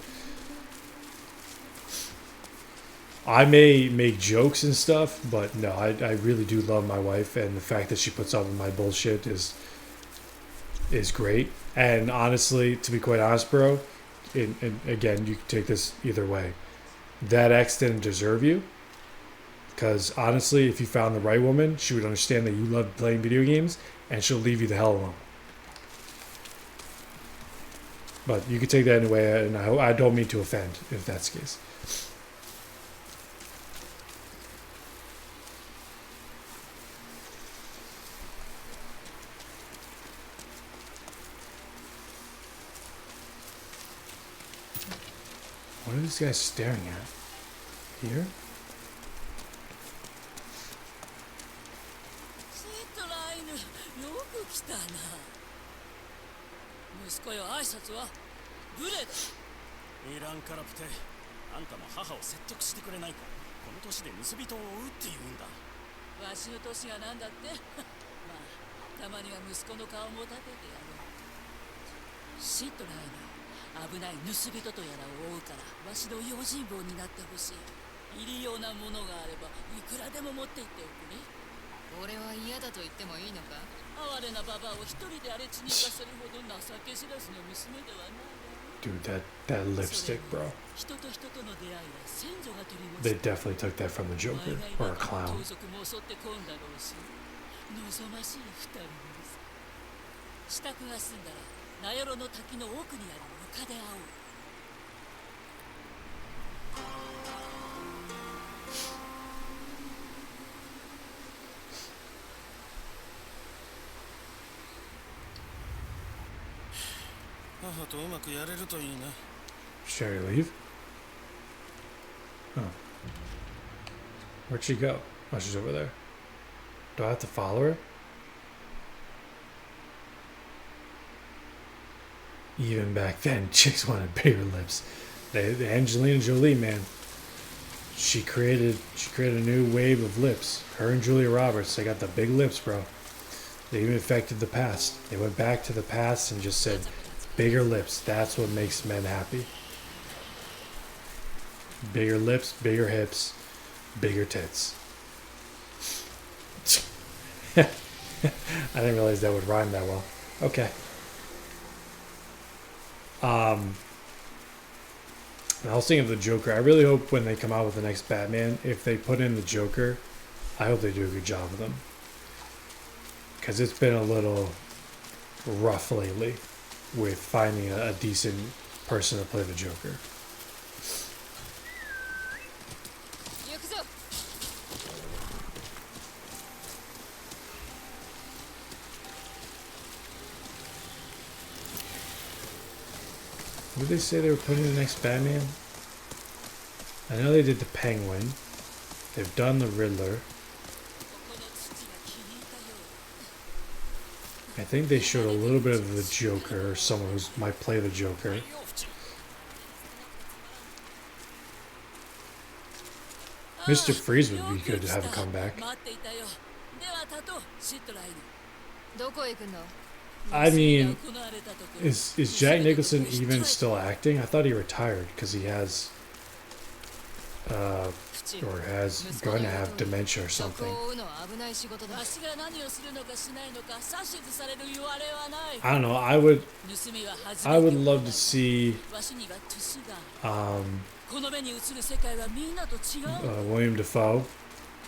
A: I may make jokes and stuff, but no, I really do love my wife, and the fact that she puts up with my bullshit is great. And honestly, to be quite honest, bro, and again, you can take this either way. That ex didn't deserve you, because honestly, if you found the right woman, she would understand that you love playing video games, and she'll leave you the hell alone. But you can take that anyway, and I don't mean to offend if that's the case. What are these guys staring at? Here?
F: シートライヌ、よく来たな。息子よ、挨拶はブレだ。
D: いらんからプテ。あんたも母を説得してくれないか。この年で盗人を追うって言うんだ。
F: わしの年がなんだって。まあ、たまには息子の顔も立ててやろう。シートライヌ。危ない盗人とやらを追うからわしの用心棒になってほしい。入りようなものがあればいくらでも持って行っておくね。
E: 俺は嫌だと言ってもいいのか？
F: 哀れなババアを一人で荒れ地に行かせるほど情け知らずの娘ではない。
A: Dude, that lipstick, bro.
F: 人と人との出会いは先祖が取り戻す。
A: They definitely took that from the Joker or a clown.
F: 盗賊も襲ってこんだろうし、望ましい二人です。支度が済んだら名寄の滝の奥にある丘で会おう。
D: 母とうまくやれるといいな。
A: Should I leave? Oh. Where'd she go? Oh, she's over there. Do I have to follow her? Even back then, chicks wanted bigger lips. Angelina Jolie, man, she created a new wave of lips. Her and Julia Roberts, they got the big lips, bro. They even affected the past. They went back to the past and just said, bigger lips. That's what makes men happy. Bigger lips, bigger hips, bigger tits. I didn't realize that would rhyme that well. Okay. And I was thinking of the Joker. I really hope when they come out with the next Batman, if they put in the Joker, I hope they do a good job with him. Because it's been a little rough lately with finding a decent person to play the Joker. What did they say they were putting in the next Batman? I know they did the Penguin. They've done the Riddler. I think they showed a little bit of the Joker, or someone who might play the Joker. Mr. Freeze would be good to have a comeback. I mean, is Jack Nicholson even still acting? I thought he retired because he has, or has going to have dementia or something. I don't know. I would love to see William Dafoe,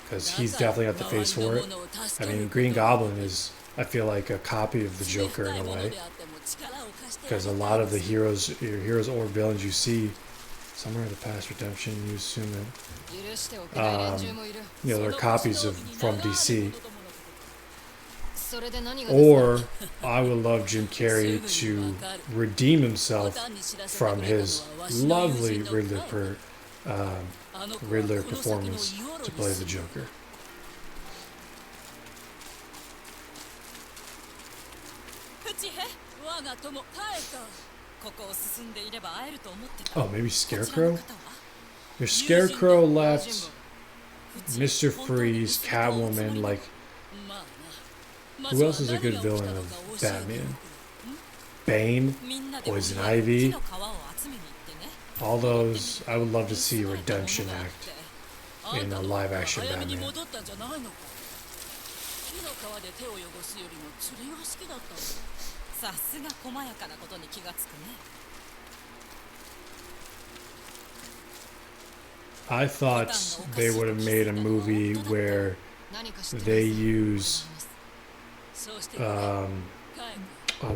A: because he's definitely got the face for it. I mean, Green Goblin is, I feel like, a copy of the Joker in a way, because a lot of the heroes or villains you see somewhere in the past, redemption, you assume it, they're copies from DC. Or I would love Jim Carrey to redeem himself from his lovely Riddler performance to play the Joker. Oh, maybe Scarecrow? There's Scarecrow left, Mr. Freeze, Catwoman, like, who else is a good villain of Batman? Bane, Poison Ivy, all those. I would love to see a redemption act in a live action Batman. I thought they would have made a movie where they use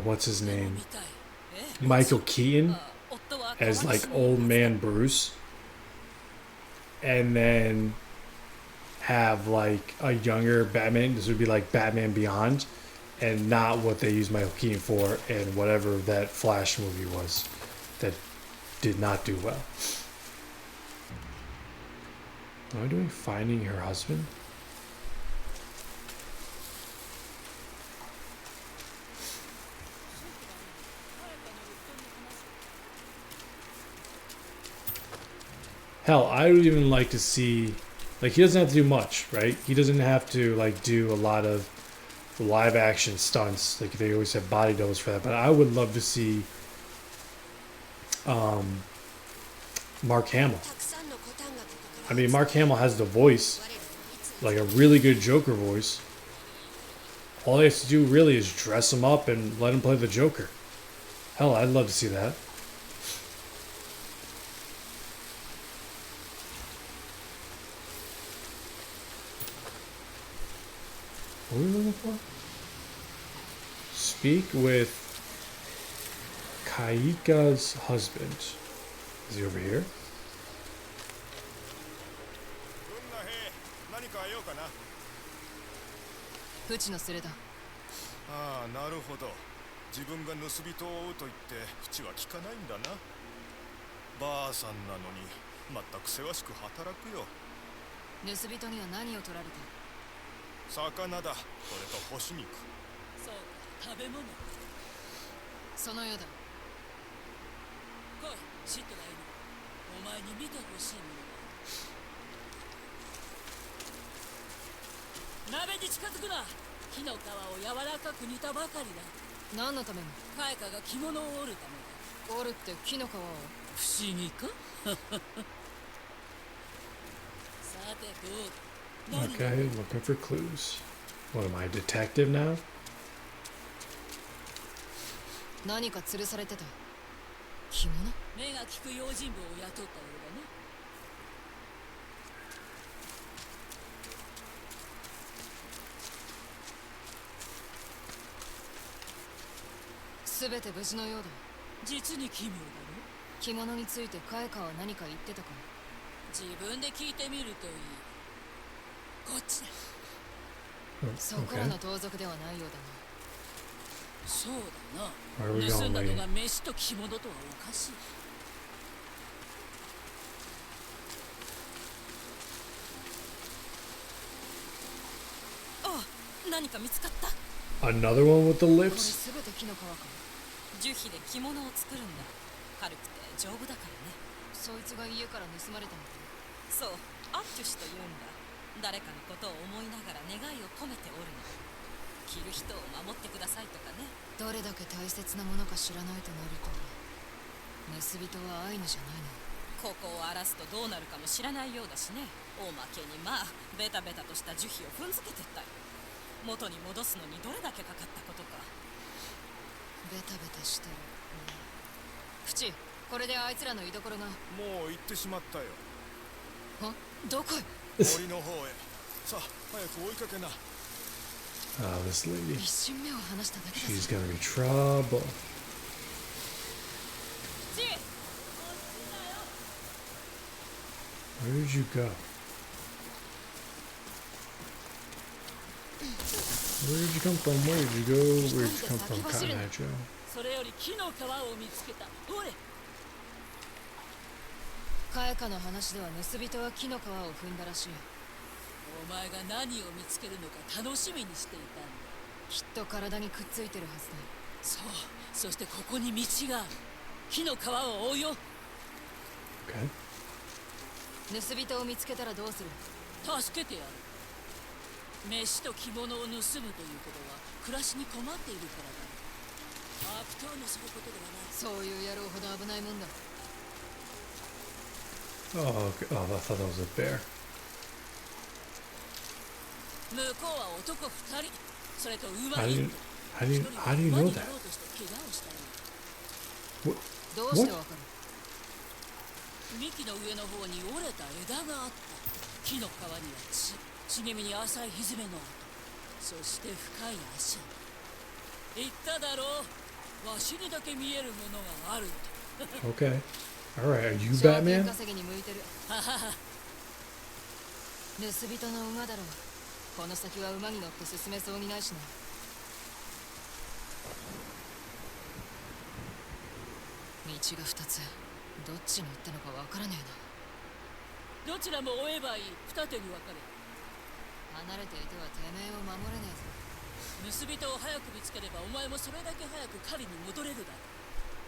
A: what's his name, Michael Keaton as like old man Bruce, and then have like a younger Batman. This would be like Batman Beyond, and not what they used Michael Keaton for and whatever that Flash movie was that did not do well. Am I doing Finding Her Husband? Hell, I would even like to see, like, he doesn't have to do much, right? He doesn't have to like do a lot of live action stunts. Like, they always have body doubles for that. But I would love to see Mark Hamill. I mean, Mark Hamill has the voice, like a really good Joker voice. All he has to do really is dress him up and let him play the Joker. Hell, I'd love to see that. What are we looking for? Speak with Kaika's husband. Is he over here?
G: Ah, なるほど。自分が盗人を追うと言って口は聞かないんだな。ばあさんなのに全くせわしく働くよ。
E: 盗人には何を取られた？
G: 魚だ。それと干し肉。
F: そう、食べ物。
E: そのようだ。
F: 来い、シットライム。お前に見てほしいものが。鍋に近づくな。木の皮を柔らかく煮たばかりだ。
E: 何のために？
F: カエカが着物を織るためだ。
E: 折るって木の皮を。
F: 不思議かさてどうだ。
A: Okay, looking for clues. What am I, detective now?
E: 何か吊るされてた。着物？
F: 目が利く用心棒を雇ったようだね。
E: すべて無事のようだ。
F: 実に奇妙だろ。
E: 着物についてカエカは何か言ってたか？
F: 自分で聞いてみるといい。こっちだ。
A: Oh,
E: そこら
A: okay.
E: の盗賊ではないようだ
F: そうだ
A: Where are we
F: な。盗
A: going,
F: んだの
A: lady?
F: が飯と着物とはおかしい。
I: あ、何か見つかった？
A: Another one with the
E: な。これ
A: lips?
E: すべて木の皮か。
I: 樹皮で着物を作るんだ。軽くて丈夫だからね。
E: そいつが家から盗まれたのか。
I: そう、アッチュシと言うんだ。誰かのことを思いながら願いを込めておるの。着る人を守ってくださいとかね。
E: どれだけ大切なものか知らないとなると、盗人はアイヌじゃないの。
I: ここを荒らすとどうなるかも知らないようだしね。おまけにまあベタベタとした樹皮を踏んづけてったよ。元に戻すのにどれだけかかったことか。
E: ベタベタしてる。フチ、これであいつらの居所が。
D: もう行ってしまったよ。
E: どこへ？
D: 森の方へ。さあ早く追いかけな。
A: This lady.
E: 一瞬目を離しただけだ。
A: She's gonna be trouble. Where did you go? Where did you come from? Where did you go? Where did you come from, Cotton Eye Joe?
F: それより木の皮を見つけた。ほれ。
E: カエカの話では盗人は木の皮を踏んだらしい。
F: お前が何を見つけるのか楽しみにしていたんだ。
E: きっと体にくっついてるはずだ。
F: そう、そしてここに道がある。木の皮を追うよ。
A: Okay.
E: 盗人を見つけたらどうする？
F: 助けてやる。飯と着物を盗むということは暮らしに困っているからだ。悪党のすることではない。
E: そういう野郎ほど危ないもんだ。
A: Oh, okay. Oh, I thought that was a bear.
F: 向こうは男2人。それと馬
A: How do
F: に
A: you, how do you know that?
E: どうしてわかる？
F: 幹の上の方に折れた枝があった。木の皮には茂みに浅いひずめの跡、そして深い足。言っただろう、わしにだけ見えるものがあると。
A: Okay. Alright, are you
E: 賞金
A: Batman?
E: 稼ぎに向いてる。
F: ははは。
E: 盗人の馬だろう。この先は馬に乗って進めそうにないしな。道が2つ。どっちに行ったのかわからねえな。
F: どちらも追えばいい。二手に分かれ。
E: 離れていてはてめえを守れねえぞ。
F: 盗人を早く見つければお前もそれだけ早く狩りに戻れるだろ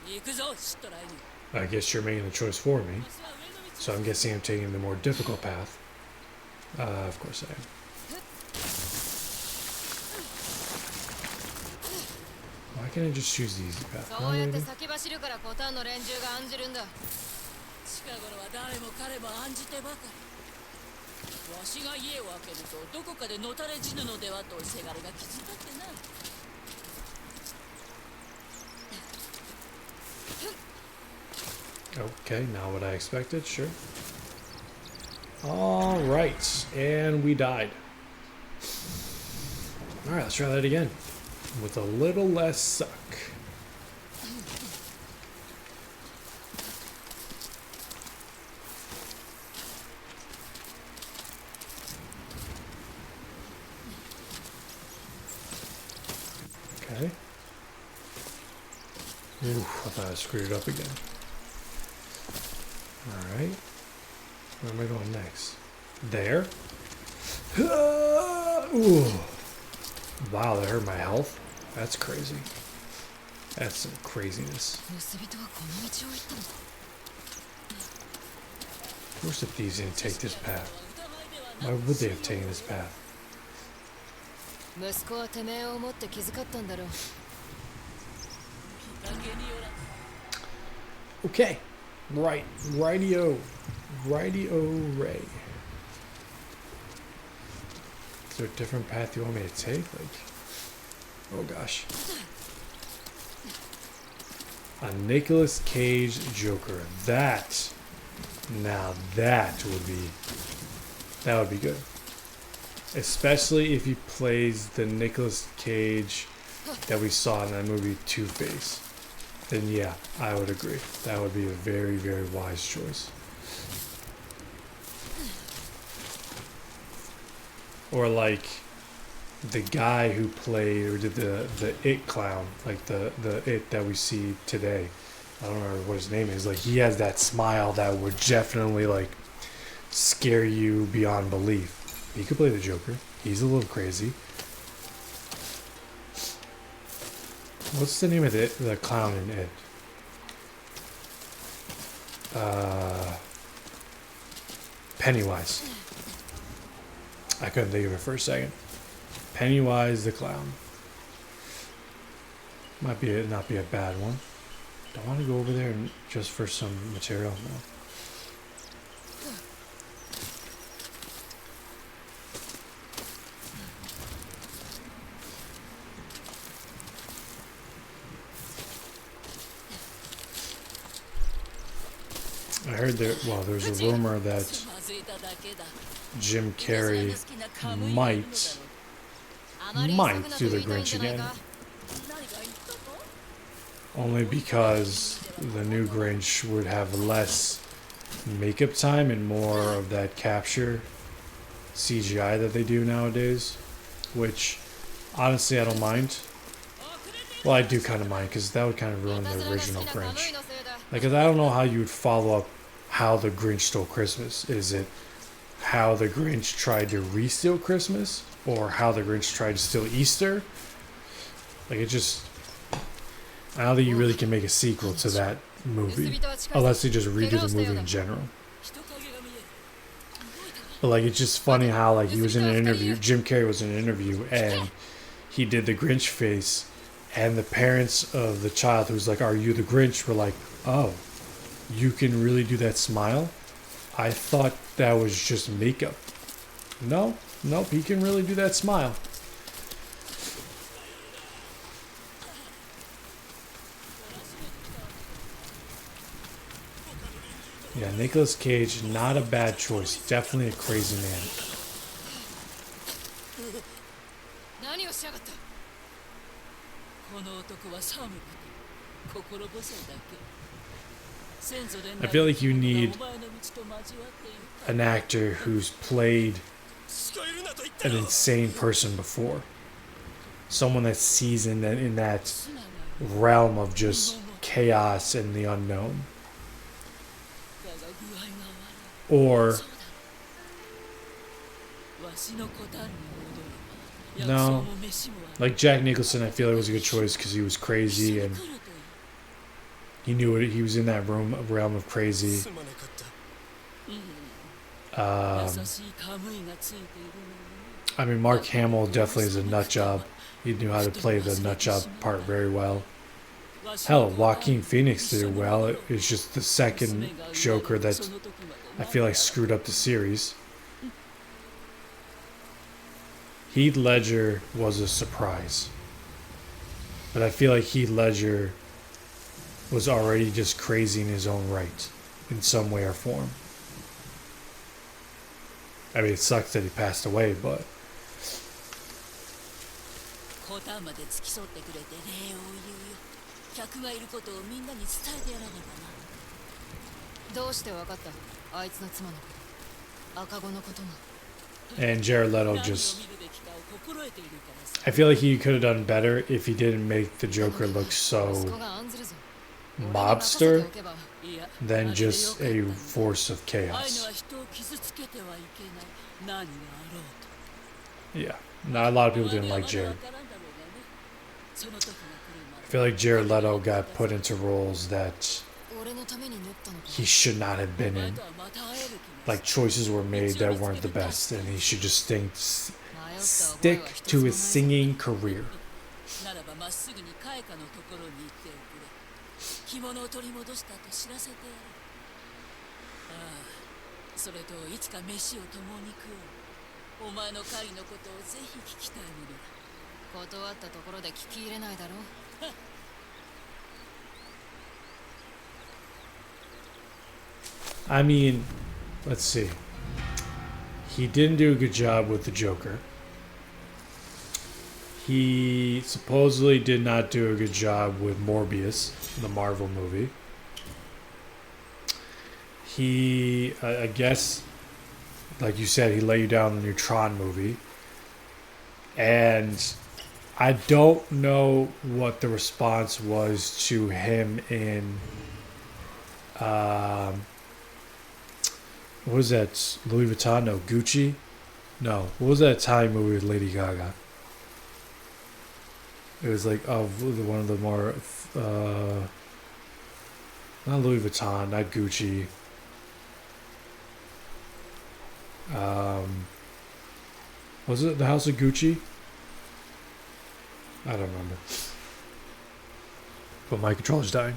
F: う。行くぞ、シットライム。
A: I guess you're making the choice for me. So I'm guessing I'm taking the more difficult path. Of course I am. Why can't I just choose the easy path?
E: そうやって先走るからコタンの連中が案じるんだ。
F: 近頃は誰も彼も案じてばかり。わしが家を開けるとどこかでのたれ死ぬのではとせがれが気づいたってな。
A: Okay, not what I expected, sure. Alright, and we died. Alright, let's try that again. With a little less suck. Okay. Oof, I thought I screwed it up again. Alright. Where am I going next? There? Ooh. Wow, that hurt my health. That's crazy. That's some craziness.
E: 盗人はこの道を行ったのか。
A: Of course the thieves didn't take this path. Why would they have taken this path?
E: 息子はてめえを思って気遣ったんだろう。
A: Okay. Right. Rightio. Rightio Ray. Is there a different path you want me to take? Like, oh gosh. A Nicolas Cage Joker. That. Now that would be good. Especially if he plays the Nicolas Cage that we saw in that movie Two-Face. Then yeah, I would agree. That would be a very, very wise choice. Or like the guy who played or did the It clown, like the It that we see today. I don't remember what his name is. Like he has that smile that would definitely like scare you beyond belief. He could play the Joker. He's a little crazy. What's the name of the clown in It? Pennywise. I couldn't think of it for a second. Pennywise the clown. Might be not be a bad one. Don't want to go over there and just for some material. No. I heard there's a rumor that Jim Carrey might do the Grinch again. Only because the new Grinch would have less makeup time and more of that capture CGI that they do nowadays. Which, honestly, I don't mind. Well, I do kind of mind because that would kind of ruin the original Grinch. Like, 'cause I don't know how you would follow up how the Grinch stole Christmas. Is it how the Grinch tried to re-steal Christmas? Or how the Grinch tried to steal Easter? Like, it just... I don't think you really can make a sequel to that movie. Unless they just redo the movie in general. But, like, it's just funny how, like, he was in an interview. Jim Carrey was in an interview, and he did the Grinch face. And the parents of the child who's like, "Are you the Grinch?" were like, "Oh, you can really do that smile? I thought that was just makeup." Nope, he can really do that smile. Yeah, Nicolas Cage, not a bad choice. Definitely a crazy man.
E: 何をしやがった。
A: I feel like you need an actor who's played an insane person before. Someone that's seasoned in that realm of just chaos and the unknown. Or... No. Like Jack Nicholson, I feel like was a good choice because he was crazy and he knew it. He was in that realm of crazy. I mean, Mark Hamill definitely is a nut job. He knew how to play the nut job part very well. Hell, Joaquin Phoenix did it well. It's just the second Joker that I feel like screwed up the series. Heath Ledger was a surprise. But I feel like Heath Ledger was already just crazy in his own right, in some way or form. I mean, it sucks that he passed away, but...
E: どうしてわかった。あいつの妻のこと。赤子のことも。
A: And Jared Leto just... I feel like he could have done better if he didn't make the Joker look so mobster than just a force of chaos. Yeah, not a lot of people didn't like Jared.
F: その時が来るま
A: I
F: で
A: feel like Jared Leto got put into roles that
E: 俺のために縫ったのか
A: he should not have
F: お
A: been
F: 前
A: in.
F: とはまた会える気が
A: Like choices were made that weren't the best, and he should just stick to his singing career.
F: ならばまっすぐにカエカのところに行っておくれ。着物を取り戻したと知らせてやる。ああ、それといつか飯を共に食おう。お前の狩りのことをぜひ聞きたいものだ。
E: 断ったところで聞き入れないだろ。
A: I mean, let's see. He didn't do a good job with the Joker. He supposedly did not do a good job with Morbius, the Marvel movie. He, I guess, like you said, he let you down in the new Tron movie. And I don't know what the response was to him in what was that? Louis Vuitton? No, Gucci? No. What was that Italian movie with Lady Gaga? It was like one of the more not Louis Vuitton, not Gucci. Was it the House of Gucci? I don't remember. But my controller's dying.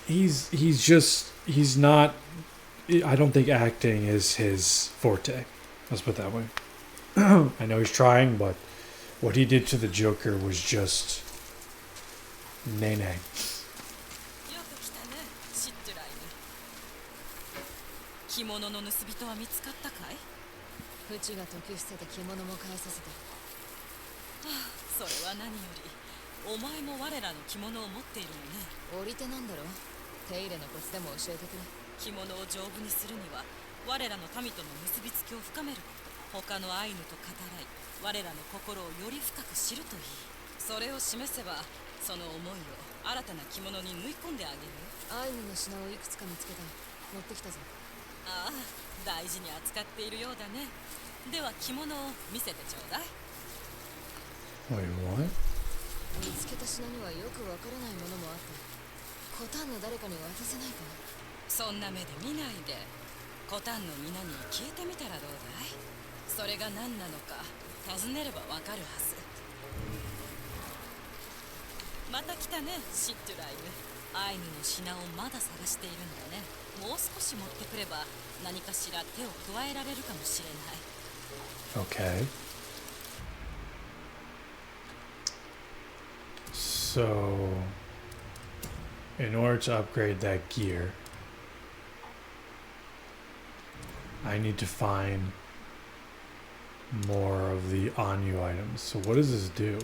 A: He's not. I don't think acting is his forte. Let's put it that way. I know he's trying, but what he did to the Joker was just nay.
I: よく来たね、シットライム。着物の盗人は見つかったかい？
E: フチが解き伏せて着物も返させてる。
I: はあ、それは何より。お前も我らの着物を持っているのね。
E: 折り手なんだろ。手入れのコツでも教えてくれ。
I: 着物を丈夫にするには我らの民との結びつきを深めること。他のアイヌと語らい我らの心をより深く知るといい。それを示せばその思いを新たな着物に縫い込んであげるよ。
E: アイヌの品をいくつか見つけた。持ってきたぞ。
I: ああ、大事に扱っているようだね。では着物を見せてちょうだい。
A: Wait, what?
E: 見つけた品にはよくわからないものもあった。コタンの誰かに渡せないか。
I: そんな目で見ないで。コタンの皆に聞いてみたらどうだい？それが何なのか尋ねればわかるはず。また来たね、シットライム。アイヌの品をまだ探しているんだね。もう少し持ってくれば何かしら手を加えられるかもしれない。
A: Okay. So, in order to upgrade that gear, I need to find more of the Anu items. So what does this do?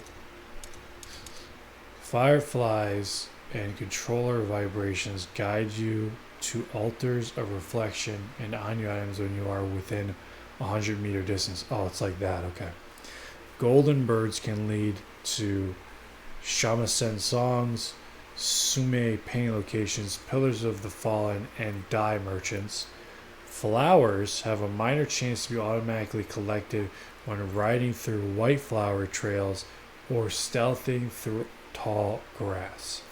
A: Fireflies and controller vibrations guide you to altars of reflection and Anu items when you are within 100-meter distance. Oh, it's like that. Okay. Golden birds can lead to shamisen songs, sume painting locations, pillars of the fallen, and dye merchants. Flowers have a minor chance to be automatically collected when riding through white flower trails or stealthing through tall grass.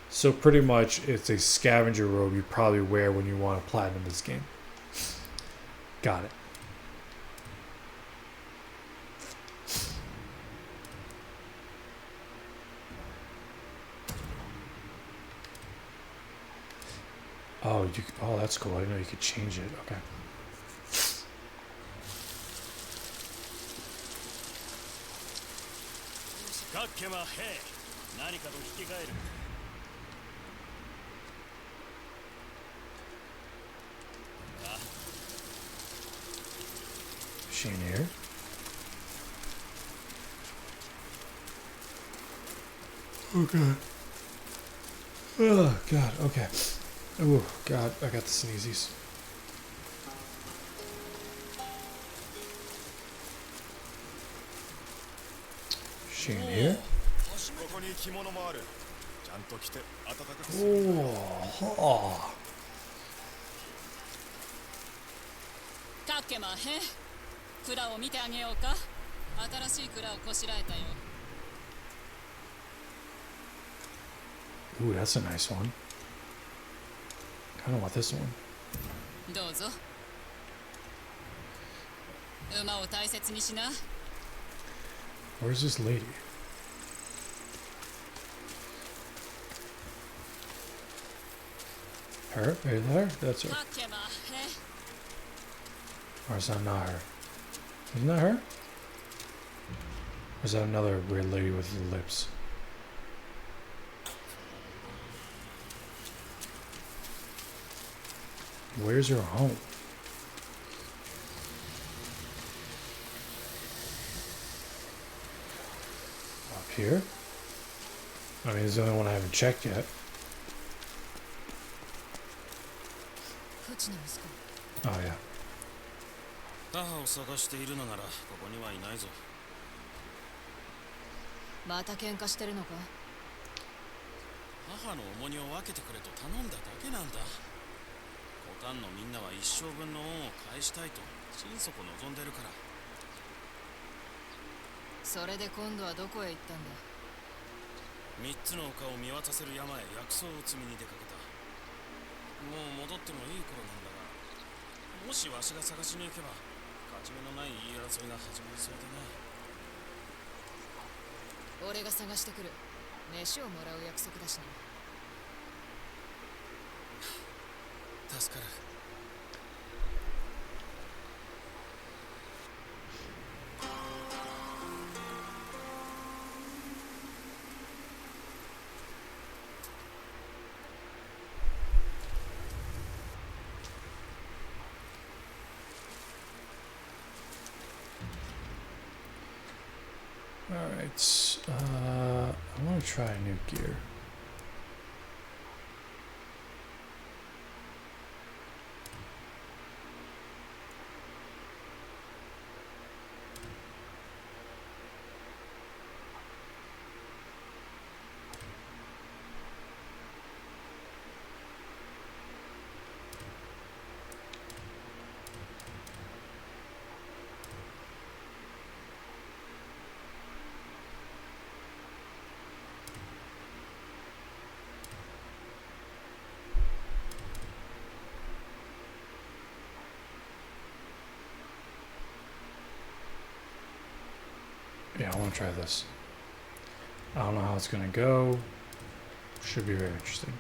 A: So pretty much it's a scavenger robe you probably wear when you want to platinum this game. Got it. Oh, oh, that's cool. I didn't know you could change it. Okay.
D: かっけまへ何かと引き換える
A: Shane here. Oh god. Oh god. Okay. Oh god. I got the sneezies. Shane here.
G: ここに着物もある。ちゃんと着て暖かく
A: Oh.
I: かっけまへん。蔵を見てあげようか。新しい蔵をこしらえたよ。
A: Ooh, that's a nice one. Kind of want this one.
I: どうぞ馬を大切にしな
A: Where's this lady? Her? Right there? That's her.
I: ハケマ
A: Or is that not her? Isn't that her? Or is that another weird lady with lips? Where's her home? Up here? I mean, it's the only one I haven't checked yet.
E: フチの息子
A: Oh, yeah.
D: 母を探しているのならここにはいないぞ。
E: また喧嘩してるのか
D: 母の重荷を分けてくれと頼んだだけなんだ。コタンのみんなは一生分の恩を返したいと心底望んでるから。
E: それで今度はどこへ行ったんだ
D: 3つの丘を見渡せる山へ薬草を摘みに出かけた。もう戻ってもいい頃なんだが、もしわしが探しに行けば勝ち目のない言い争いが始まりそうでな。
E: 俺が探してくる飯をもらう約束だしな
D: 助かる。
A: Alright, I want to try a new gear. Yeah, I want to try this. I don't know how it's going to go. Should be very interesting.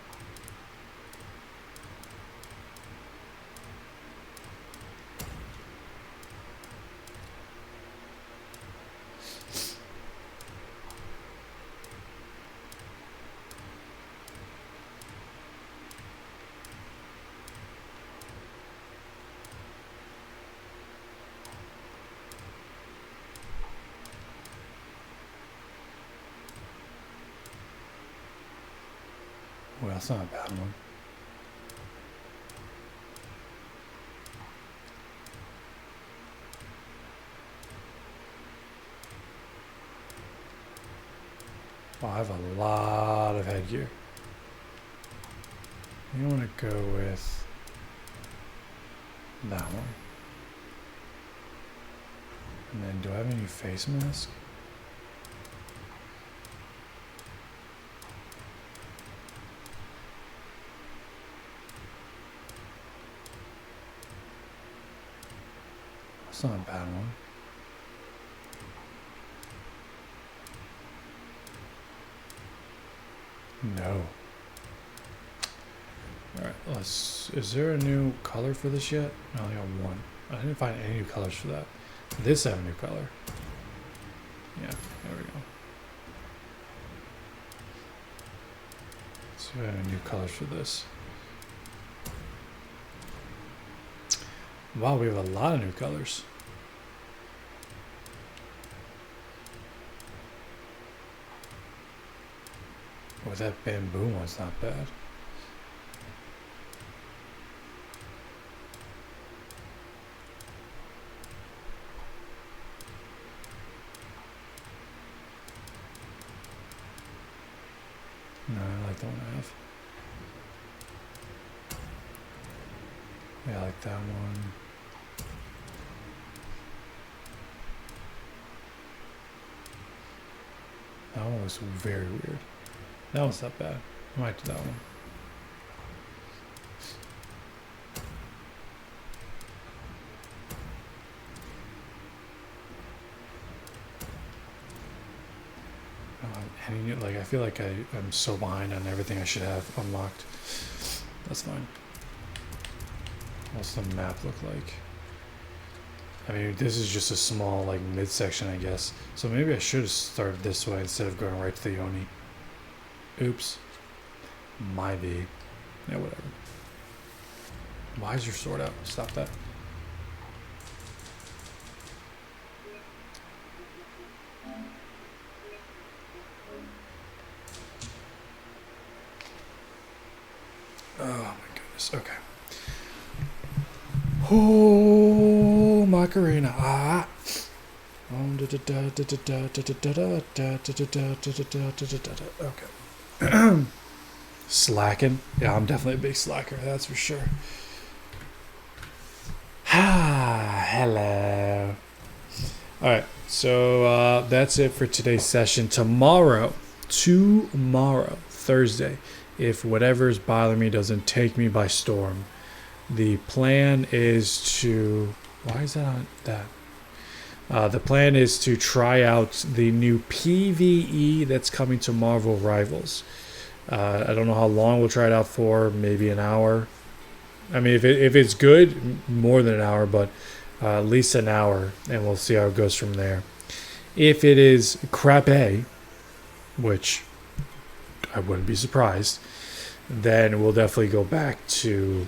A: Well, that's not a bad one. Well, I have a lot of headgear. You want to go with that one. And then do I have any face mask? That's not a bad one. No. Alright, let's... Is there a new color for this yet? No, I only got one. I didn't find any new colors for that. This have a new color. Yeah, there we go. So we have new colors for this. Wow, we have a lot of new colors. Oh, that bamboo one's not bad. No, I like the one I have. Yeah, I like that one. That one was very weird. That one's not bad. I might do that one. Like I feel like I'm so behind on everything I should have unlocked. That's fine. What's the map look like? I mean, this is just a small like midsection, I guess. So maybe I should have started this way instead of going right to the Yoni. Oops. My B. Yeah, whatever. Why is your sword out? Stop that. Oh my goodness. Okay. Oh, Macarena. Ah. Okay. Slacking. Yeah, I'm definitely a big slacker. That's for sure. Ah, hello. All right. So that's it for today's session. Tomorrow, Thursday, if whatever's bothering me doesn't take me by storm, the plan is to... Why is that on that? The plan is to try out the new PvE that's coming to Marvel Rivals. I don't know how long we'll try it out for. Maybe an hour. I mean, if it's good, more than an hour, but at least an hour, and we'll see how it goes from there. If it is crappy, which I wouldn't be surprised, then we'll definitely go back to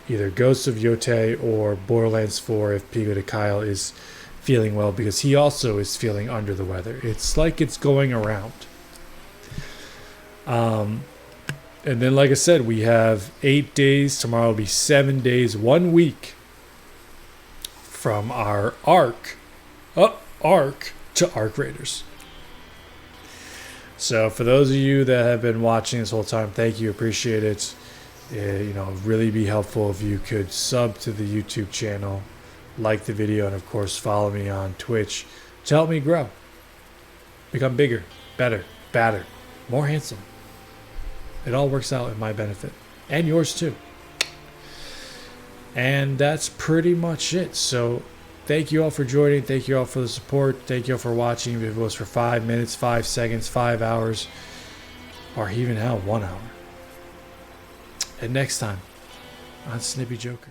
A: either Ghost of Yotei or Borderlands 4 if Pico de Kyle is feeling well, because he also is feeling under the weather. It's like it's going around. And then, like I said, we have 8 days. Tomorrow will be 7 days, 1 week from our arc to Arc Raiders. So for those of you that have been watching this whole time, thank you. Appreciate it. Really be helpful if you could sub to the YouTube channel, like the video, and of course follow me on Twitch to help me grow, become bigger, better, badder, more handsome. It all works out in my benefit and yours too. And that's pretty much it. So thank you all for joining. Thank you all for the support. Thank you all for watching. If it was for 5 minutes, 5 seconds, 5 hours, or even hell, 1 hour. And next time on SnippyJoker.